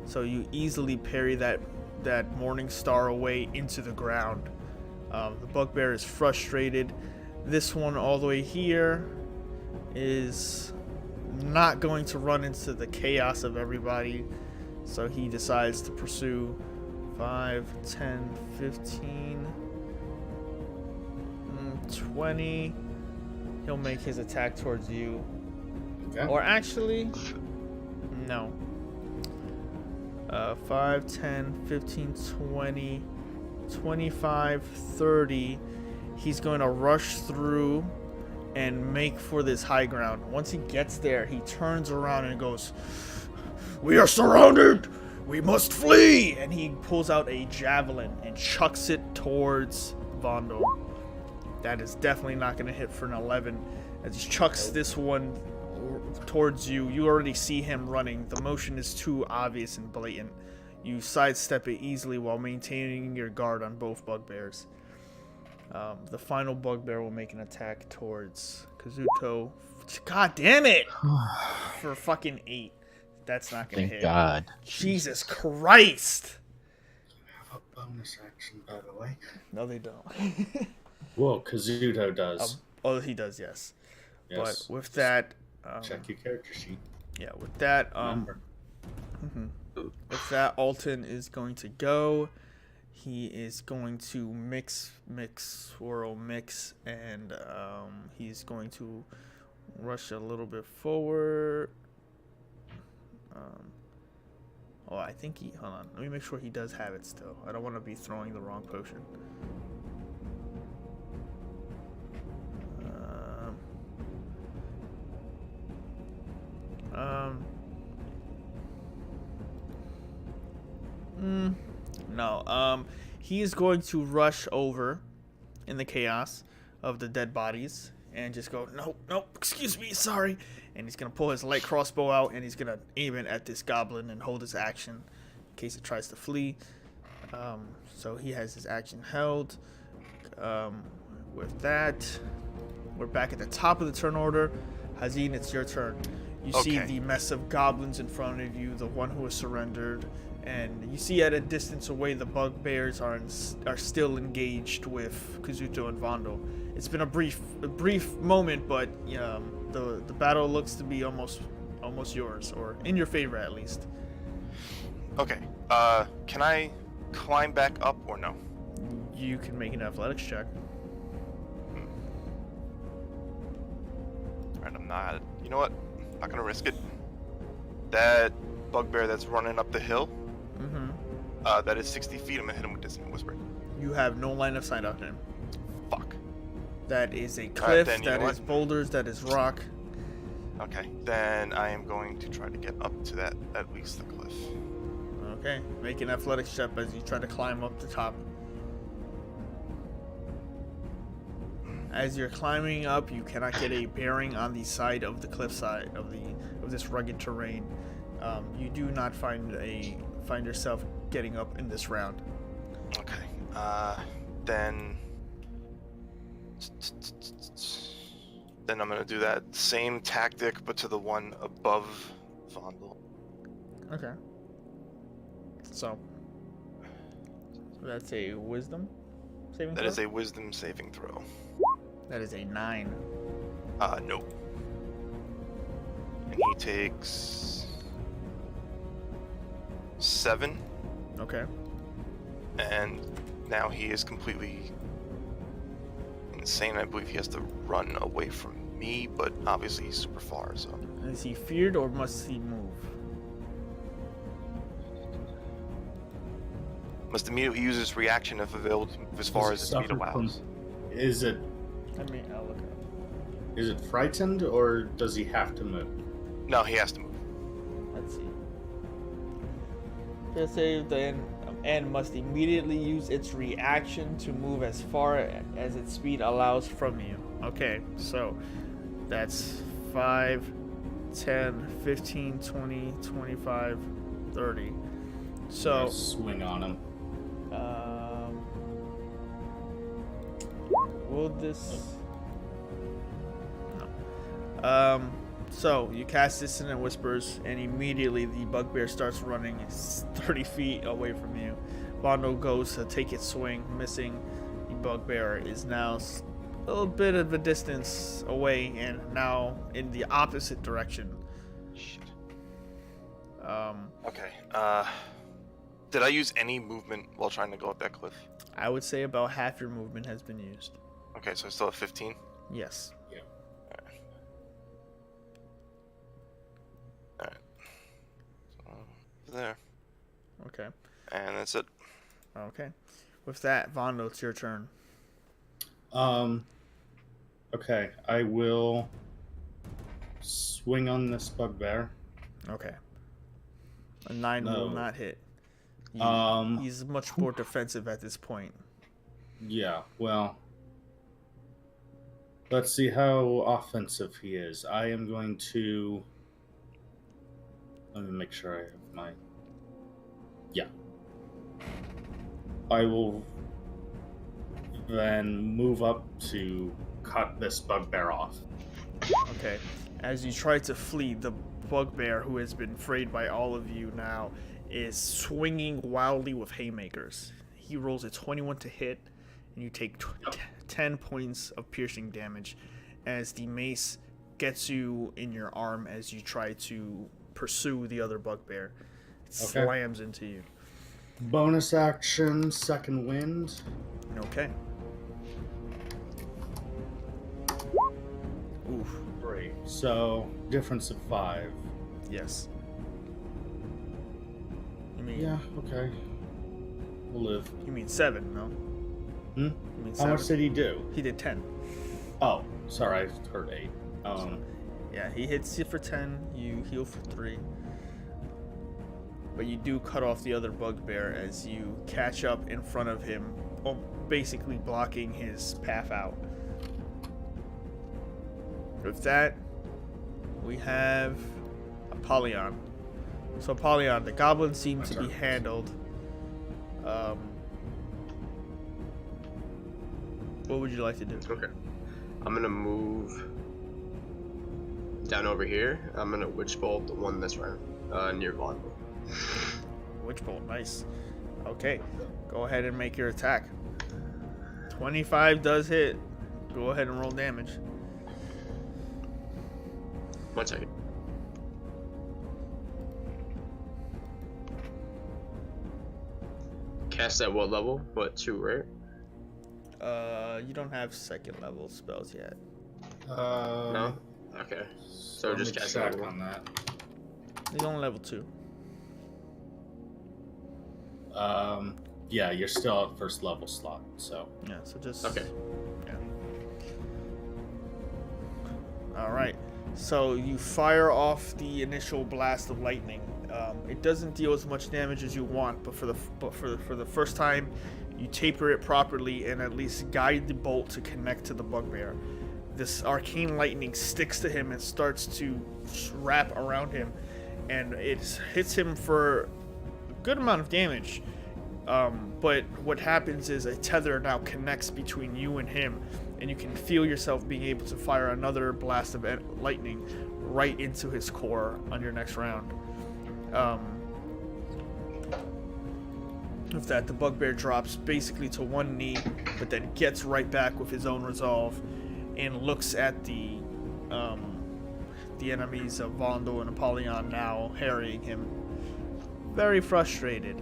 Speaker 1: So you easily parry that Morningstar away into the ground. The bugbear is frustrated. This one all the way here is not going to run into the chaos of everybody, so he decides to pursue 5, 10, 15, 20. He'll make his attack towards you.
Speaker 3: Okay.
Speaker 1: Or actually, no. 5, 10, 15, 20, 25, 30. He's going to rush through and make for this high ground. Once he gets there, he turns around and goes, "We are surrounded! We must flee!" And he pulls out a javelin and chucks it towards Vondel. That is definitely not going to hit for an 11. As he chucks this one towards you, you already see him running. The motion is too obvious and blatant. You sidestep it easily while maintaining your guard on both bugbears. The final bugbear will make an attack towards Kazuto. God damn it! For fucking 8. That's not gonna
Speaker 4: Thank
Speaker 1: hit.
Speaker 4: God.
Speaker 1: Jesus Christ!
Speaker 3: Have a bonus action, by the way.
Speaker 1: No, they don't.
Speaker 3: Well, Kazuto does.
Speaker 1: Oh, he does, yes.
Speaker 3: Yes.
Speaker 1: But with that,
Speaker 3: Check your character sheet.
Speaker 1: yeah, with that,
Speaker 3: Remember.
Speaker 1: with that, Alton is going to go. He is going to mix, swirl, mix, and he's going to rush a little bit forward. Oh, I think he... Hold on. Let me make sure he does have it still. I don't want to be throwing the wrong potion. No. He is going to rush over in the chaos of the dead bodies and just go, no, excuse me, sorry. And he's going to pull his light crossbow out and he's going to aim it at this goblin and hold his action in case it tries to flee. So he has his action held. With that, we're back at the top of the turn order. Hazin, it's your turn. You see the mess of goblins in front of you, the one who has surrendered, and you see at a distance away the bugbears are still engaged with Kazuto and Vandal. It's been a brief moment, but the battle looks to be almost yours, or in your favor at least.
Speaker 2: Okay. Can I climb back up or no?
Speaker 1: You can make an athletics check.
Speaker 2: Alright, I'm not. You know what? I'm not gonna risk it. That bugbear that's running up the hill. That is 60 feet. I'm gonna hit him with Dissonant Whisper.
Speaker 1: You have no line of sight on him.
Speaker 2: Fuck.
Speaker 1: That is a cliff.
Speaker 2: Then,
Speaker 1: that is boulders. That is rock.
Speaker 2: Okay, then I am going to try to get up to that, at least the cliff.
Speaker 1: Okay, make an athletics check as you try to climb up the top. As you're climbing up, you cannot get a bearing on the side of the cliffside of this rugged terrain. You do not find yourself getting up in this round.
Speaker 2: Okay. Then I'm gonna do that same tactic, but to the one above Vandal.
Speaker 1: Okay. So that's a wisdom saving throw?
Speaker 2: That is a wisdom saving throw.
Speaker 1: That is a 9.
Speaker 2: Nope. And he takes 7.
Speaker 1: Okay.
Speaker 2: And now he is completely insane. I believe he has to run away from me, but obviously he's super far, so.
Speaker 1: Is he feared or must he move?
Speaker 2: Must immediately use his reaction if available as far as his speed allows.
Speaker 3: Is it
Speaker 1: I'll look it up.
Speaker 3: Is it frightened, or does he have to move?
Speaker 2: No, he has to move.
Speaker 1: Let's see. Fail save then, and must immediately use its reaction to move as far as its speed allows from you. Okay, so that's 5, 10, 15, 20, 25, 30. So
Speaker 3: Swing on him.
Speaker 1: Will this? No. So you cast Dissonant Whispers, and immediately the bugbear starts running 30 feet away from you. Bondo goes to take its swing, missing. The bugbear is now a little bit of a distance away, and now in the opposite direction.
Speaker 2: Shit. Okay. Did I use any movement while trying to go up that cliff?
Speaker 1: I would say about half your movement has been used.
Speaker 2: Okay, so I still have 15.
Speaker 1: Yes.
Speaker 3: Yeah.
Speaker 2: Alright. So, there.
Speaker 1: Okay.
Speaker 2: And that's it.
Speaker 1: Okay. With that, Vondo, it's your turn.
Speaker 3: Okay, I will swing on this bugbear.
Speaker 1: Okay. A 9 will not hit. He's much more defensive at this point.
Speaker 3: Yeah, well, let's see how offensive he is. I am going to... Let me make sure I have my... Yeah. I will then move up to cut this bugbear off.
Speaker 1: Okay. As you try to flee, the bugbear, who has been frayed by all of you now, is swinging wildly with haymakers. He rolls a 21 to hit, and you take 10 points of piercing damage as the mace gets you in your arm as you try to pursue the other bugbear. It slams into you.
Speaker 3: Bonus action, second wind.
Speaker 1: Okay. Oof.
Speaker 3: 3. So, difference of 5.
Speaker 1: Yes. You mean?
Speaker 3: Yeah, okay. We'll live.
Speaker 1: You mean 7? No.
Speaker 3: Hmm?
Speaker 1: You mean
Speaker 3: How
Speaker 1: 7?
Speaker 3: much did he do?
Speaker 1: He did 10.
Speaker 3: Oh, sorry, I heard 8.
Speaker 1: Yeah, he hits you for 10. You heal for 3. but you do cut off the other bugbear as you catch up in front of him, basically blocking his path out. With that, we have Apollyon. So Apollyon, the goblins seem to be handled. What would you like to do?
Speaker 5: Okay. I'm gonna move down over here. I'm gonna Witch Bolt the one that's right near Vaughn.
Speaker 1: Witch Bolt, nice. Okay, go ahead and make your attack. 25 does hit. Go ahead and roll damage.
Speaker 5: 1 second. Cast at what level? What, 2, right?
Speaker 1: You don't have second level spells yet.
Speaker 5: No? Okay. So
Speaker 3: let
Speaker 5: just
Speaker 3: me
Speaker 5: cast
Speaker 3: check
Speaker 5: level.
Speaker 3: on that.
Speaker 1: He's only level 2.
Speaker 3: Yeah, you're still at first level slot, so.
Speaker 1: Yeah, so just...
Speaker 5: Okay.
Speaker 1: Yeah. Alright. So you fire off the initial blast of lightning. It doesn't deal as much damage as you want, but for the first time, you taper it properly and at least guide the bolt to connect to the bugbear. This arcane lightning sticks to him and starts to wrap around him, and it hits him for a good amount of damage. But what happens is a tether now connects between you and him, and you can feel yourself being able to fire another blast of lightning right into his core on your next round. With that, the bugbear drops basically to one knee, but then gets right back with his own resolve and looks at the enemies of Vondel and Apollyon now harrying him. Very frustrated.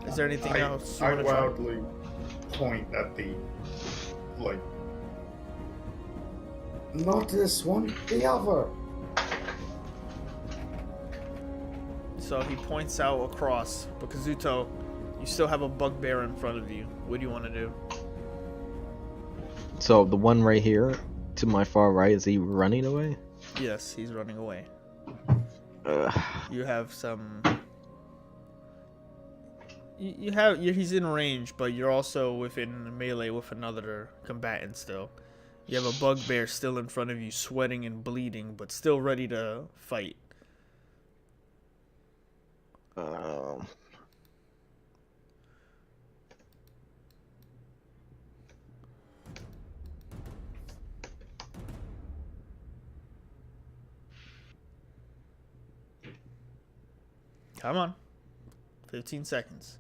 Speaker 1: Is there anything else you
Speaker 3: I
Speaker 1: want to try?
Speaker 3: loudly point at the, like, not this one, the other.
Speaker 1: So he points out across, but Kazuto, you still have a bugbear in front of you. What do you want to do?
Speaker 4: So the one right here to my far right, is he running away?
Speaker 1: Yes, he's running away. You have some... he's in range, but you're also within melee with another combatant still. You have a bugbear still in front of you, sweating and bleeding, but still ready to fight. Come on. 15 seconds.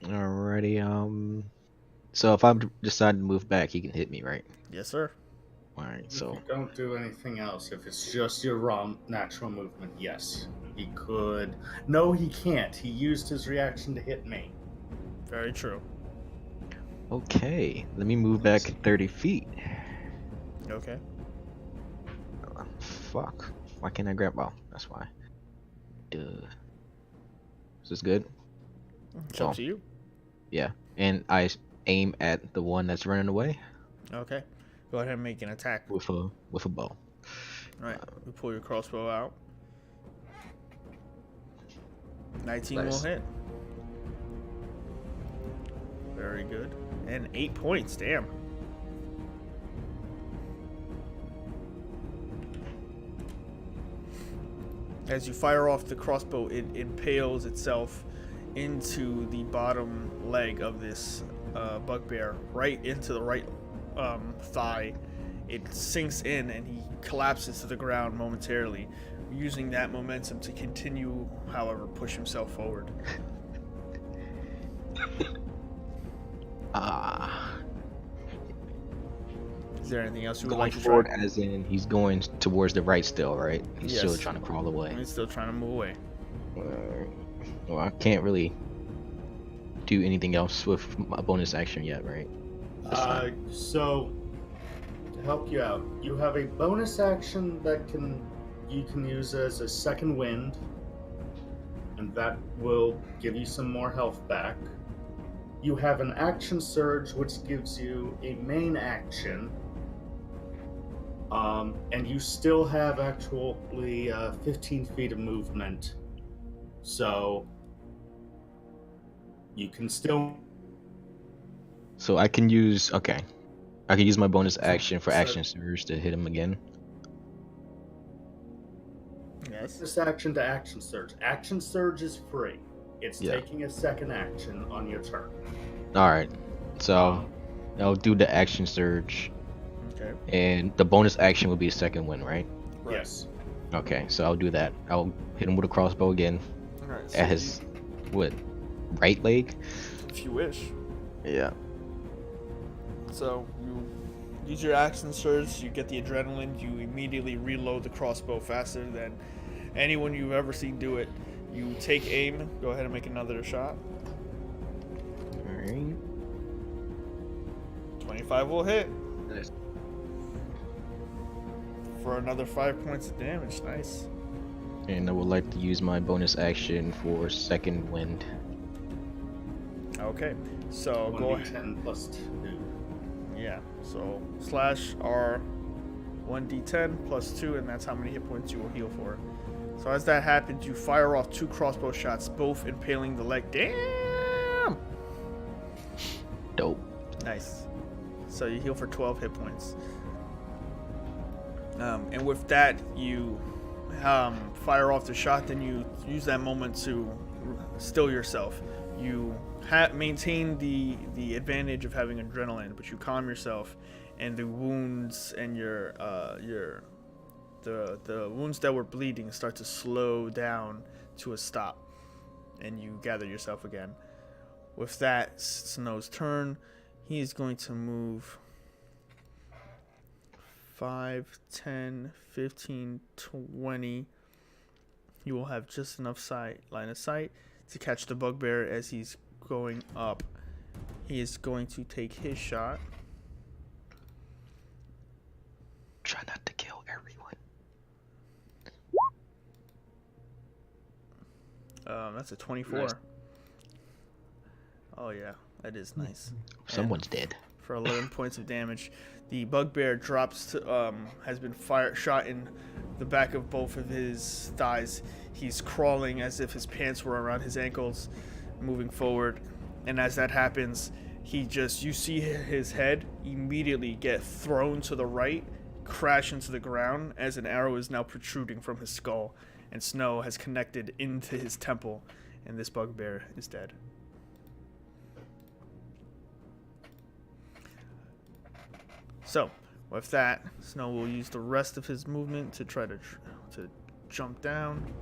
Speaker 4: Alrighty, so if I decide to move back, he can hit me, right?
Speaker 1: Yes, sir.
Speaker 4: Alright, so...
Speaker 3: If you don't do anything else, if it's just your raw natural movement, yes. He could... No, he can't. He used his reaction to hit me.
Speaker 1: Very true.
Speaker 4: Okay, let me move back 30 feet.
Speaker 1: Okay.
Speaker 4: Fuck. Why can't I grab... Well, that's why. Duh. Is this good?
Speaker 1: It's up to you.
Speaker 4: Yeah, and I aim at the one that's running away.
Speaker 1: Okay. Go ahead and make an attack.
Speaker 4: With a bow.
Speaker 1: Alright, you pull your crossbow out. 19
Speaker 5: Nice.
Speaker 1: will hit. Very good. And 8 points, damn. As you fire off the crossbow, it impales itself into the bottom leg of this bugbear, right into the right thigh. It sinks in and he collapses to the ground momentarily, using that momentum to continue, however, push himself forward. Is there anything else you would
Speaker 4: Going
Speaker 1: like to
Speaker 4: forward,
Speaker 1: try?
Speaker 4: as in he's going towards the right still, right? He's still
Speaker 1: Yes.
Speaker 4: trying to crawl away.
Speaker 1: He's still trying to move away.
Speaker 4: Well, I can't really do anything else with a bonus action yet, right?
Speaker 3: So to help you out, you have a bonus action that you can use as a second wind, and that will give you some more health back. You have an action surge, which gives you a main action, And you still have actually 15 feet of movement. So you can still.
Speaker 4: So I can use I can use my bonus action for
Speaker 3: So-
Speaker 4: action surge to hit him again.
Speaker 1: Yes.
Speaker 3: This action to action surge. Action surge is free. It's
Speaker 4: Yeah.
Speaker 3: taking a second action on your turn.
Speaker 4: All right. So
Speaker 3: Um,
Speaker 4: I'll do the action surge,
Speaker 1: Okay.
Speaker 4: and the bonus action will be a second win, right?
Speaker 1: Right.
Speaker 3: Yes.
Speaker 4: Okay, so I'll do that. I'll hit him with a crossbow again
Speaker 1: All right. So
Speaker 4: at his right leg.
Speaker 1: if you wish.
Speaker 4: Yeah.
Speaker 1: So you use your action surge, you get the adrenaline, you immediately reload the crossbow faster than anyone you've ever seen do it. You take aim, go ahead and make another shot.
Speaker 4: All right.
Speaker 1: 25 will hit
Speaker 5: Nice.
Speaker 1: for another 5 points of damage. Nice.
Speaker 4: And I would like to use my bonus action for second wind.
Speaker 1: Okay. So go ahead.
Speaker 3: 1d10 plus 2.
Speaker 1: Yeah. So slash R 1d10 plus 2, and that's how many hit points you will heal for. So as that happens, you fire off 2 crossbow shots, both impaling the leg. Damn!
Speaker 4: Dope.
Speaker 1: Nice. So you heal for 12 hit points. And with that, you fire off the shot, then you use that moment to still yourself. You maintain the advantage of having adrenaline, but you calm yourself, and the wounds and the wounds that were bleeding start to slow down to a stop, and you gather yourself again. With that, Snow's turn. He is going to move 5, 10, 15, 20. You will have just enough line of sight to catch the bugbear as he's going up. He is going to take his shot.
Speaker 4: Try not to kill everyone.
Speaker 1: That's a 24.
Speaker 5: Nice.
Speaker 1: Oh yeah, that is nice.
Speaker 4: Someone's dead.
Speaker 1: For 11 points of damage. The bugbear drops to, has been shot in the back of both of his thighs. He's crawling as if his pants were around his ankles, moving forward. And as that happens, you see his head immediately get thrown to the right, crash into the ground as an arrow is now protruding from his skull, and snow has connected into his temple, and this bugbear is dead. So, with that, Snow will use the rest of his movement to try to jump down.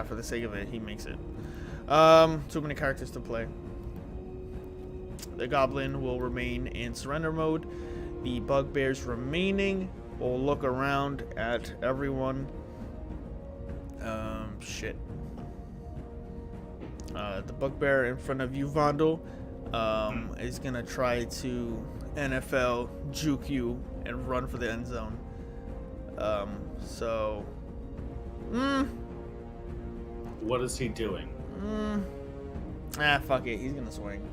Speaker 1: For the sake of it, he makes it. Too many characters to play. The goblin will remain in surrender mode. The bugbears remaining will look around at everyone. Shit. The bugbear in front of you, Vandal, is gonna try to NFL juke you and run for the end zone.
Speaker 3: What is he doing?
Speaker 1: Fuck it. He's gonna swing.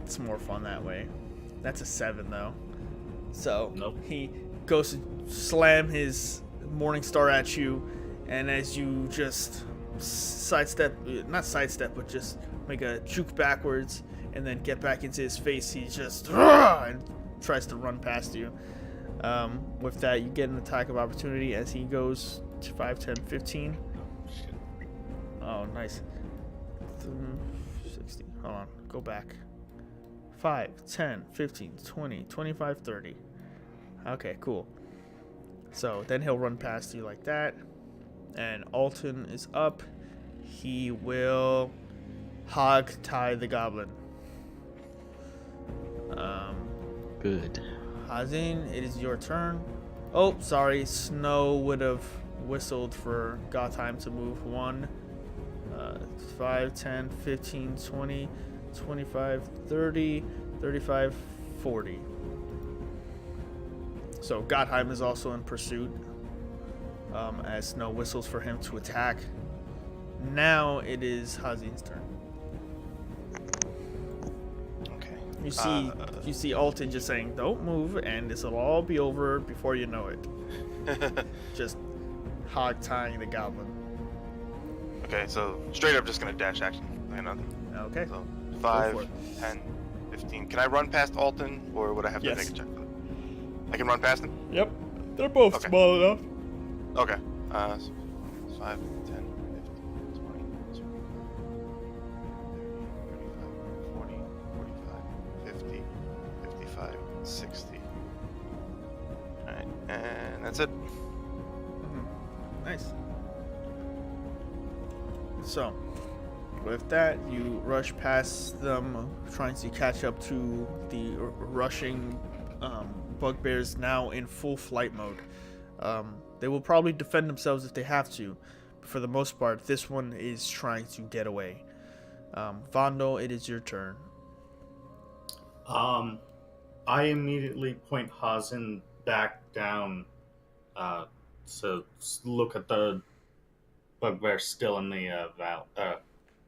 Speaker 1: It's more fun that way. That's a 7 though. So
Speaker 3: Nope.
Speaker 1: he goes to slam his Morning Star at you, and as you just not sidestep, but just make a juke backwards and then get back into his face, he just and tries to run past you. With that, you get an attack of opportunity as he goes to 5, 10, 15. Oh, nice. 60. Hold on. Go back. 5, 10, 15, 20, 25, 30. Okay, cool. So then he'll run past you like that. And Alton is up. He will hog tie the goblin.
Speaker 4: Good.
Speaker 1: Hazin, it is your turn. Oh, sorry. Snow would have whistled for Gothheim to move 1, 5, 10, 15, 20, 25, 30, 35, 40. So Gothheim is also in pursuit as Snow whistles for him to attack. Now it is Hazin's turn.
Speaker 2: Okay.
Speaker 1: You see Alton just saying, "Don't move," and this will all be over before you know it. Just hog tying the goblin.
Speaker 2: Okay, so straight up just gonna dash action. Another.
Speaker 1: Okay.
Speaker 2: So
Speaker 1: for
Speaker 2: 5,
Speaker 1: it.
Speaker 2: 10, 15. Can I run past Alton, or would I have to
Speaker 1: Yes.
Speaker 2: make a check for that? I can run past him?
Speaker 1: Yep. They're both
Speaker 2: Okay.
Speaker 1: small enough.
Speaker 2: Okay. So 5, 10, 15, 20, 25, 35, 40, 45, 50, 55, 60. Alright, and that's it.
Speaker 1: Nice. So, with that, you rush past them, trying to catch up to the rushing bugbears now in full flight mode. They will probably defend themselves if they have to, but for the most part, this one is trying to get away. Vandal, it is your turn.
Speaker 3: I immediately point Hazen back down to look at the bugbear still in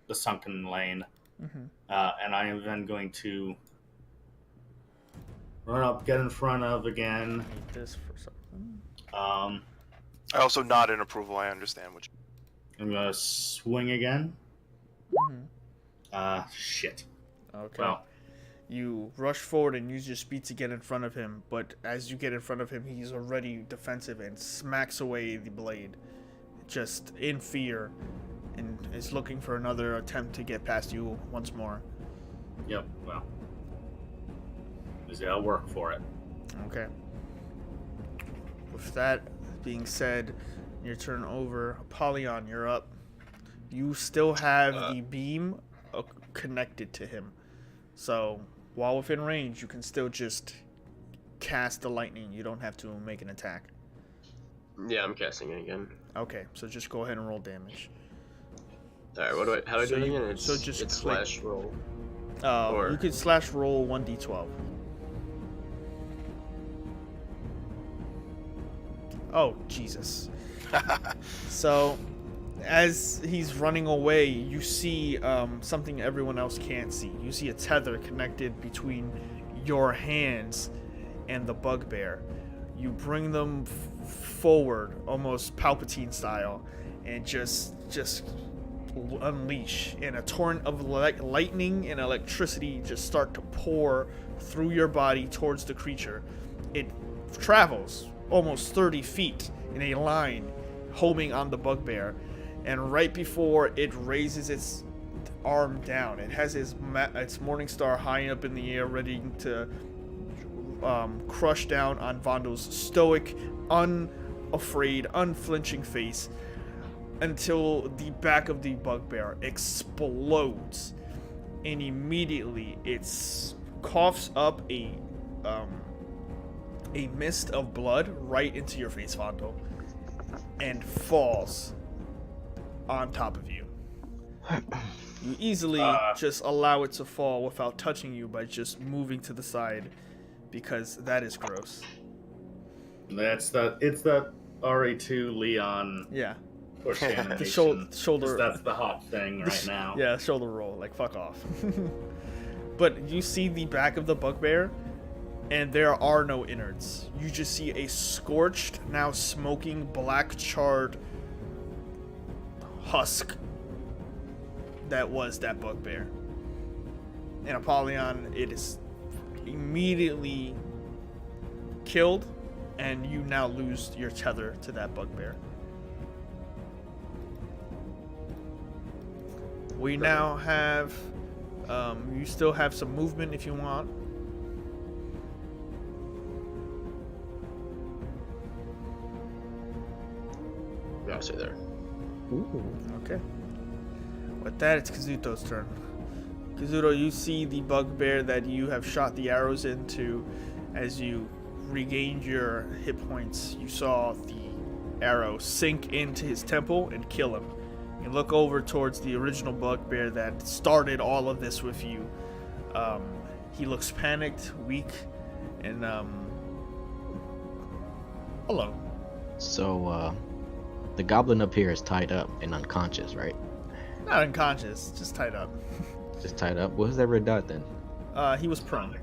Speaker 3: the sunken lane.
Speaker 1: Mm-hmm.
Speaker 3: And I am then going to run up, get in front of again.
Speaker 1: Need this for something.
Speaker 2: I also nod in approval. I understand what you...
Speaker 3: I'm gonna swing again.
Speaker 1: Mm-hmm.
Speaker 3: Shit.
Speaker 1: Okay.
Speaker 3: Well,
Speaker 1: You rush forward and use your speed to get in front of him, but as you get in front of him, he's already defensive and smacks away the blade, just in fear, and is looking for another attempt to get past you once more.
Speaker 3: yep. Well, I'll work for it.
Speaker 1: Okay. With that being said, your turn over. Apollyon, you're up. You still have the beam connected to him, so while within range, you can still just cast the lightning. You don't have to make an attack.
Speaker 5: Yeah, I'm casting it again.
Speaker 1: Okay, so just go ahead and roll damage.
Speaker 5: Alright, how do I do it again? It's
Speaker 1: just
Speaker 5: it's
Speaker 1: click.
Speaker 5: slash roll.
Speaker 1: You could slash roll 1d12. Oh, Jesus. So, as he's running away, you see something everyone else can't see. You see a tether connected between your hands and the bugbear. You bring them forward, almost Palpatine style, and just unleash. And a torrent of lightning and electricity just start to pour through your body towards the creature. It travels almost 30 feet in a line, homing on the bugbear. And right before it raises its arm down, it has its morning star high up in the air, ready to crush down on Vandal's stoic, unafraid, unflinching face, until the back of the bugbear explodes, and immediately it coughs up a mist of blood right into your face, Vandal, and falls on top of you. You easily just allow it to fall without touching you by just moving to the side, because that is gross.
Speaker 3: It's that RA2 Leon
Speaker 1: Yeah.
Speaker 3: push animation.
Speaker 1: The shoulder.
Speaker 3: That's the hot thing right now.
Speaker 1: Yeah, shoulder roll. Like, fuck off. But you see the back of the bugbear, and there are no innards. You just see a scorched, now smoking, black charred husk that was that bugbear. And Apollyon, it is immediately killed, and you now lose your tether to that bugbear. We now have, you still have some movement if you want.
Speaker 5: Yeah, I'll stay there.
Speaker 1: Okay. With that, it's Kazuto's turn. Kazuto, you see the bugbear that you have shot the arrows into. As you regained your hit points, you saw the arrow sink into his temple and kill him. You look over towards the original bugbear that started all of this with you. He looks panicked, weak, and alone.
Speaker 4: So, the goblin up here is tied up and unconscious, right?
Speaker 1: Not unconscious, just tied up.
Speaker 4: Just tied up. What was that red dot then?
Speaker 1: He was prone.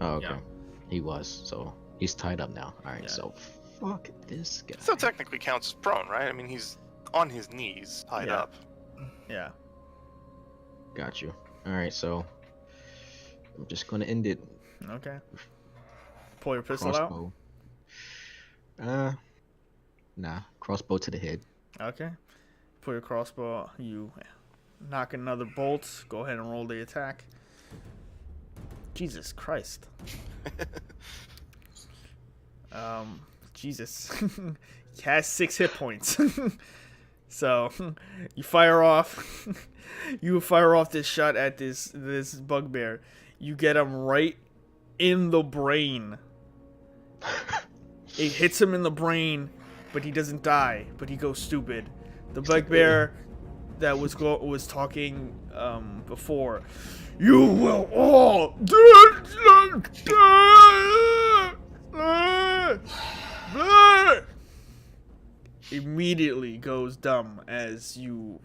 Speaker 4: Oh, okay.
Speaker 3: Yeah.
Speaker 4: He was. So he's tied up now. All right.
Speaker 1: Yeah.
Speaker 4: So fuck this guy.
Speaker 2: Still technically counts as prone, right? I mean, he's on his knees, tied
Speaker 1: Yeah.
Speaker 2: up.
Speaker 1: Yeah.
Speaker 4: Got you. All right. So I'm just gonna end it.
Speaker 1: Okay. Pull your pistol out.
Speaker 4: Crossbow. Nah. Crossbow to the head.
Speaker 1: Okay. Pull your crossbow. You knock another bolt. Go ahead and roll the attack. Jesus Christ. Jesus. He has 6 hit points. So you fire off. You fire off this shot at this bugbear. You get him right in the brain. It hits him in the brain, but he doesn't die. But he goes stupid. The bugbear that was talking before. You will all immediately goes dumb as you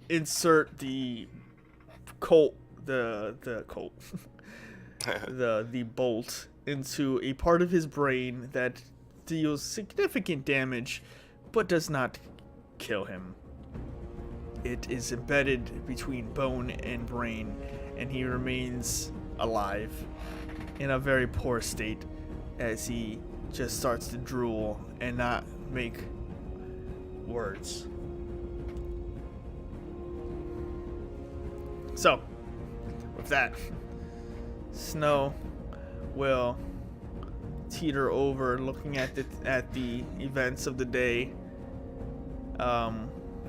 Speaker 1: insert the bolt into a part of his brain that deals significant damage but does not kill him. It is embedded between bone and brain, and he remains alive in a very poor state as he just starts to drool and not make words. So, with that, Snow will teeter over, looking at the events of the day,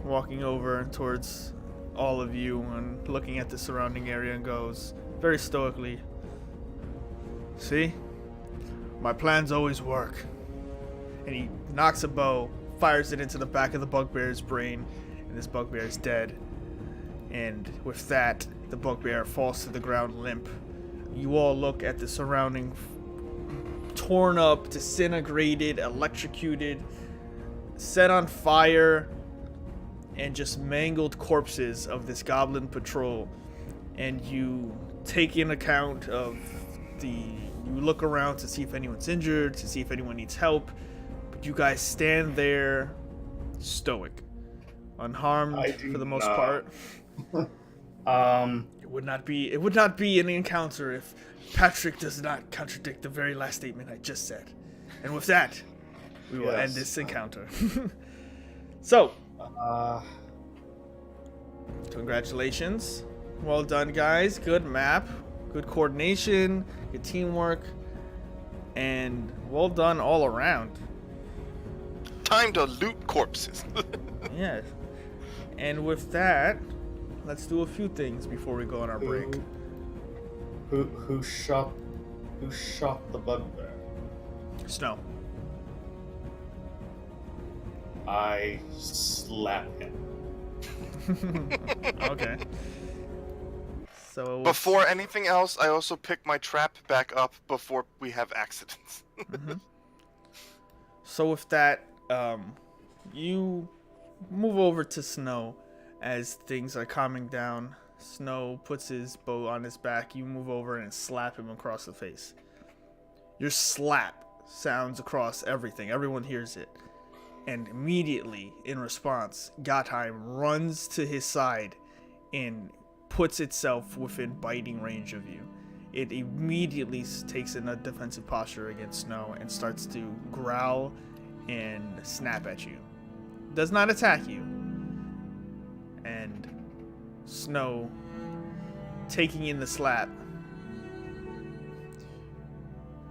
Speaker 1: walking over towards all of you and looking at the surrounding area, and goes very stoically, "See? My plans always work." And he knocks a bow, fires it into the back of the bugbear's brain, and this bugbear is dead. And with that, the bugbear falls to the ground limp. You all look at the surrounding torn up, disintegrated, electrocuted, set on fire, and just mangled corpses of this goblin patrol. And you take in account of you look around to see if anyone's injured, to see if anyone needs help. But you guys stand there stoic, unharmed for the most part. It would not be an encounter if Patrick does not contradict the very last statement I just said. And with that, we will end this encounter. So, congratulations. Well done, guys. Good map, good coordination, good teamwork, and well done all around.
Speaker 2: Time to loot corpses.
Speaker 1: Yes. And with that, let's do a few things before we go on our break.
Speaker 3: Who shot the bugbear?
Speaker 1: Snow.
Speaker 3: I slap him.
Speaker 1: Okay. So
Speaker 2: Before anything else, I also pick my trap back up before we have accidents.
Speaker 1: So with that, you move over to Snow as things are calming down. Snow puts his bow on his back. You move over and slap him across the face. Your slap sounds across everything. Everyone hears it. And immediately, in response, Gottheim runs to his side and puts itself within biting range of you. It immediately takes in a defensive posture against Snow and starts to growl and snap at you. Does not attack you. And Snow, taking in the slap.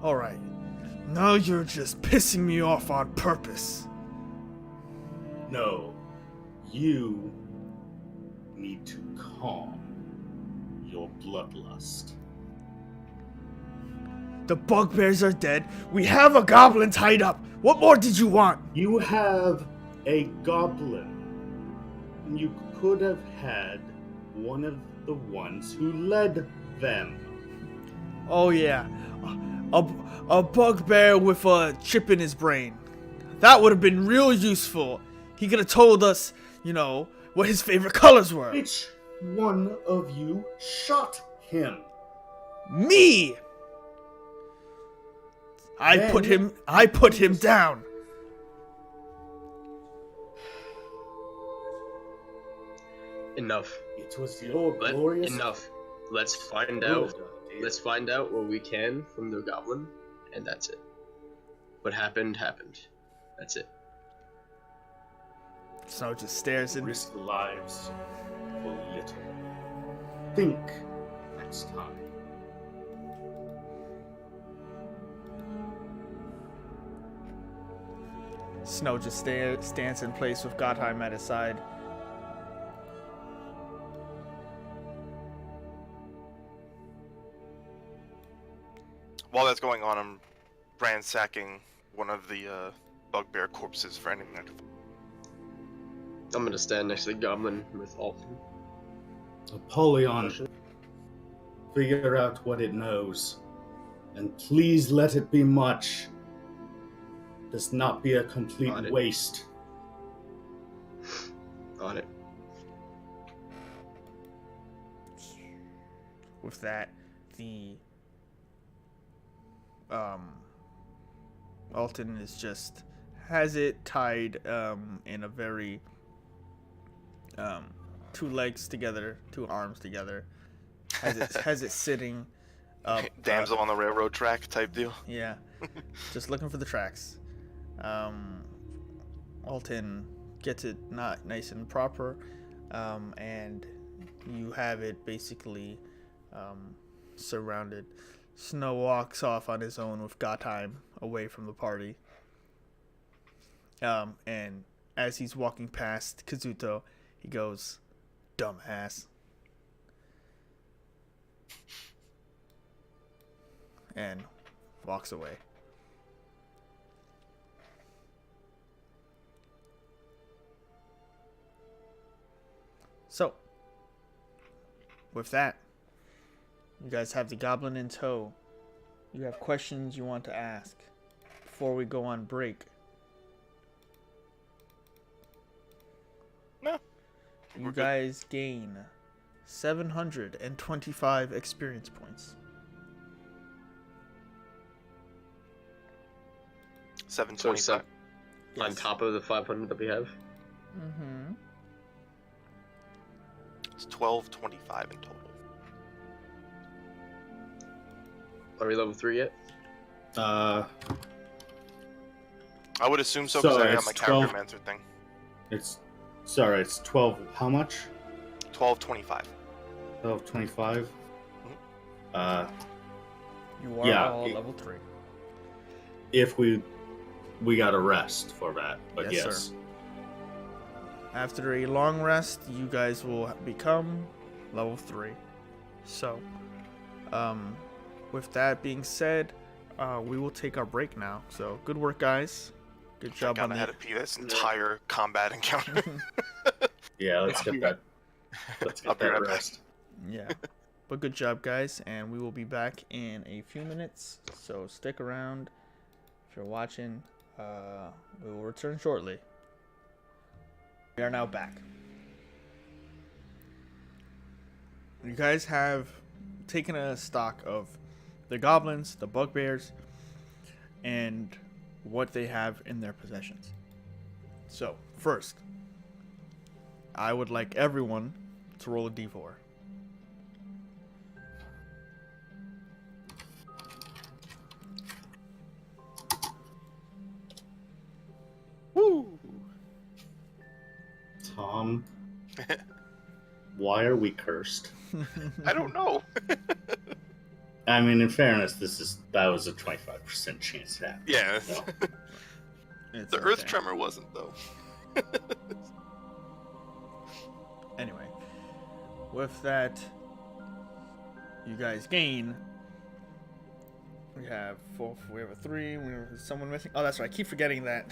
Speaker 1: Alright, now you're just pissing me off on purpose.
Speaker 3: No, you need to calm your bloodlust.
Speaker 1: The bugbears are dead. We have a goblin tied up. What more did you want?
Speaker 3: You have a goblin. You could have had one of the ones who led them.
Speaker 1: Oh yeah, a bugbear with a chip in his brain. That would have been real useful. He could have told us, what his favorite colors were.
Speaker 3: Which one of you shot him?
Speaker 1: Me! I
Speaker 3: Then-
Speaker 1: put him down.
Speaker 5: Enough.
Speaker 3: It was your glorious...
Speaker 5: Enough. Let's find
Speaker 3: Oh,
Speaker 5: out. Let's find out what we can from the goblin, and that's it. What happened, happened. That's it.
Speaker 1: Snow just stares and
Speaker 3: Risk lives for little. Think next time.
Speaker 1: Snow just stands in place with Gottheim at his side.
Speaker 2: While that's going on, I'm ransacking one of the bugbear corpses for anything I can.
Speaker 5: I'm gonna stand next to the goblin with Alton.
Speaker 3: Apollyon, figure out what it knows. And please let it be much. Does not be a complete
Speaker 5: On it.
Speaker 3: waste.
Speaker 5: On it.
Speaker 1: With that, the Alton is just has it tied in a very two legs together, two arms together. Has it sitting up
Speaker 2: Damsel on the railroad track type deal.
Speaker 1: Yeah, just looking for the tracks. Alton gets it not nice and proper, and you have it basically surrounded. Snow walks off on his own with Gottheim away from the party. And as he's walking past Kazuto, he goes, "Dumbass." And walks away. So, with that, you guys have the goblin in tow. You have questions you want to ask before we go on break.
Speaker 2: No.
Speaker 1: You
Speaker 2: We're good.
Speaker 1: guys gain 725 experience points.
Speaker 2: 725.
Speaker 5: On top of the 500 that we have.
Speaker 1: Mm-hmm.
Speaker 2: It's 1225 in total.
Speaker 5: Are we level 3 yet?
Speaker 2: I would assume so because
Speaker 3: So
Speaker 2: I got
Speaker 3: it's
Speaker 2: my
Speaker 3: 12.
Speaker 2: character thing.
Speaker 3: It's 12. How much?
Speaker 2: 1225.
Speaker 3: 1225.
Speaker 1: You are
Speaker 3: Yeah,
Speaker 1: all
Speaker 3: it-
Speaker 1: level 3.
Speaker 3: If we got a rest for that, but
Speaker 1: Yes,
Speaker 3: yes.
Speaker 1: sir. After a long rest, you guys will become level 3. So, with that being said, we will take our break now. So, good work, guys. Good job
Speaker 2: God,
Speaker 1: on
Speaker 2: I had
Speaker 1: the...
Speaker 2: to pee this entire combat encounter.
Speaker 3: Yeah, let's get that. Let's
Speaker 2: I'll
Speaker 3: get
Speaker 2: be
Speaker 3: that
Speaker 2: right back.
Speaker 3: rest.
Speaker 1: Yeah. But good job, guys. And we will be back in a few minutes. So, stick around. If you're watching, we will return shortly. We are now back. You guys have taken a stock of the goblins, the bugbears, and what they have in their possessions. So, first, I would like everyone to roll a d4.
Speaker 2: Woo!
Speaker 3: Tom, why are we cursed?
Speaker 2: I don't know.
Speaker 3: I mean, in fairness, that was a 25% chance to happen.
Speaker 2: Yeah.
Speaker 3: So,
Speaker 1: It's
Speaker 2: The earth
Speaker 1: okay.
Speaker 2: tremor wasn't, though.
Speaker 1: Anyway, with that, you guys gain. We have 4. We have a 3. We have someone missing. Oh, that's right. I keep forgetting that.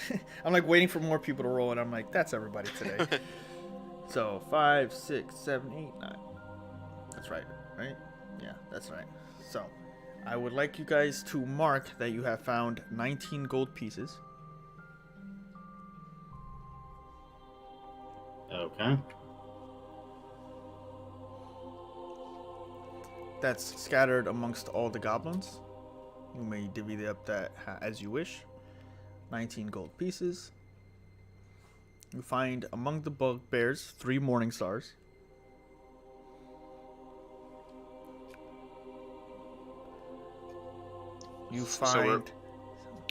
Speaker 1: I'm like waiting for more people to roll, and I'm like, that's everybody today. So 5, 6, 7, 8, 9. That's right. Right? Yeah, that's right. So I would like you guys to mark that you have found 19 gold pieces.
Speaker 3: okay.
Speaker 1: that's scattered amongst all the goblins. You may divvy up that as you wish. 19 gold pieces. You find among the bugbears 3 morning stars. You find.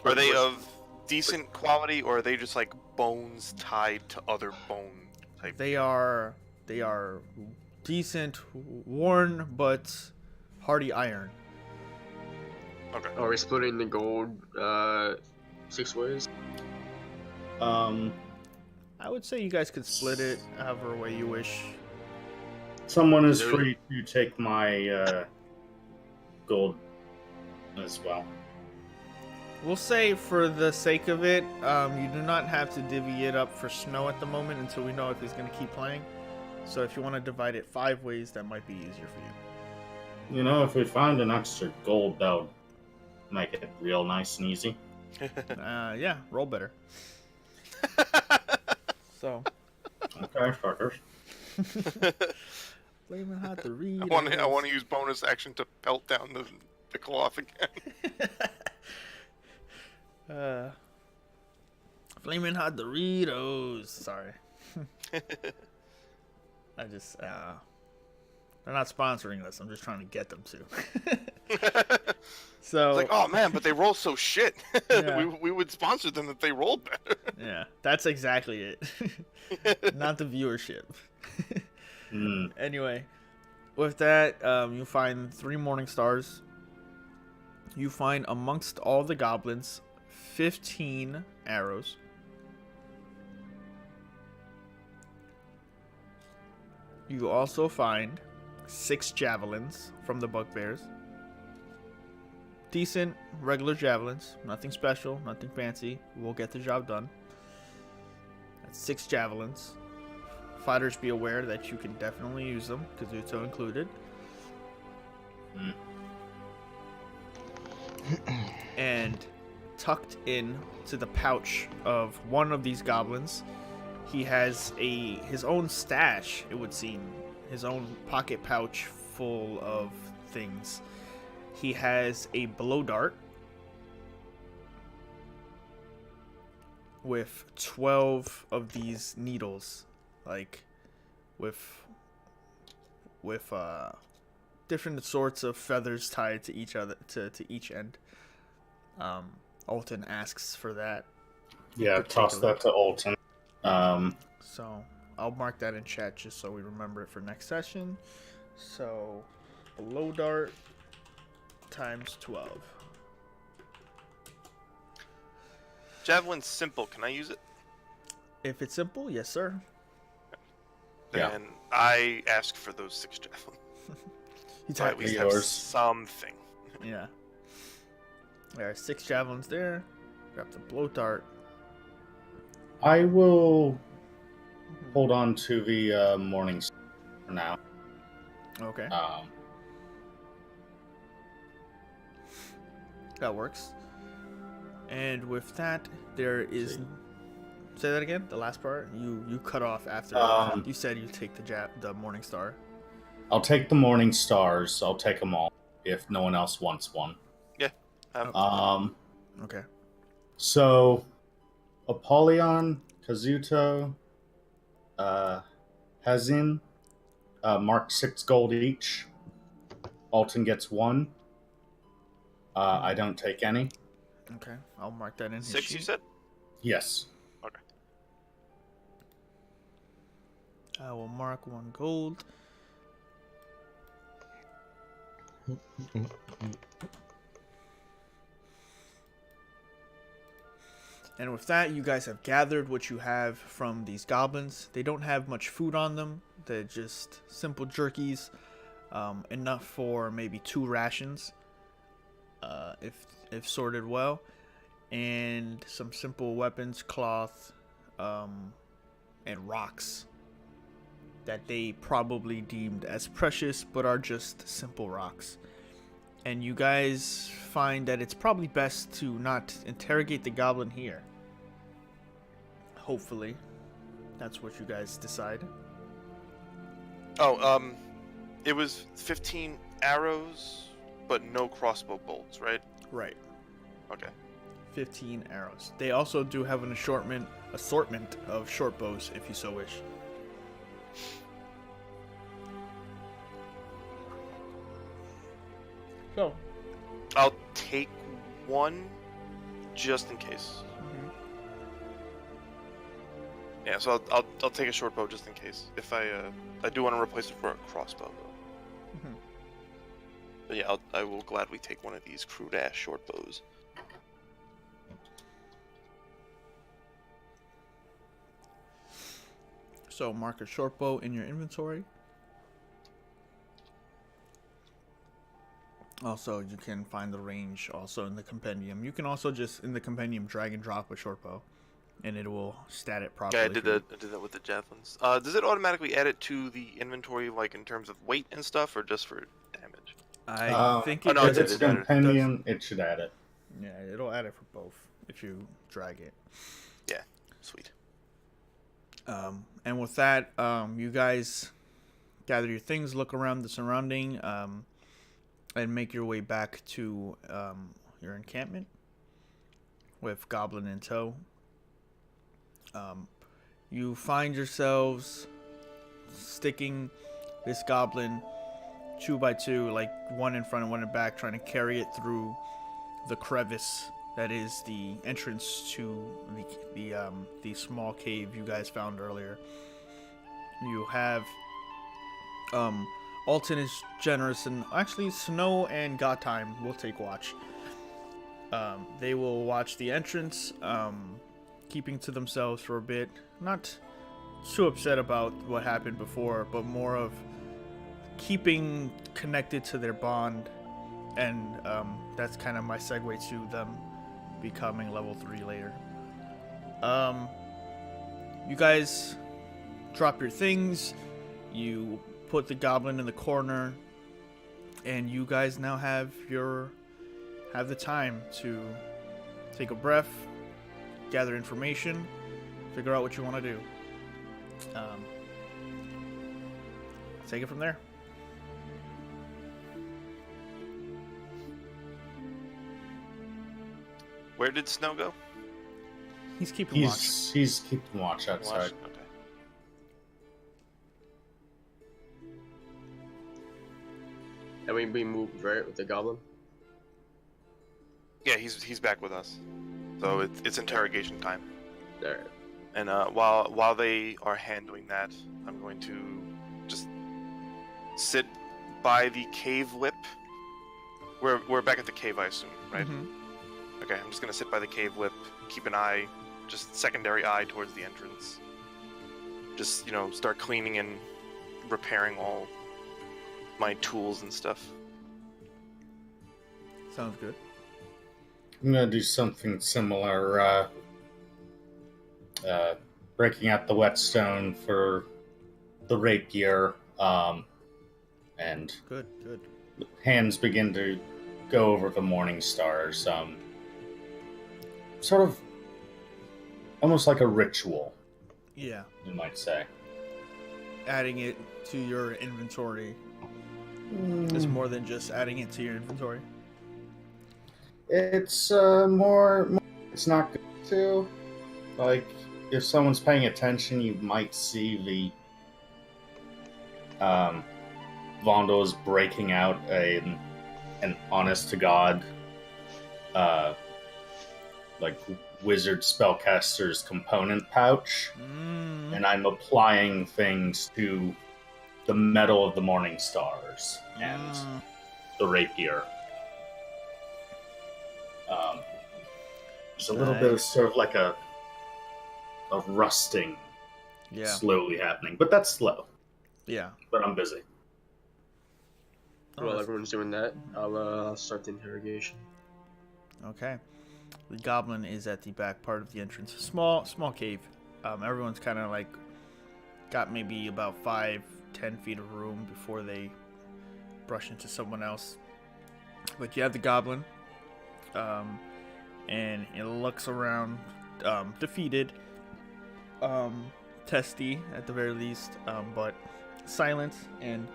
Speaker 2: Are they of decent quality, or are they just like bones tied to other bone type?
Speaker 1: They are decent, worn but hardy iron.
Speaker 2: Okay.
Speaker 5: Are we splitting the gold 6 ways?
Speaker 1: I would say you guys could split it however way you wish.
Speaker 3: Someone is free to take my gold as well.
Speaker 1: We'll say for the sake of it, you do not have to divvy it up for Snow at the moment until we know if he's going to keep playing. So if you want to divide it 5 ways, that might be easier for you.
Speaker 3: You know, if we find an extra gold, that would make it real nice and easy.
Speaker 1: Yeah, roll better. So.
Speaker 3: Okay, fuckers.
Speaker 1: Flaming hot to read.
Speaker 2: I want to use bonus action to pelt down the cloth again.
Speaker 1: Flaming hot Doritos. Sorry. I just they're not sponsoring us. I'm just trying to get them to. So
Speaker 2: it's like, oh man, but they roll so shit.
Speaker 1: Yeah.
Speaker 2: we would sponsor them if they rolled better.
Speaker 1: Yeah, that's exactly it. Not the viewership. Anyway, with that, you find 3 morning stars. You find amongst all the goblins 15 arrows. You also find 6 javelins from the bugbears. Decent, regular javelins. Nothing special, nothing fancy. We'll get the job done. That's 6 javelins. Fighters, be aware that you can definitely use them, Kazuto included. And tucked in to the pouch of one of these goblins, he has his own stash, it would seem. His own pocket pouch full of things. He has a blow dart with 12 of these needles, like with different sorts of feathers tied to each other to each end. Alton asks for that.
Speaker 3: Yeah, toss that to Alton.
Speaker 1: So I'll mark that in chat just so we remember it for next session. So blow dart times 12.
Speaker 2: Javelin's simple. Can I use it?
Speaker 1: If it's simple, yes, sir.
Speaker 2: Then I ask for those 6 javelins. So I at least have something.
Speaker 1: Yeah. There are 6 javelins there. Grab the blow dart.
Speaker 3: I will hold on to the morning star for now.
Speaker 1: Okay. That works. And with that, there is. Say that again. The last part you cut off after you said you take the morning star.
Speaker 3: I'll take the morning stars. I'll take them all if no one else wants one.
Speaker 2: Yeah.
Speaker 1: Okay.
Speaker 3: So, Apollyon, Kazuto, Hazin, mark 6 gold each. Alton gets 1. I don't take any.
Speaker 1: Okay, I'll mark that in his
Speaker 2: 6,
Speaker 1: sheet.
Speaker 2: you said?
Speaker 3: Yes.
Speaker 2: Okay.
Speaker 1: I will mark 1 gold. And with that, you guys have gathered what you have from these goblins. They don't have much food on them. They're just simple jerkies. Enough for maybe 2 rations. If sorted well. And some simple weapons, cloth, and rocks that they probably deemed as precious, but are just simple rocks. And you guys find that it's probably best to not interrogate the goblin here. Hopefully. That's what you guys decide.
Speaker 2: Oh, it was 15 arrows, but no crossbow bolts, right?
Speaker 1: Right.
Speaker 2: Okay.
Speaker 1: 15 arrows. They also do have an assortment of short bows, if you so wish. So,
Speaker 2: I'll take one just in case. Yeah, so I'll take a short bow just in case. If I do want to replace it for a crossbow though. But yeah, I will gladly take one of these crude ass short bows.
Speaker 1: So mark a short bow in your inventory. Also, you can find the range also in the compendium. You can also just in the compendium drag and drop a short bow, and it will stat it properly.
Speaker 2: Yeah, I did that with the javelins. Does it automatically add it to the inventory, like in terms of weight and stuff, or just for damage?
Speaker 1: I think
Speaker 2: oh, no,
Speaker 3: if it's a compendium, it should add it.
Speaker 1: Yeah, it'll add it for both if you drag it.
Speaker 2: Yeah, sweet.
Speaker 1: And with that, you guys gather your things, look around the surrounding, and make your way back to your encampment with Goblin in tow. You find yourselves sticking this Goblin 2 by 2, like one in front and one in back, trying to carry it through the crevice that is the entrance to the small cave you guys found earlier. You have Alton is generous, and actually Snow and Got Time will take watch. They will watch the entrance, keeping to themselves for a bit. Not too upset about what happened before, but more of keeping connected to their bond, and that's kind of my segue to them becoming level 3 later. You guys drop your things, you put the Goblin in the corner, and you guys now have the time to take a breath, gather information, figure out what you want to do. Take it from there.
Speaker 2: Where did Snow go?
Speaker 1: He's keeping watch.
Speaker 3: He's keeping watch outside.
Speaker 2: Okay.
Speaker 5: And we moved right with the goblin.
Speaker 2: Yeah, he's back with us. So it's interrogation time.
Speaker 5: Alright.
Speaker 2: And while they are handling that, I'm going to just sit by the cave lip. We're back at the cave, I assume, right?
Speaker 1: Mm-hmm.
Speaker 2: Okay, I'm just gonna sit by the cave lip, keep an eye, just secondary eye towards the entrance. Just, start cleaning and repairing all my tools and stuff.
Speaker 1: Sounds good.
Speaker 3: I'm gonna do something similar. Breaking out the whetstone for the rapier, and
Speaker 1: Good.
Speaker 3: hands begin to go over the morning stars. Sort of almost like a ritual,
Speaker 1: Yeah.
Speaker 3: you might say.
Speaker 1: Adding it to your inventory is more than just adding it to your inventory.
Speaker 3: It's more. It's not good to. Like, if someone's paying attention, you might see the Vandals breaking out an honest to God, like wizard spellcaster's component pouch, and I'm applying things to the metal of the morning stars and the rapier. There's a little bit of sort of like a rusting slowly happening, but that's slow.
Speaker 1: Yeah.
Speaker 3: But I'm busy.
Speaker 5: While everyone's doing that, I'll start the interrogation.
Speaker 1: Okay. The Goblin is at the back part of the entrance. Small cave. Everyone's kind of like got maybe about 5-10 feet of room before they brush into someone else. But you have the Goblin, and it looks around, defeated, testy at the very least, but silent and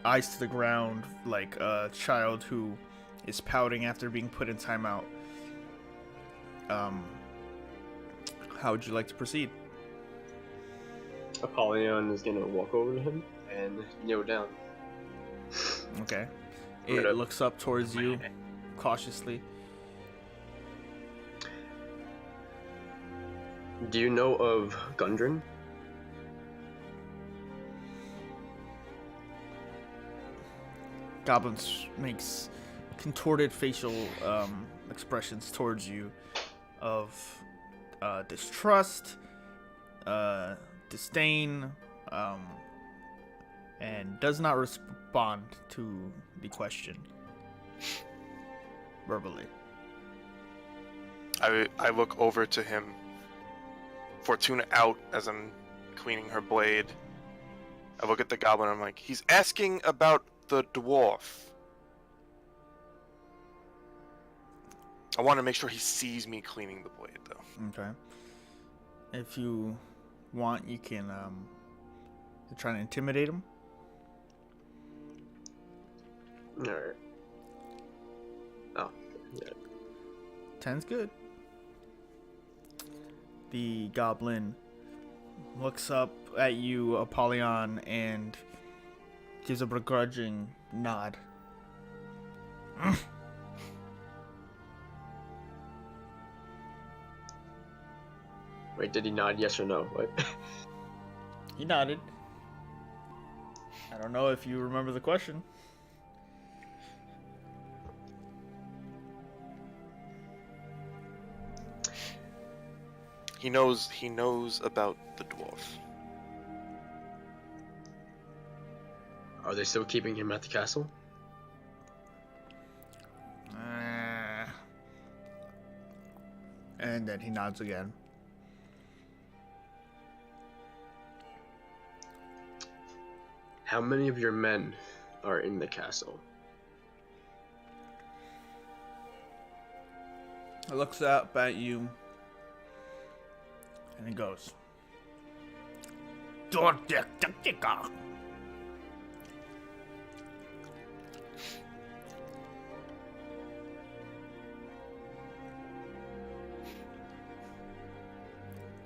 Speaker 1: eyes to the ground, like a child who is pouting after being put in timeout. How would you like to proceed?
Speaker 5: Apollyon is gonna walk over to him and kneel down.
Speaker 1: Okay.
Speaker 5: I'm
Speaker 1: It
Speaker 5: gonna-
Speaker 1: looks up towards you cautiously.
Speaker 5: Do you know of Gundren?
Speaker 1: Goblin makes contorted facial expressions towards you of distrust, disdain, and does not respond to the question verbally.
Speaker 2: I look over to him, Fortuna out as I'm cleaning her blade. I look at the goblin, I'm like, he's asking about the dwarf. I want to make sure he sees me cleaning the blade, though.
Speaker 1: Okay. If you want, you can try to intimidate him.
Speaker 5: Alright. Oh, yeah.
Speaker 1: 10's good. The goblin looks up at you, Apollyon, and gives a begrudging nod.
Speaker 5: Wait, did he nod yes or no? What?
Speaker 1: He nodded. I don't know if you remember the question.
Speaker 2: He knows about the dwarf.
Speaker 5: Are they still keeping him at the castle?
Speaker 1: And then he nods again.
Speaker 5: How many of your men are in the castle?
Speaker 1: He looks up at you and he goes,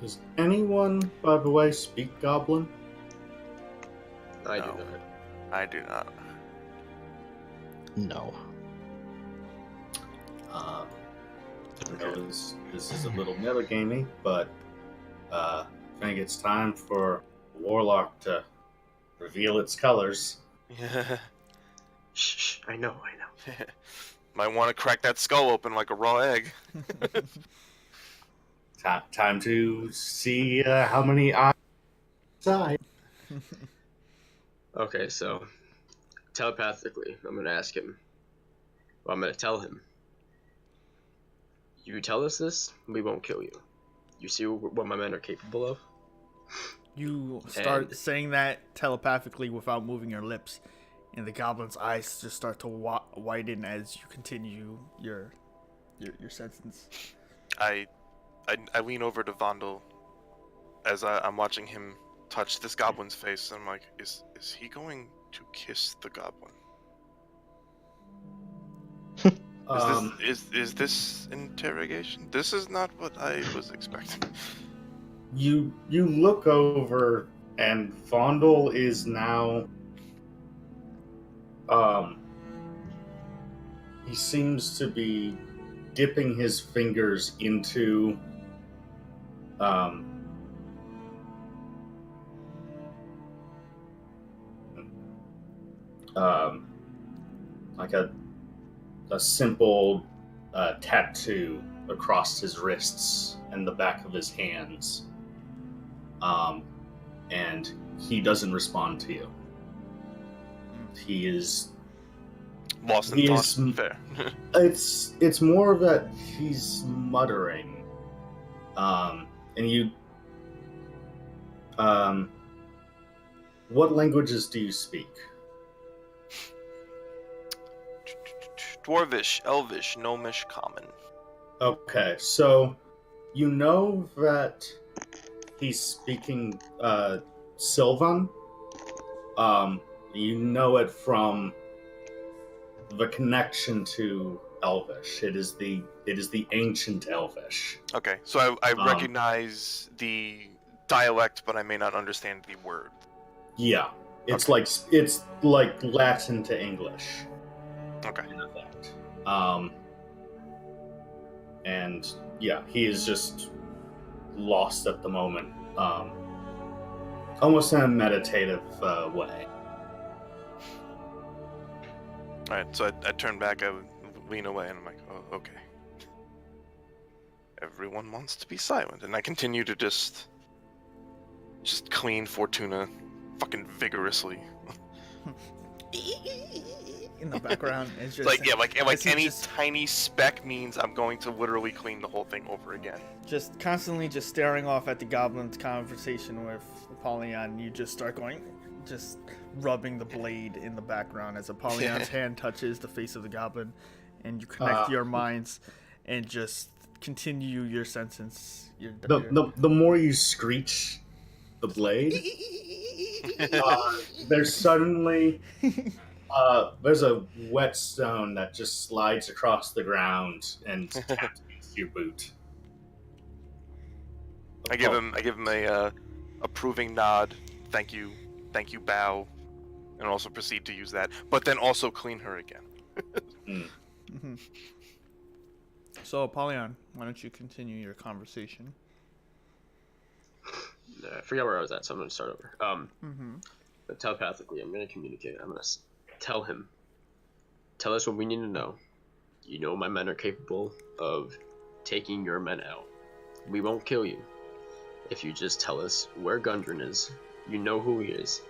Speaker 3: Does anyone, by the way, speak Goblin?
Speaker 5: I
Speaker 2: No.
Speaker 5: do not.
Speaker 2: I do not.
Speaker 4: No.
Speaker 3: I know this is a little metagamey, but I think it's time for Warlock to reveal its colors.
Speaker 5: Shh, I know.
Speaker 2: Might want to crack that skull open like a raw egg.
Speaker 3: Time to see how many eyes inside.
Speaker 5: Okay, so telepathically, I'm gonna ask him. Well, I'm gonna tell him. You tell us this, we won't kill you. You see what my men are capable of?
Speaker 1: You start
Speaker 5: And-
Speaker 1: saying that telepathically without moving your lips, and the goblin's eyes just start to widen as you continue your sentence.
Speaker 2: I lean over to Vondel as I'm watching him touch this goblin's face, and I'm like, is he going to kiss the goblin? Is this interrogation? This is not what I was expecting.
Speaker 3: You look over, and Vondel is now. He seems to be dipping his fingers into like a simple tattoo across his wrists and the back of his hands. And he doesn't respond to you. He is.
Speaker 2: Lost in
Speaker 3: He
Speaker 2: thought.
Speaker 3: is-
Speaker 2: Fair.
Speaker 3: It's more that he's muttering, and you. What languages do you speak?
Speaker 2: Dwarvish, Elvish, Gnomish, Common.
Speaker 3: Okay, so you know that he's speaking Sylvan, You know it from the connection to Elvish. It is the ancient Elvish.
Speaker 2: Okay, so I
Speaker 3: Um,
Speaker 2: recognize the dialect, but I may not understand the word.
Speaker 3: Yeah, it's
Speaker 2: Okay.
Speaker 3: like Latin to English.
Speaker 2: Okay.
Speaker 3: In effect. And yeah, he is just lost at the moment, almost in a meditative way.
Speaker 2: Alright, so I turn back, I lean away, and I'm like, oh, okay. Everyone wants to be silent, and I continue to just clean Fortuna fucking vigorously.
Speaker 1: In the background, it's just
Speaker 2: like any
Speaker 1: just
Speaker 2: tiny speck means I'm going to literally clean the whole thing over again.
Speaker 1: just constantly just staring off at the goblin's conversation with Apollyon. You just start going, just rubbing the blade in the background as Apollyon's hand touches the face of the goblin, and you connect your minds and just continue your sentence.
Speaker 3: The more you screech the blade, there's suddenly there's a whetstone that just slides across the ground and taps against your boot.
Speaker 2: I give him a approving nod, thank you bow, and also proceed to use that, but then also clean her again.
Speaker 1: Mm-hmm. So Apollyon, why don't you continue your conversation?
Speaker 5: I forgot where I was at, so I'm going to start over.
Speaker 1: Mm-hmm.
Speaker 5: But telepathically, I'm going to communicate. I'm going to tell him. Tell us what we need to know. You know my men are capable of taking your men out. We won't kill you. If you just tell us where Gundren is, you know who he is.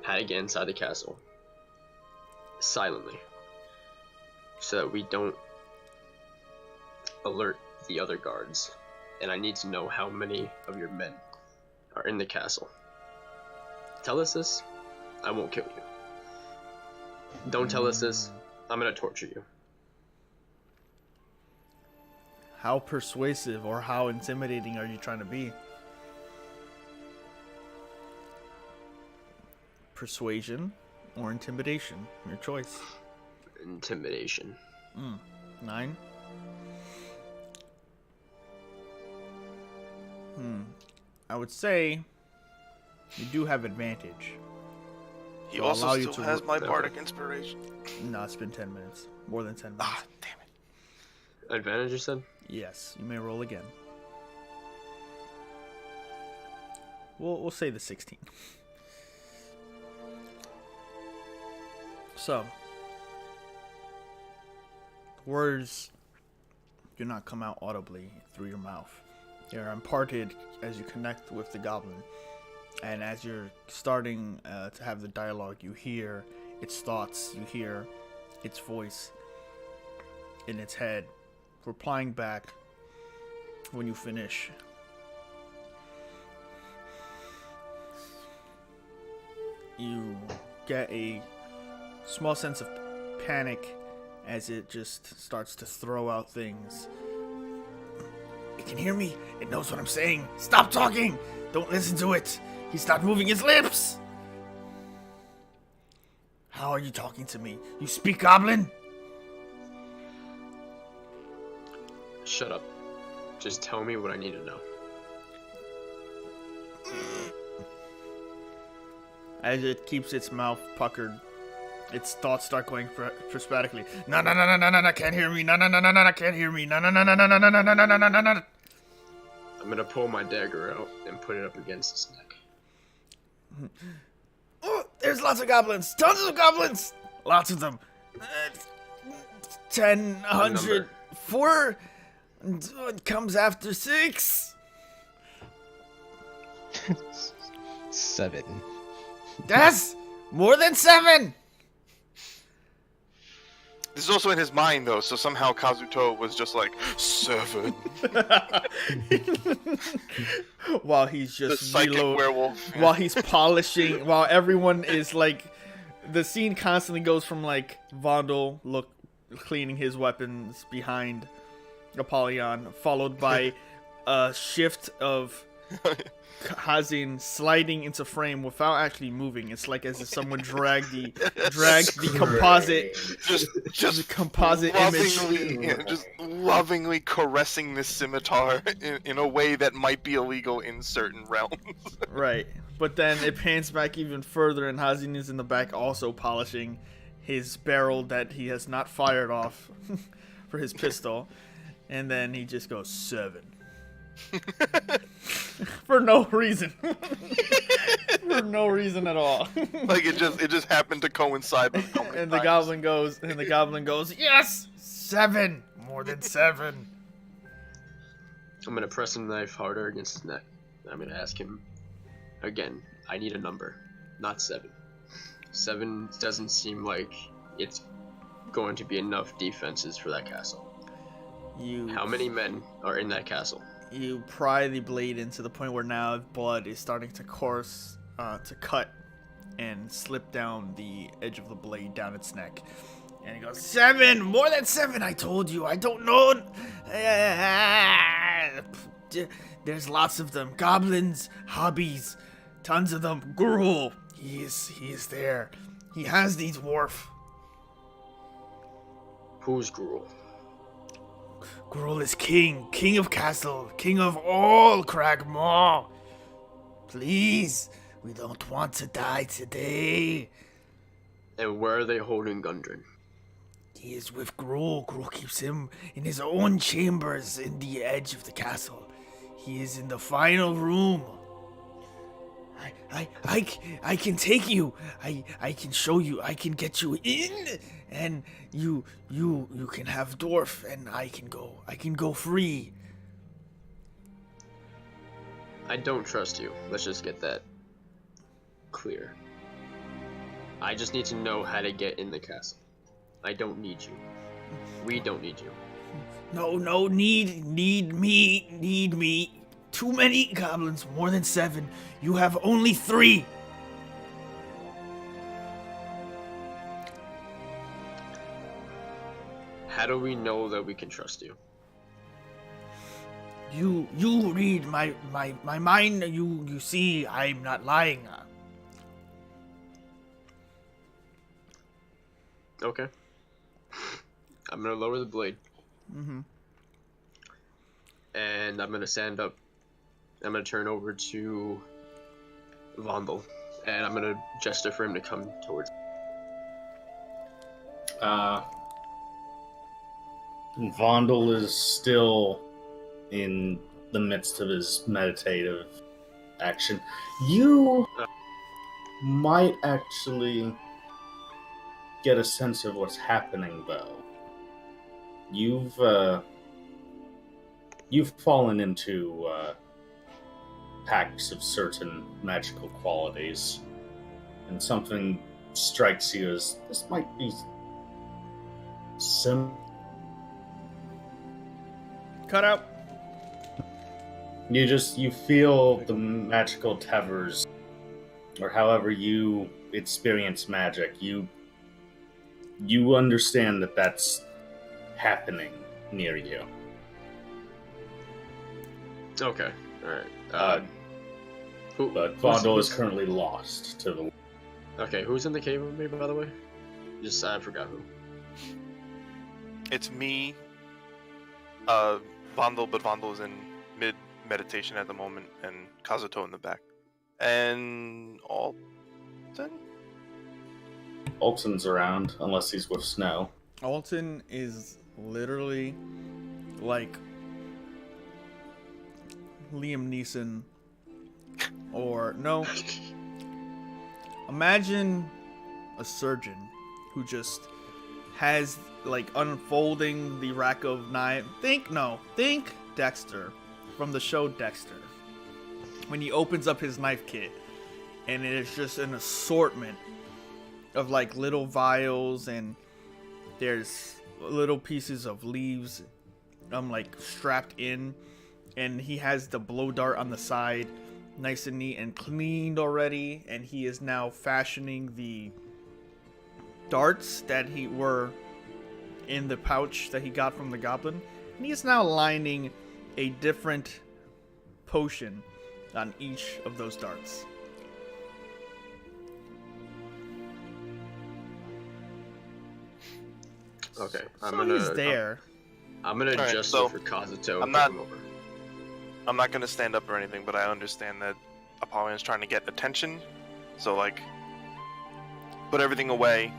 Speaker 5: How to get inside the castle. Silently. So that we don't alert the other guards. And I need to know how many of your men are in the castle. Tell us this, I won't kill you. Don't tell us this, I'm gonna torture you.
Speaker 1: How persuasive or how intimidating are you trying to be? Persuasion or intimidation? Your choice.
Speaker 5: Intimidation.
Speaker 1: 9. I would say you do have advantage.
Speaker 2: He
Speaker 1: So
Speaker 2: also
Speaker 1: allow you
Speaker 2: still
Speaker 1: to
Speaker 2: has
Speaker 1: work
Speaker 2: my
Speaker 5: that
Speaker 2: bardic inspiration.
Speaker 1: No, it's been 10 minutes. More than 10 minutes.
Speaker 2: Ah, damn it.
Speaker 5: Advantage, you said?
Speaker 1: Yes, you may roll again. We'll say the 16. So, words do not come out audibly through your mouth. They are imparted as you connect with the goblin. And as you're starting to have the dialogue, you hear its thoughts, you hear its voice in its head, replying back when you finish. You get a small sense of panic as it just starts to throw out things. It can hear me. It knows what I'm saying. Stop talking. Don't listen to it. He stopped moving his lips. How are you talking to me? You speak Goblin?
Speaker 5: Shut up. Just tell me what I need to know.
Speaker 1: As it keeps its mouth puckered, its thoughts start going sporadically. No, no, no, no, no, no, no, can't hear me. No, no, no, no, no, no, can't hear me. No, no, no, no, no, no, no, no, no, no, no, no, no.
Speaker 5: I'm gonna pull my dagger out and put it up against his neck.
Speaker 1: Oh, there's lots of goblins. Tons of goblins. Lots of them. 10, 100, 4. What comes after 6?
Speaker 4: 7.
Speaker 1: That's more than 7.
Speaker 2: This is also in his mind, though, so somehow Kazuto was just like, 7.
Speaker 1: While he's
Speaker 2: The
Speaker 1: just
Speaker 2: psychic werewolf.
Speaker 1: while he's polishing, while everyone is like, the scene constantly goes from like Vondel cleaning his weapons behind Apollyon, followed by a shift of Hazin sliding into frame without actually moving. It's like as if someone dragged the composite
Speaker 2: just
Speaker 1: composite image.
Speaker 2: just lovingly caressing this scimitar in a way that might be illegal in certain realms.
Speaker 1: Right. But then it pans back even further, and Hazin is in the back also polishing his barrel that he has not fired off for his pistol. And then he just goes 7. For no reason. For no reason at all.
Speaker 2: Like it just happened to coincide with
Speaker 1: and the goblin goes, yes, 7, more than 7.
Speaker 5: I'm gonna press the knife harder against his neck. I'm gonna ask him again. I need a number, not 7. 7 doesn't seem like it's going to be enough defenses for that castle. How many men are in that castle?
Speaker 1: You pry the blade into the point where now blood is starting to course, to cut and slip down the edge of the blade down its neck. And he goes, 7! More than 7, I told you! I don't know! There's lots of them. Goblins, hobbies, tons of them. Gruul, he is there. He has the dwarf.
Speaker 5: Who's Gruul?
Speaker 1: Gruul is king of castle, king of all Cragmaw. Please, we don't want to die today.
Speaker 5: And where are they holding Gundren?
Speaker 1: He is with Gruul. Gruul keeps him in his own chambers in the edge of the castle. He is in the final room. I can take you. I can show you. I can get you in, and you can have dwarf, and I can go free.
Speaker 5: I don't trust you. Let's just get that clear. I just need to know how to get in the castle. I don't need you. We don't need you.
Speaker 1: No, need me. Too many goblins, more than 7. You have only 3.
Speaker 5: How do we know that we can trust you?
Speaker 1: You read my mind. You see, I'm not lying.
Speaker 5: Okay. I'm gonna lower the blade.
Speaker 1: Mm-hmm.
Speaker 5: And I'm gonna stand up. I'm gonna turn over to Vondel, and I'm gonna gesture for him to come towards.
Speaker 3: Vondel is still in the midst of his meditative action. You might actually get a sense of what's happening, though. You've fallen into pacts of certain magical qualities, and something strikes you as this might be
Speaker 1: Cut out.
Speaker 3: You feel the magical tethers, or however you experience magic. You understand that that's happening near you.
Speaker 5: Okay, alright.
Speaker 3: But Vondel is currently lost to the...
Speaker 5: Okay, who's in the cave with me, by the way? I forgot who.
Speaker 2: It's me, Vondel, but Vondel is in mid-meditation at the moment, and Kazuto in the back. And Alton?
Speaker 3: Alton's around, unless he's with Snow.
Speaker 1: Alton is literally like Liam Neeson, or no. Imagine a surgeon who just has like unfolding the rack of knives. Think Dexter from the show Dexter. When he opens up his knife kit, and it is just an assortment of like little vials, and there's little pieces of leaves like strapped in, and he has the blow dart on the side nice and neat and cleaned already, and he is now fashioning the darts that were in the pouch that he got from the goblin, and he is now lining a different potion on each of those darts.
Speaker 5: Okay,
Speaker 1: So he's there.
Speaker 5: I'm gonna
Speaker 2: Alright,
Speaker 5: gesture
Speaker 2: so
Speaker 5: for Kazuto.
Speaker 2: I'm
Speaker 5: and
Speaker 2: not-
Speaker 5: take him over.
Speaker 2: I'm not gonna stand up or anything, but I understand that Apollyon's trying to get attention. So like, put everything away.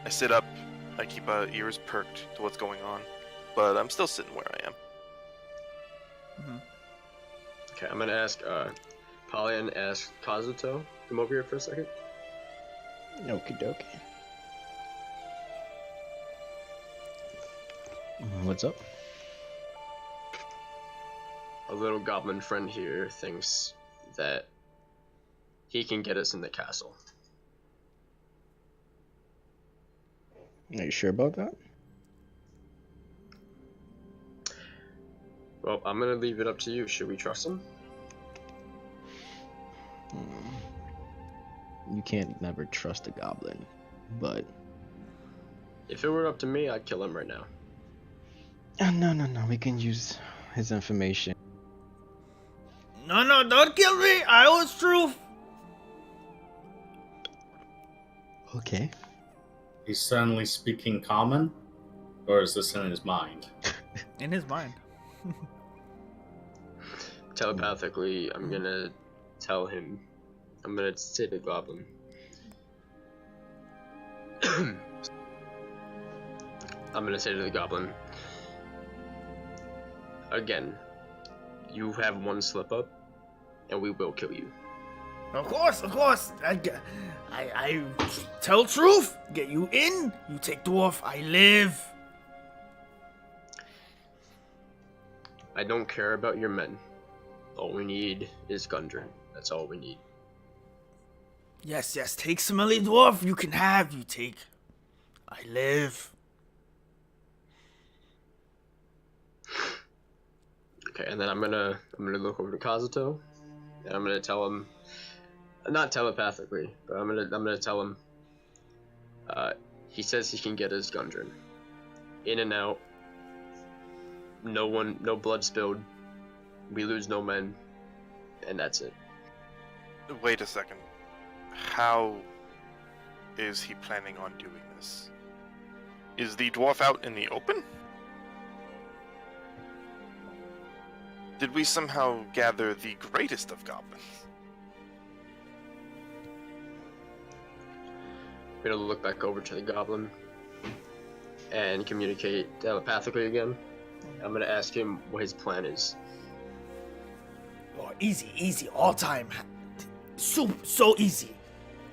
Speaker 2: I sit up. I keep ears perked to what's going on, but I'm still sitting where I am.
Speaker 5: Okay, I'm gonna ask Polly ask Kazuto. Come over here for a second.
Speaker 4: Okie dokie. What's up?
Speaker 5: A little goblin friend here thinks that he can get us in the castle.
Speaker 4: Are you sure about that?
Speaker 5: Well, I'm gonna leave it up to you. Should we trust him?
Speaker 4: You can't never trust a goblin, but
Speaker 5: If it were up to me, I'd kill him right now.
Speaker 4: no. We can use his information.
Speaker 1: No, don't kill me. I was truth.
Speaker 4: Okay.
Speaker 3: He's suddenly speaking common? Or is this in his mind?
Speaker 1: In his mind.
Speaker 5: Telepathically, I'm gonna tell him. I'm gonna say to the goblin. I'm gonna say to the goblin. Again, you have one slip up, and we will kill you.
Speaker 1: Of course. I tell truth. Get you in. You take dwarf. I live.
Speaker 5: I don't care about your men. All we need is Gundren. That's all we need.
Speaker 1: Yes. Take smelly dwarf. You can have. You take. I live.
Speaker 5: Okay, and then I'm gonna look over to Kazuto, and I'm gonna tell him, not telepathically, but I'm gonna tell him. He says he can get his Gundren. In and out. No blood spilled. We lose no men, and that's it.
Speaker 2: Wait a second. How is he planning on doing this? Is the dwarf out in the open? Did we somehow gather the greatest of goblins?
Speaker 5: I'm gonna look back over to the goblin and communicate telepathically again. I'm gonna ask him what his plan is.
Speaker 1: Oh, easy, all time. So easy.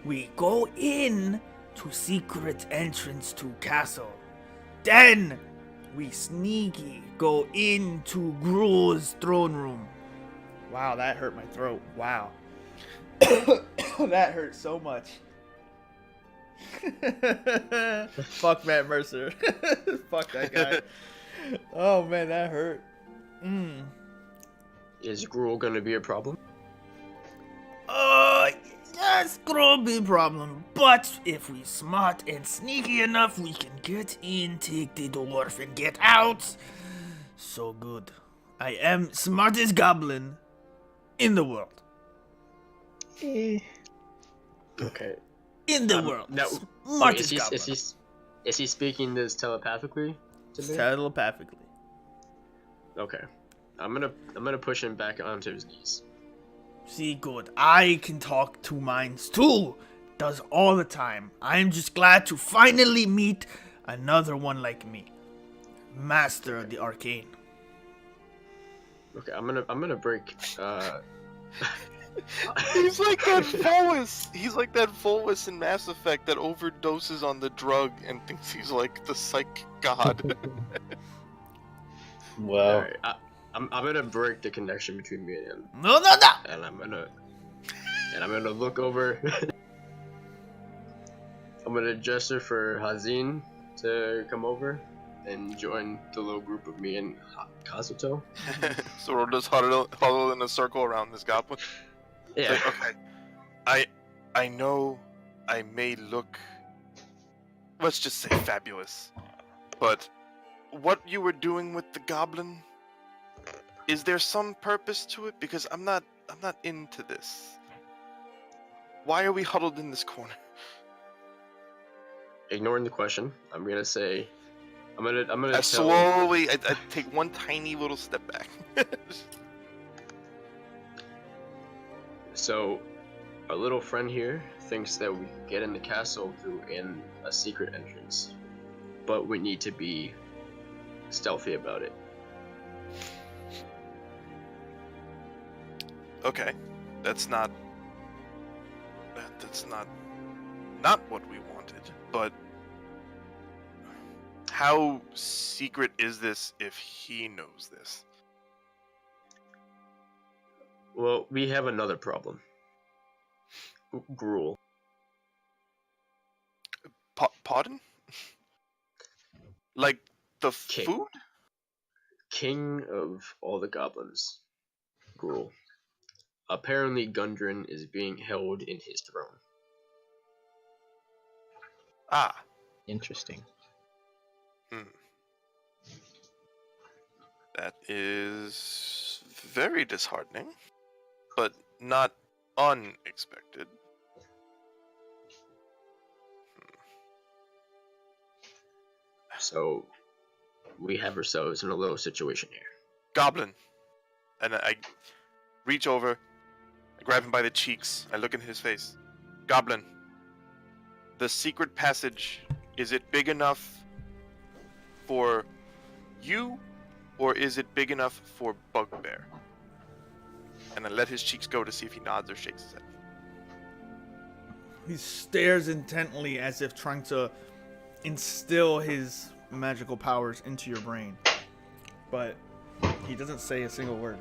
Speaker 1: We go in to secret entrance to castle. Then we sneaky go into Gruul's throne room. Wow, that hurt my throat. Wow. That hurt so much. Fuck Matt Mercer. Fuck that guy. Oh man, that hurt.
Speaker 5: Is Gruul gonna be a problem?
Speaker 1: Yes, Gruul be a problem. But if we smart and sneaky enough, we can get in, take the dwarf, and get out. So good. I am smartest goblin in the world.
Speaker 5: Okay.
Speaker 1: In the world.
Speaker 5: Now,
Speaker 1: Smartest goblin.
Speaker 5: Is he speaking this telepathically to me?
Speaker 1: Telepathically.
Speaker 5: Okay. I'm gonna push him back onto his knees.
Speaker 1: See, good. I can talk two minds too. Does all the time. I'm just glad to finally meet another one like me. Master of the arcane.
Speaker 5: Okay, I'm gonna break.
Speaker 2: He's like that Volus. He's like that Volus in Mass Effect that overdoses on the drug and thinks he's like the psych god.
Speaker 3: Well,
Speaker 5: Alright, I'm gonna break the connection between me and him,
Speaker 1: No.
Speaker 5: and I'm gonna look over. I'm gonna gesture for Hazin to come over and join the little group of me and Kazuto.
Speaker 2: So we'll just huddle in a circle around this goblin.
Speaker 5: Yeah.
Speaker 2: Like, okay. I know I may look, let's just say fabulous, but what you were doing with the goblin, is there some purpose to it? Because I'm not not into this. Why are we huddled in this corner?
Speaker 5: Ignoring the question, I'm gonna say, I'm gonna
Speaker 2: I
Speaker 5: tell.
Speaker 2: slowly, I take one tiny little step back.
Speaker 5: So, our little friend here thinks that we can get in the castle through a secret entrance, but we need to be stealthy about it.
Speaker 2: Okay, that's not what we wanted. But how secret is this if he knows this?
Speaker 5: Well, we have another problem. Gruel.
Speaker 2: Pardon? Like the
Speaker 5: King.
Speaker 2: food?
Speaker 5: King of all the goblins. Gruel. Apparently Gundren is being held in his throne.
Speaker 2: Ah.
Speaker 4: Interesting.
Speaker 2: That is very disheartening, but not unexpected.
Speaker 5: So, we have ourselves in a little situation here.
Speaker 2: Goblin. And I reach over, I grab him by the cheeks, I look in his face. Goblin, the secret passage, is it big enough for you, or is it big enough for Bugbear? And I let his cheeks go to see if he nods or shakes his head.
Speaker 1: He stares intently as if trying to instill his magical powers into your brain. But he doesn't say a single word.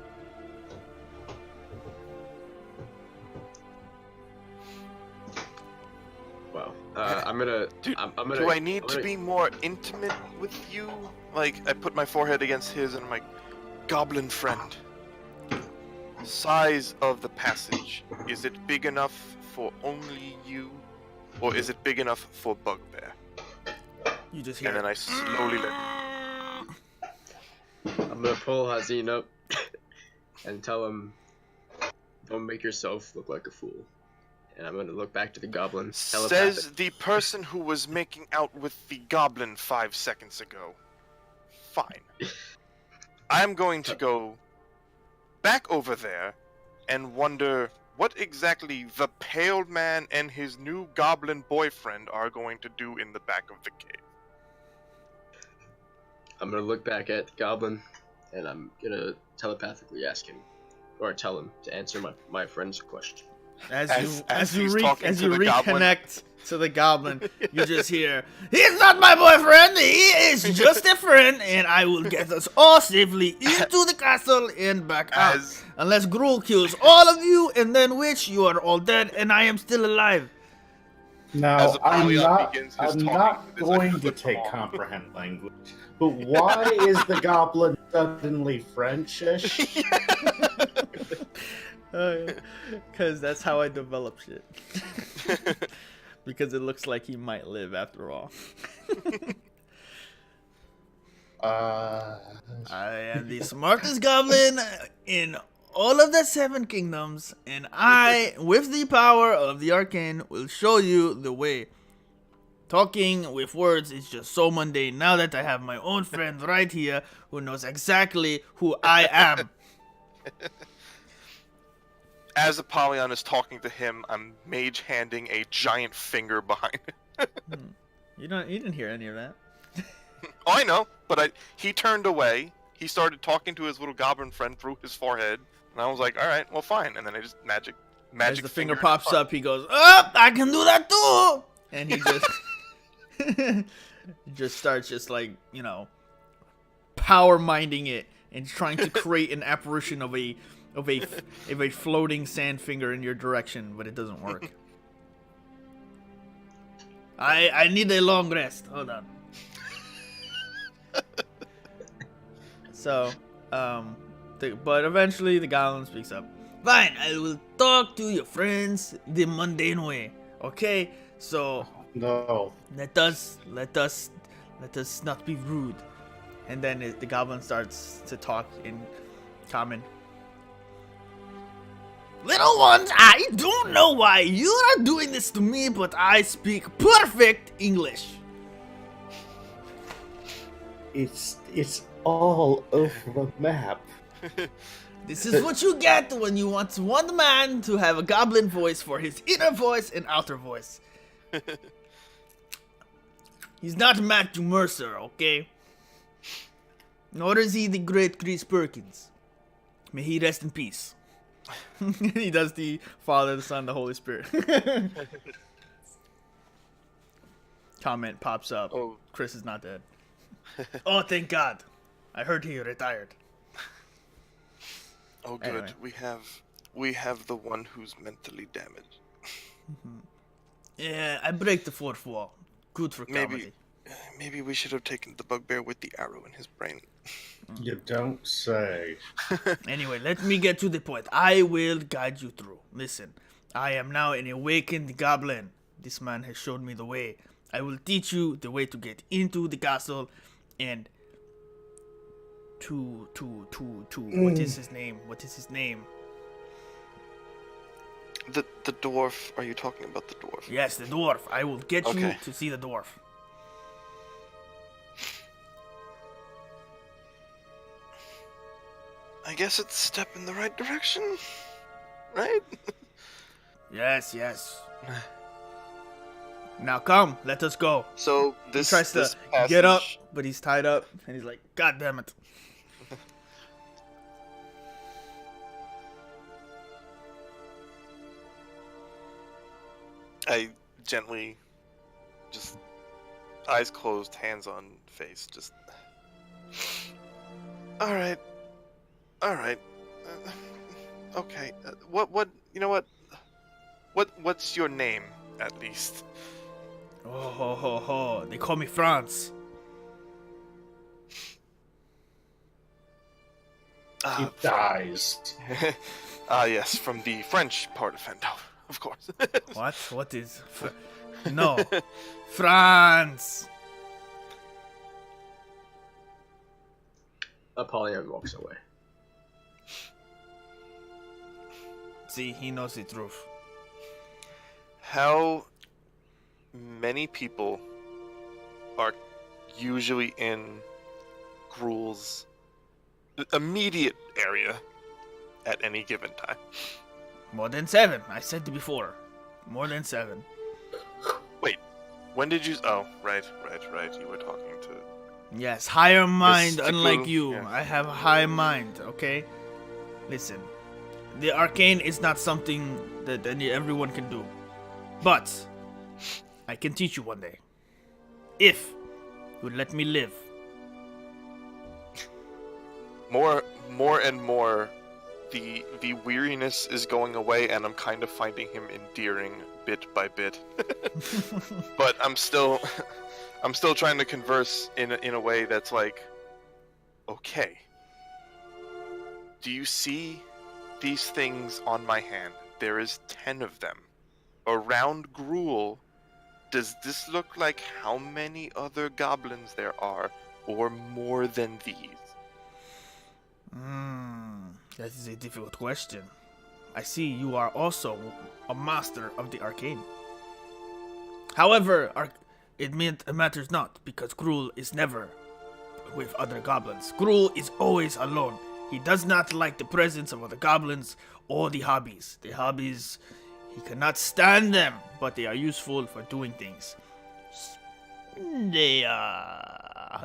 Speaker 5: Wow. I'm gonna.
Speaker 2: Dude,
Speaker 5: I'm gonna.
Speaker 2: do I need to be more intimate with you? Like, I put my forehead against his and I'm like, Goblin friend, size of the passage, is it big enough for only you? Or is it big enough for Bugbear?
Speaker 1: You just hear
Speaker 2: And then I slowly let
Speaker 5: I'm gonna pull Hazin up and tell him, "Don't make yourself look like a fool." And I'm gonna look back to the goblin.
Speaker 2: Says the person who was making out with the goblin 5 seconds ago. Fine. I'm going to go back over there and wonder what exactly the pale man and his new goblin boyfriend are going to do in the back of the cave.
Speaker 5: I'm gonna look back at the goblin, and I'm gonna telepathically ask him, or tell him to answer my friend's question.
Speaker 1: As
Speaker 2: As
Speaker 1: you
Speaker 2: he's talking to the goblin.
Speaker 1: reconnect to the goblin, you just hear, "He's not my boyfriend, he is just a friend, and I will get us all safely into the castle and back out. Unless Gruul kills all of you, and then which you are all dead, and I am still alive."
Speaker 6: Now, I'm not
Speaker 2: begins his
Speaker 6: going
Speaker 2: talking,
Speaker 6: to take comprehend language, but why is the goblin suddenly Frenchish?
Speaker 1: Because that's how I develop shit. Because it looks like he might live after all. I am the smartest goblin in all of the 7 kingdoms, and I, with the power of the arcane, will show you the way. Talking with words is just so mundane now that I have my own friend right here who knows exactly who I am.
Speaker 2: As Apollyon is talking to him, I'm mage handing a giant finger behind it.
Speaker 1: You didn't hear any of that.
Speaker 2: Oh, I know, but he turned away. He started talking to his little goblin friend through his forehead, and I was like, all right, well, fine. And then I just magic.
Speaker 1: As the finger pops up, he goes, "Oh, I can do that too!" And he just just starts just like, power minding it and trying to create an apparition of a floating sand finger in your direction, but it doesn't work. I need a long rest. Hold on. So, but eventually the goblin speaks up. Fine, I will talk to your friends the mundane way. Okay, so
Speaker 6: No.
Speaker 1: let us not be rude. And then the goblin starts to talk in common. Little ones, I don't know why you are doing this to me, but I speak perfect English.
Speaker 6: It's all over the map.
Speaker 1: This is what you get when you want one man to have a goblin voice for his inner voice and outer voice. He's not Matthew Mercer, okay? Nor is he the great Chris Perkins. May he rest in peace. He does the Father, the Son, the Holy Spirit. Comment pops up.
Speaker 2: Oh.
Speaker 1: Chris is not dead. Oh, thank God. I heard he retired.
Speaker 2: Oh, good.
Speaker 1: Anyway.
Speaker 2: We have the one who's mentally damaged.
Speaker 1: Yeah, I break the fourth wall. Good for comedy.
Speaker 2: Maybe we should have taken the bugbear with the arrow in his brain.
Speaker 6: You don't say.
Speaker 1: Anyway, let me get to the point. I will guide you through. Listen, I am now an awakened goblin. This man has showed me the way. I will teach you the way to get into the castle and what is his name? What is his name?
Speaker 2: The dwarf. Are you talking about the dwarf?
Speaker 1: Yes, the dwarf. I will get you
Speaker 2: Okay.
Speaker 1: to see the dwarf.
Speaker 2: I guess it's a step in the right direction, right?
Speaker 1: Yes. Now come, let us go.
Speaker 2: So this
Speaker 1: He tries to
Speaker 2: this passage,
Speaker 1: get up, but he's tied up, and he's like, God damn it.
Speaker 2: I gently, just eyes closed, hands on face, just. All right. Okay. What? You know what? What's your name, at least?
Speaker 1: Oh, ho, ho, ho. They call me Franz.
Speaker 6: He dies.
Speaker 2: Yes, from the French part of Phandelver, of course.
Speaker 1: What? What is... No. Franz!
Speaker 5: Apollyon walks away.
Speaker 1: See, he knows the truth.
Speaker 2: How many people are usually in Gruul's immediate area at any given time?
Speaker 1: More than 7. I said it before. More than 7.
Speaker 2: Wait, when did you... Oh, right. You were talking to...
Speaker 1: Yes, higher mind,
Speaker 2: Mystical,
Speaker 1: unlike you.
Speaker 2: yeah.
Speaker 1: I have a high mind, okay? Listen, the arcane is not something that everyone can do. But, I can teach you one day. If you let me live.
Speaker 2: More and more, the weariness is going away, and I'm kind of finding him endearing bit by bit. But I'm still trying to converse in a way that's like, okay. Do you see these things on my hand? There is 10 of them. Around Gruul, does this look like how many other goblins there are, or more than these?
Speaker 1: That is a difficult question. I see you are also a master of the arcane. However, it matters not, because Gruul is never with other goblins. Gruul is always alone. He does not like the presence of other goblins or the hobbies. The hobbies, he cannot stand them, but they are useful for doing things. They are,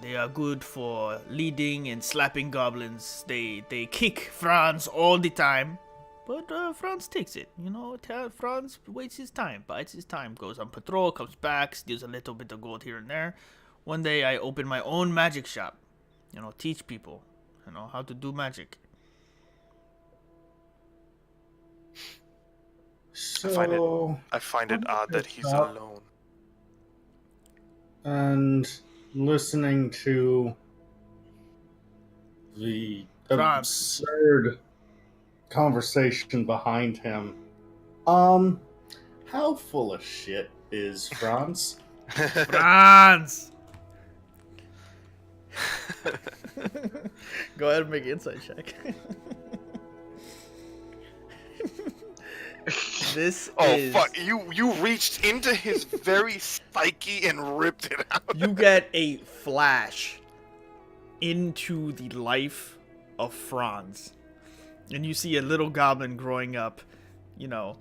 Speaker 1: they are good for leading and slapping goblins. They kick Franz all the time, but Franz takes it. You know, Franz waits his time, bides his time, goes on patrol, comes back, steals a little bit of gold here and there. One day I open my own magic shop. You know, teach people, you know, how to do magic.
Speaker 6: So,
Speaker 2: I find it odd that he's alone.
Speaker 6: And listening to the
Speaker 1: Franz.
Speaker 6: absurd conversation behind him, how full of shit is Franz?
Speaker 1: Franz! Go ahead and make an insight check. This
Speaker 2: Oh
Speaker 1: is...
Speaker 2: fuck! You reached into his very psyche and ripped it out.
Speaker 1: You get a flash into the life of Franz. And you see a little goblin growing up, you know,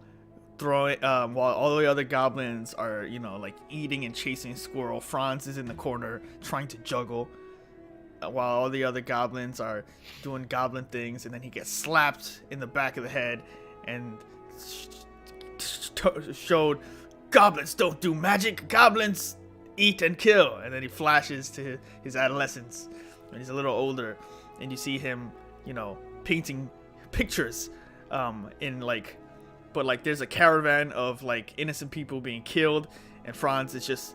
Speaker 1: throwing, while all the other goblins are, you know, like eating and chasing a squirrel. Franz is in the corner trying to juggle, while all the other goblins are doing goblin things. And then he gets slapped in the back of the head and showed, goblins don't do magic, goblins eat and kill. And then he flashes to his adolescence when he's a little older, and you see him, you know, painting pictures in like, but like there's a caravan of like innocent people being killed, and Franz is just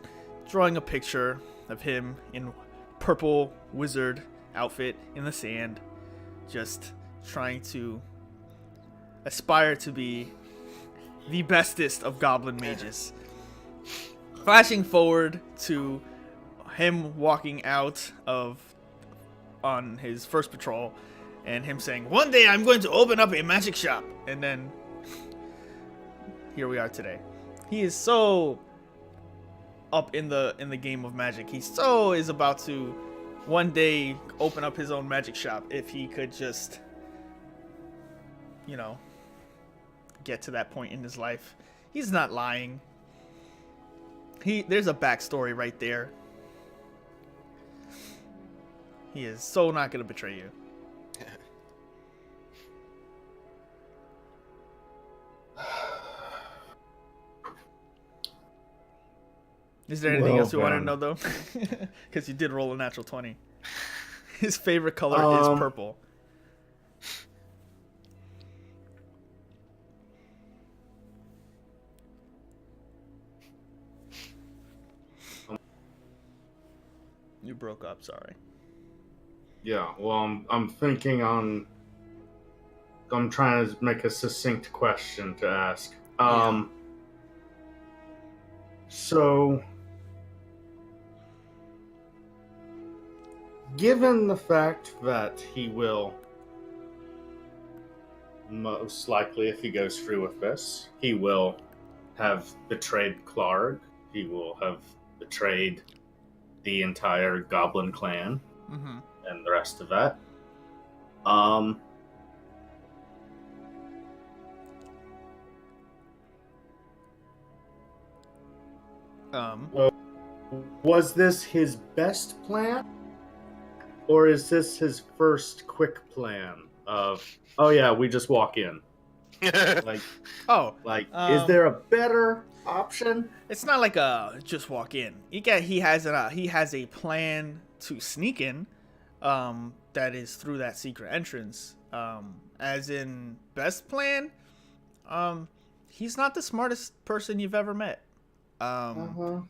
Speaker 1: drawing a picture of him in purple wizard outfit in the sand, just trying to aspire to be the bestest of goblin mages. Flashing forward to him walking out of on his first patrol, and him saying, "One day I'm going to open up a magic shop." And then here we are today. He is so up in the game of magic. He so is about to one day open up his own magic shop if he could just, you know, get to that point in his life. He's not lying. There's a backstory right there. He is so not gonna betray you. Is there anything else you want to know, though? Because you did roll a natural 20. His favorite color is purple. You broke up, sorry.
Speaker 6: Yeah, well, I'm thinking on... I'm trying to make a succinct question to ask. So... Given the fact that he will, most likely, if he goes through with this, he will have betrayed Clark, he will have betrayed the entire Goblin clan, and the rest of that. Was this his best plan? Or is this his first quick plan of, oh yeah, we just walk in? Like, is there a better option?
Speaker 1: It's not like a just walk in. He has a plan to sneak in, that is through that secret entrance. As in best plan, he's not the smartest person you've ever met.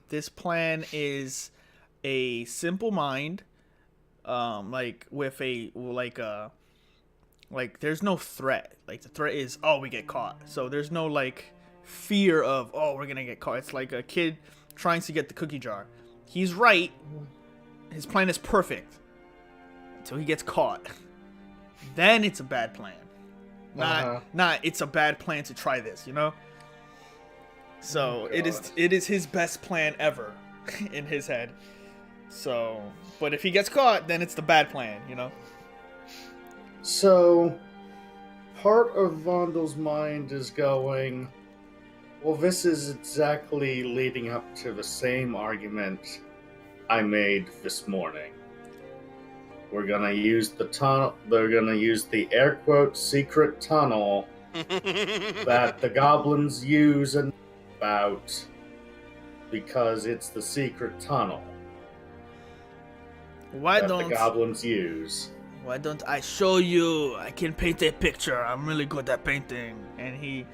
Speaker 1: This plan is a simple mind. Like with there's no threat. Like the threat is, oh, we get caught. So there's no like fear of, oh, we're gonna get caught. It's like a kid trying to get the cookie jar. He's right. His plan is perfect until he gets caught. Then it's a bad plan. Not it's a bad plan to try this, you know? So it is his best plan ever in his head. So, but if he gets caught, then it's the bad plan, you know?
Speaker 6: So, part of Vondel's mind is going, well, this is exactly leading up to the same argument I made this morning. We're gonna use the tunnel, they're gonna use the air quote secret tunnel that the goblins use and about because it's the secret tunnel.
Speaker 1: Why
Speaker 6: that
Speaker 1: don't
Speaker 6: the goblins use?
Speaker 1: Why don't I show you? I can paint a picture. I'm really good at painting. And he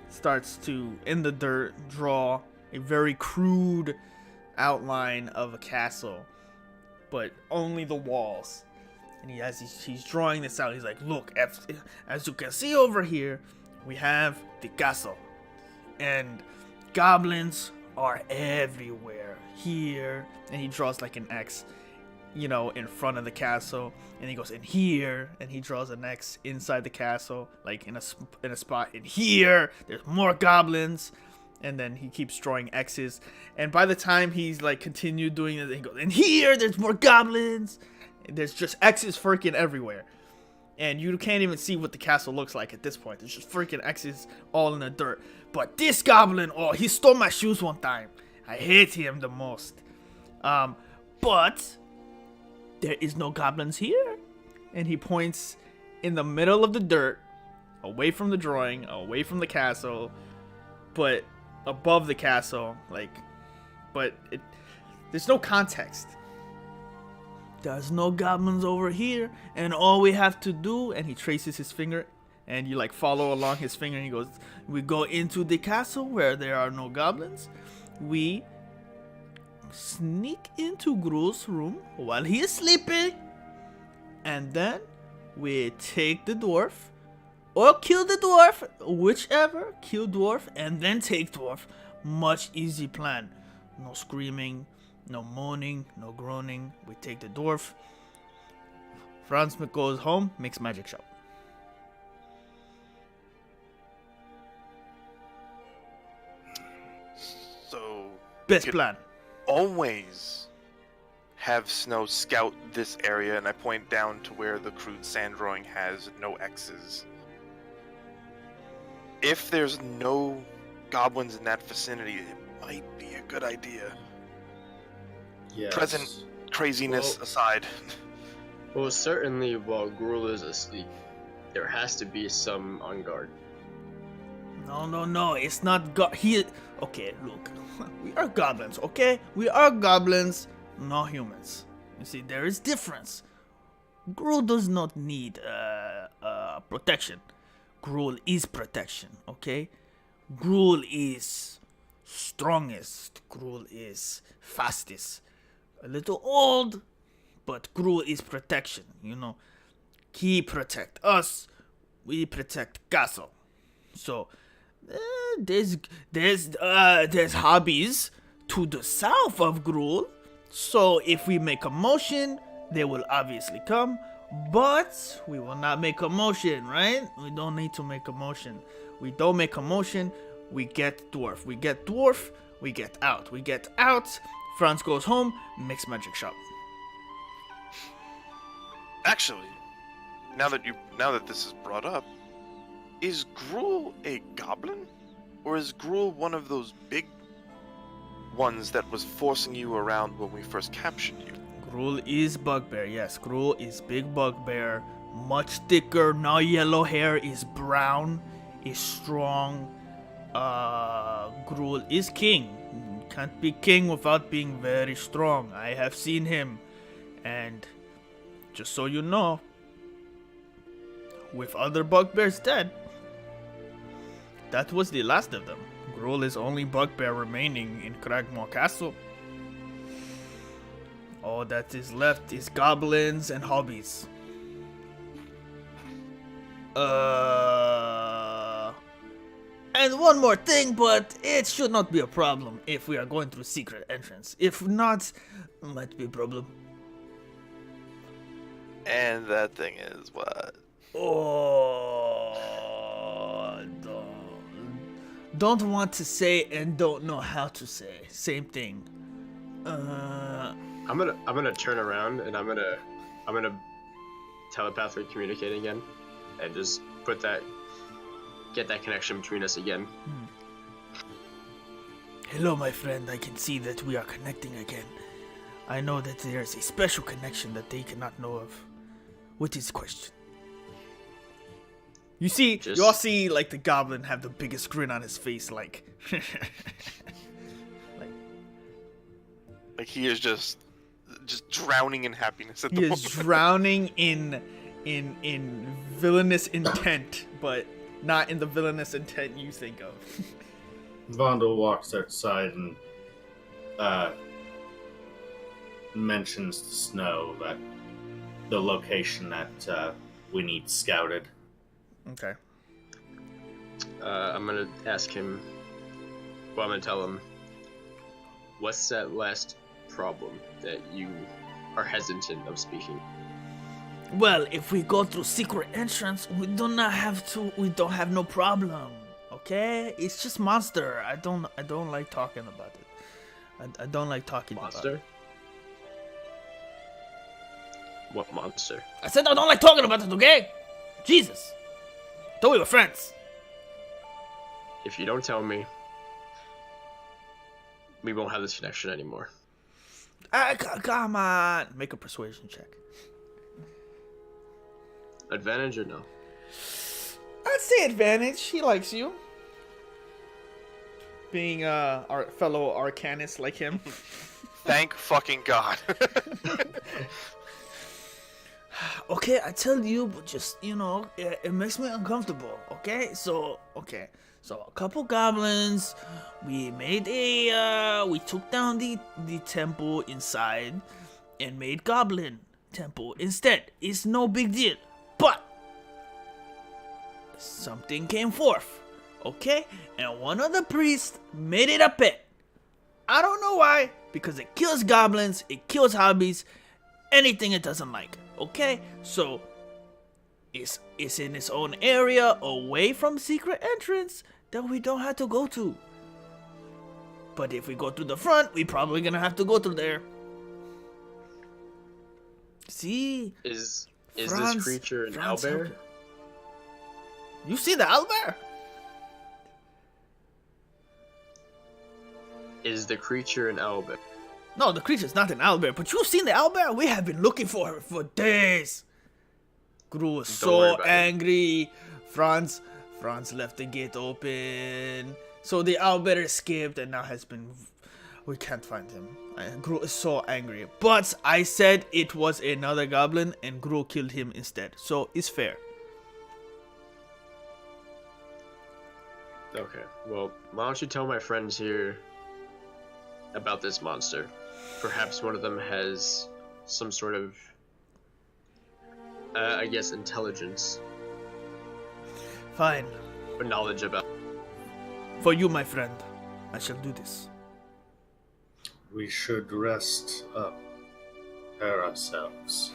Speaker 1: starts to, in the dirt, draw a very crude outline of a castle, but only the walls. And he's drawing this out. He's like, look, as you can see over here, we have the castle, and goblins are everywhere here. And he draws like an X. in front of the castle, and he goes in here, and he draws an X inside the castle, like in a spot in here. There's more goblins, and then he keeps drawing X's. And by the time he's like continued doing it, he goes in here. There's more goblins. There's just X's freaking everywhere, and you can't even see what the castle looks like at this point. There's just freaking X's all in the dirt. But this goblin, oh, he stole my shoes one time. I hate him the most. But there is no goblins here. And he points in the middle of the dirt, away from the drawing, away from the castle, but above the castle, there's no context. There's no goblins over here, and all we have to do, and he traces his finger, and you like follow along his finger, and he goes, we go into the castle where there are no goblins. We sneak into Gruul's room while he is sleeping, and then we take the dwarf, or kill the dwarf, whichever, kill dwarf, and then take dwarf. Much easy plan. No screaming, no moaning, no groaning. We take the dwarf. Franz goes home, makes magic shop.
Speaker 2: So
Speaker 1: Best plan.
Speaker 2: always have Snow scout this area, and I point down to where the crude sand drawing has no X's. If there's no goblins in that vicinity, it might be a good idea.
Speaker 6: Yes.
Speaker 2: Present craziness aside.
Speaker 5: Well, certainly while Gruul is asleep, there has to be some on guard.
Speaker 1: No, it's not okay, look. We are goblins, okay? We are goblins, not humans. You see, there is difference. Gruul does not need protection. Gruul is protection, okay? Gruul is strongest. Gruul is fastest. A little old, but Gruul is protection, He protect us, we protect castle. So there's hobbies to the south of Gruul. So if we make a motion, they will obviously come. But we will not make a motion, right? We don't need to make a motion. We don't make a motion, we get dwarf. We get dwarf, we get out. We get out, Franz goes home, makes magic shop.
Speaker 2: Actually, now that this is brought up, is Gruul a goblin? Or is Gruul one of those big ones that was forcing you around when we first captured you?
Speaker 1: Gruul is bugbear, yes. Gruul is big bugbear, much thicker, now yellow hair, is brown, is strong. Gruul is king. Can't be king without being very strong. I have seen him. And just so you know, with other bugbears dead, that was the last of them. Gruul is only bugbear remaining in Cragmore Castle. All that is left is goblins and hobbies. And one more thing, but it should not be a problem if we are going through secret entrance. If not, might be a problem.
Speaker 2: And that thing is what?
Speaker 1: Don't want to say and don't know how to say. Same thing.
Speaker 5: I'm gonna turn around and I'm gonna telepathically communicate again, and just get that connection between us again.
Speaker 1: Hello, my friend. I can see that we are connecting again. I know that there's a special connection that they cannot know of. What is the question? You see, you all see like the goblin have the biggest grin on his face, like
Speaker 2: he is just drowning in happiness at the
Speaker 1: he
Speaker 2: moment.
Speaker 1: is drowning in villainous intent, but not in the villainous intent you think of.
Speaker 6: Vondel walks outside and mentions to Snow that the location that we need scouted.
Speaker 1: Okay.
Speaker 5: I'm gonna ask him. Well, I'm gonna tell him. What's that last problem that you are hesitant of speaking.
Speaker 1: Well, if we go through secret entrance, we do not have to. We don't have no problem. Okay, it's just monster. I don't like talking about it. I don't like talking about
Speaker 5: Monster?
Speaker 1: it.
Speaker 5: What monster?
Speaker 1: I said I don't like talking about it. Okay, Jesus. Thought we were friends.
Speaker 5: If you don't tell me, we won't have this connection anymore.
Speaker 1: Come on, make a persuasion check.
Speaker 5: Advantage or no?
Speaker 1: I'd say advantage. He likes you. Being our fellow arcanist like him.
Speaker 2: Thank fucking God.
Speaker 1: Okay, I tell you, but just, it makes me uncomfortable, okay? So a couple goblins, we took down the temple inside and made goblin temple instead. It's no big deal, but something came forth, okay? And one of the priests made it a pet. I don't know why, because it kills goblins, it kills hobbies, anything it doesn't like. Okay, so it's in its own area away from secret entrance that we don't have to go to. But if we go through the front, we probably gonna have to go through there. See?
Speaker 5: Is
Speaker 1: Franz-
Speaker 5: this creature an
Speaker 1: Franz
Speaker 5: owlbear?
Speaker 1: Helper. You see the owlbear?
Speaker 5: Is the creature an owlbear?
Speaker 1: No, the creature's not an owlbear, but you've seen the owlbear? We have been looking for her for days. Gru was
Speaker 5: Don't worry
Speaker 1: so
Speaker 5: about it.
Speaker 1: angry. Franz left the gate open. So the owlbear escaped and now has been... We can't find him. Gru is so angry. But I said it was another goblin and Gru killed him instead. So it's fair.
Speaker 5: Okay, well, why don't you tell my friends here about this monster? Perhaps one of them has some sort of, I guess, intelligence
Speaker 1: Fine.
Speaker 5: or knowledge about.
Speaker 1: For you, my friend, I shall do this.
Speaker 6: We should rest up, prepare ourselves.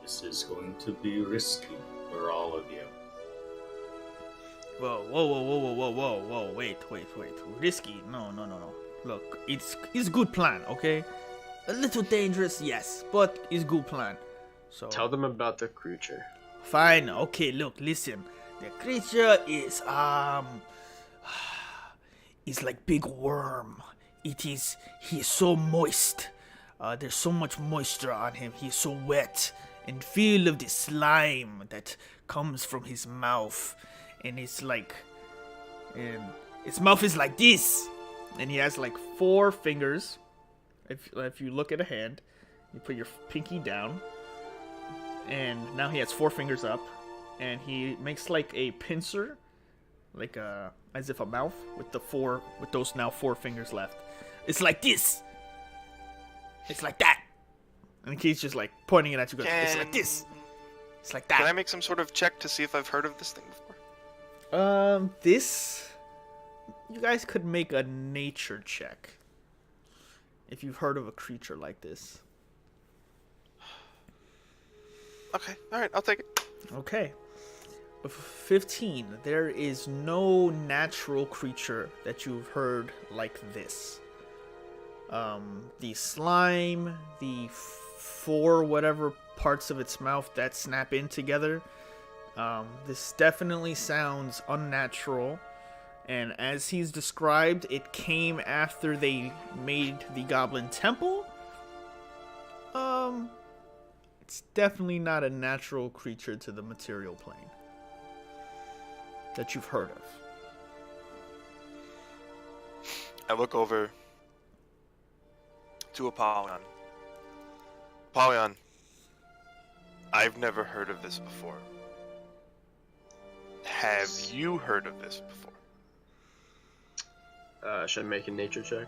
Speaker 6: This is going to be risky for all of you.
Speaker 1: Whoa, wait. Risky? No. Look, it's good plan, okay? A little dangerous, yes, but it's good plan. So
Speaker 5: Tell them about the creature.
Speaker 1: fine, okay, look, listen. The creature is it's like big worm. He's so moist. There's so much moisture on him. He's so wet and feel of the slime that comes from his mouth. And it's like, and his mouth is like this, and he has like 4 fingers. If you look at a hand, you put your pinky down, and now he has 4 fingers up, and he makes like a pincer, like as if a mouth with those now 4 fingers left. It's like this. It's like that. And Keith's just like pointing it at you. Goes, it's like this. It's like that.
Speaker 2: Can I make some sort of check to see if I've heard of this thing before?
Speaker 1: This, you guys could make a nature check if you've heard of a creature like this.
Speaker 2: Okay, alright, I'll take it.
Speaker 1: Okay. 15. There is no natural creature that you've heard like this. The slime, the 4 whatever parts of its mouth that snap in together. This definitely sounds unnatural, and as he's described, it came after they made the Goblin Temple. It's definitely not a natural creature to the material plane that you've heard of.
Speaker 2: I look over to Apollyon. Apollyon, I've never heard of this before. Have you heard of this before?
Speaker 5: Should I make a nature check?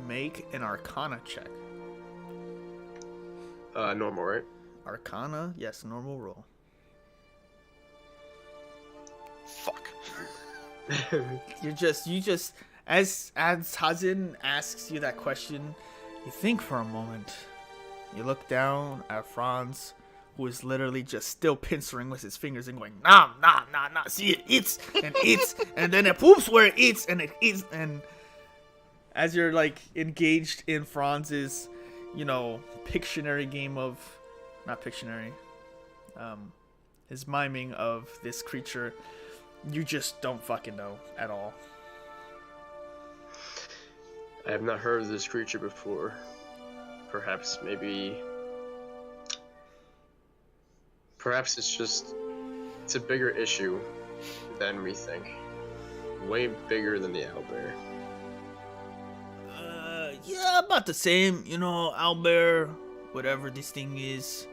Speaker 1: Make an Arcana check.
Speaker 5: Normal, right?
Speaker 1: Arcana, yes, normal roll.
Speaker 2: Fuck.
Speaker 1: You just as Hazin asks you that question, you think for a moment, You look down at Franz, who is literally just still pincering with his fingers and going, nom, nom, nom, nom. See, it eats, and then it poops where it eats, and it eats. And as you're, like, engaged in Franz's, Pictionary game of, not Pictionary, his miming of this creature, you just don't fucking know at all.
Speaker 5: I have not heard of this creature before. Perhaps it's a bigger issue than we think. Way bigger than the owlbear.
Speaker 1: Yeah, about the same, owlbear, whatever this thing is.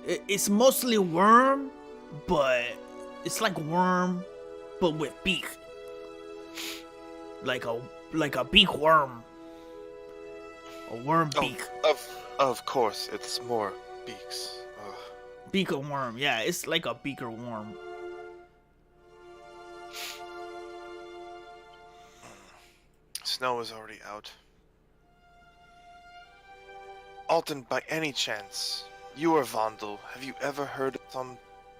Speaker 1: It's mostly worm, but it's like worm, but with beak. Like a beak worm. A worm beak.
Speaker 2: Of course, it's more beaks. Ugh.
Speaker 1: Beaker worm, yeah, it's like a beaker worm.
Speaker 2: Snow is already out. Alton, by any chance, you are Vandal. Have you ever heard of some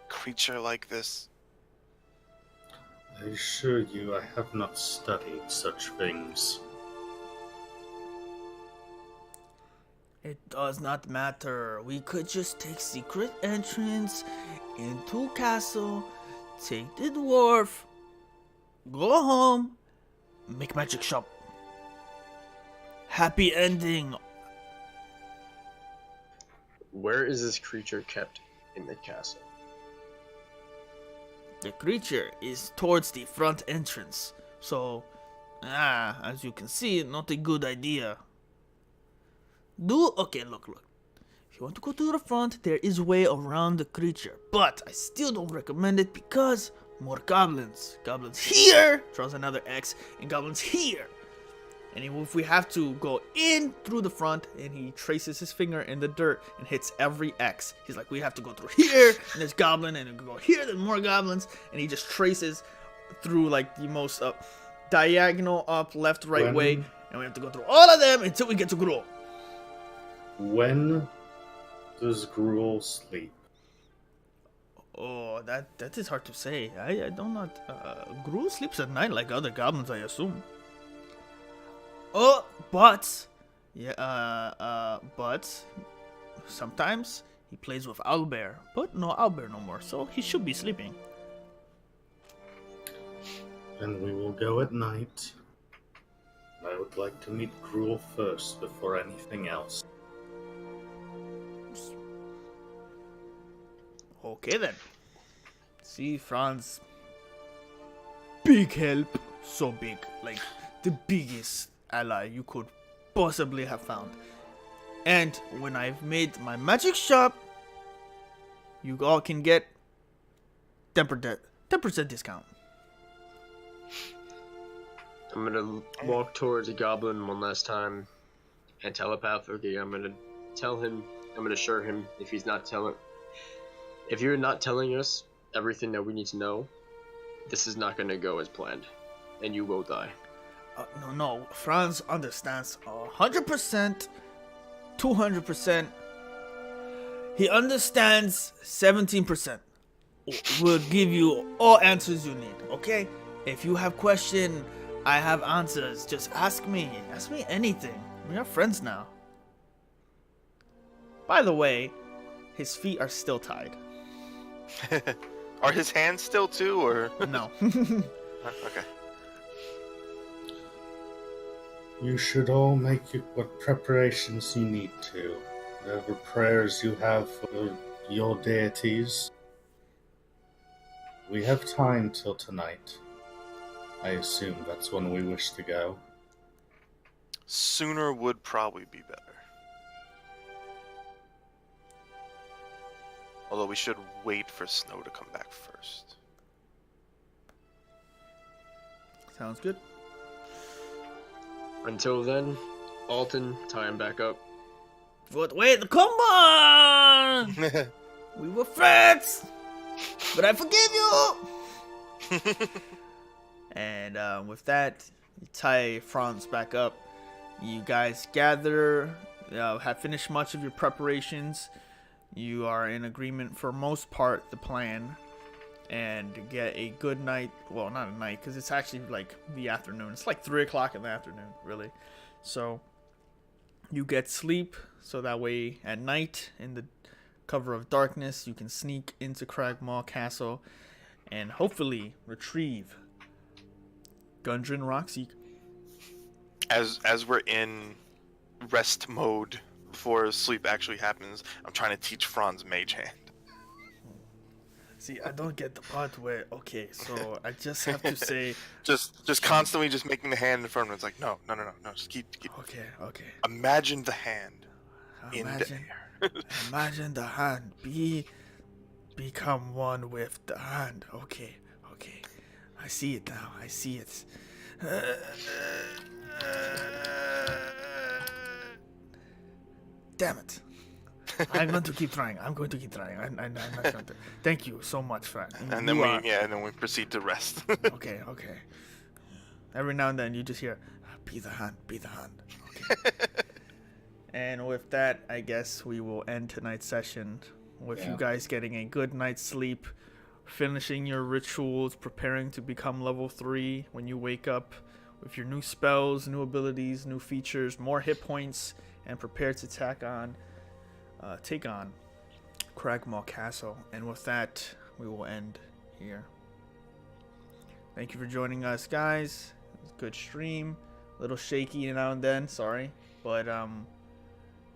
Speaker 2: creature like this?
Speaker 6: I assure you, I have not studied such things.
Speaker 1: It does not matter. We could just take secret entrance into castle, take the dwarf, go home, make magic shop. Happy ending.
Speaker 5: Where is this creature kept in the castle?
Speaker 1: The creature is towards the front entrance. So, as you can see, not a good idea. Okay, look. If you want to go to the front, there is a way around the creature. But I still don't recommend it because more goblins. Goblins here, draws another X, and goblins here. And if we have to go in through the front, and he traces his finger in the dirt and hits every X. He's like, we have to go through here, and there's goblin, and we go here, there's more goblins, and he just traces through like the most diagonal up, left, right way, and we have to go through all of them until we get to Gruul.
Speaker 6: When does Gruul sleep?
Speaker 1: Oh, that is hard to say. I don't know. Gruul sleeps at night like other goblins, I assume. Oh, but sometimes he plays with owlbear, but no owlbear no more, so he should be sleeping.
Speaker 6: And we will go at night. I would like to meet Gruul first before anything else.
Speaker 1: Okay then. See, Franz. Big help. So big. Like, the biggest ally you could possibly have found. And when I've made my magic shop, you all can get 10% discount.
Speaker 5: I'm gonna walk towards a goblin one last time and telepathically I'm gonna assure him if you're not telling us everything that we need to know, this is not gonna go as planned, and you will die.
Speaker 1: No, Franz understands 100%, 200%. He understands 17%. We'll give you all answers you need, okay? If you have questions, I have answers. Just ask me. Ask me anything. We are friends now. By the way, his feet are still tied.
Speaker 2: Are his hands still too, or?
Speaker 1: No.
Speaker 2: Okay.
Speaker 6: You should all make what preparations you need to. Whatever prayers you have for your deities. We have time till tonight. I assume that's when we wish to go.
Speaker 2: Sooner would probably be better. Although we should wait for snow to come back first.
Speaker 1: Sounds good.
Speaker 5: Until then, Alton, tie him back up.
Speaker 1: But wait, come on! We were friends! But I forgive you! And with that, you tie Franz back up. You guys gather have finished much of your preparations. You are in agreement for most part the plan, and get a good night. Well, not a night, because it's actually like the afternoon. It's like 3 o'clock in the afternoon, really. So you get sleep, so that way at night, in the cover of darkness, you can sneak into Cragmaw Castle and hopefully retrieve Gundren Rockseek.
Speaker 2: As we're in rest mode before sleep actually happens, I'm trying to teach Franz Mage Hand.
Speaker 1: See, I don't get the part where, okay, so I just have to say...
Speaker 2: just constantly just making the hand in front of him. It's like, no, just keep...
Speaker 1: Okay.
Speaker 2: Imagine the hand in the
Speaker 1: Imagine,
Speaker 2: air.
Speaker 1: imagine the hand. Become one with the hand. Okay. I see it now. I see it. Damn it. I'm going to keep trying. I'm not going to. Thank you so much, Fran.
Speaker 2: And then we proceed to rest.
Speaker 1: Okay. Every now and then you just hear, be the hand. Okay. And with that, I guess we will end tonight's session with you guys getting a good night's sleep, finishing your rituals, preparing to become level 3 when you wake up with your new spells, new abilities, new features, more hit points, and prepare to take on Cragmaw Castle. And with that, we will end here. Thank you for joining us, guys. It was a good stream. A little shaky now and then, sorry. But it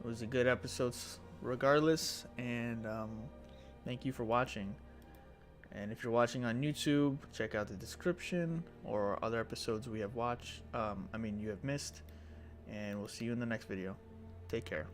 Speaker 1: was a good episode regardless. And thank you for watching. And if you're watching on YouTube, check out the description or other episodes we have watched. You have missed. And we'll see you in the next video. Take care.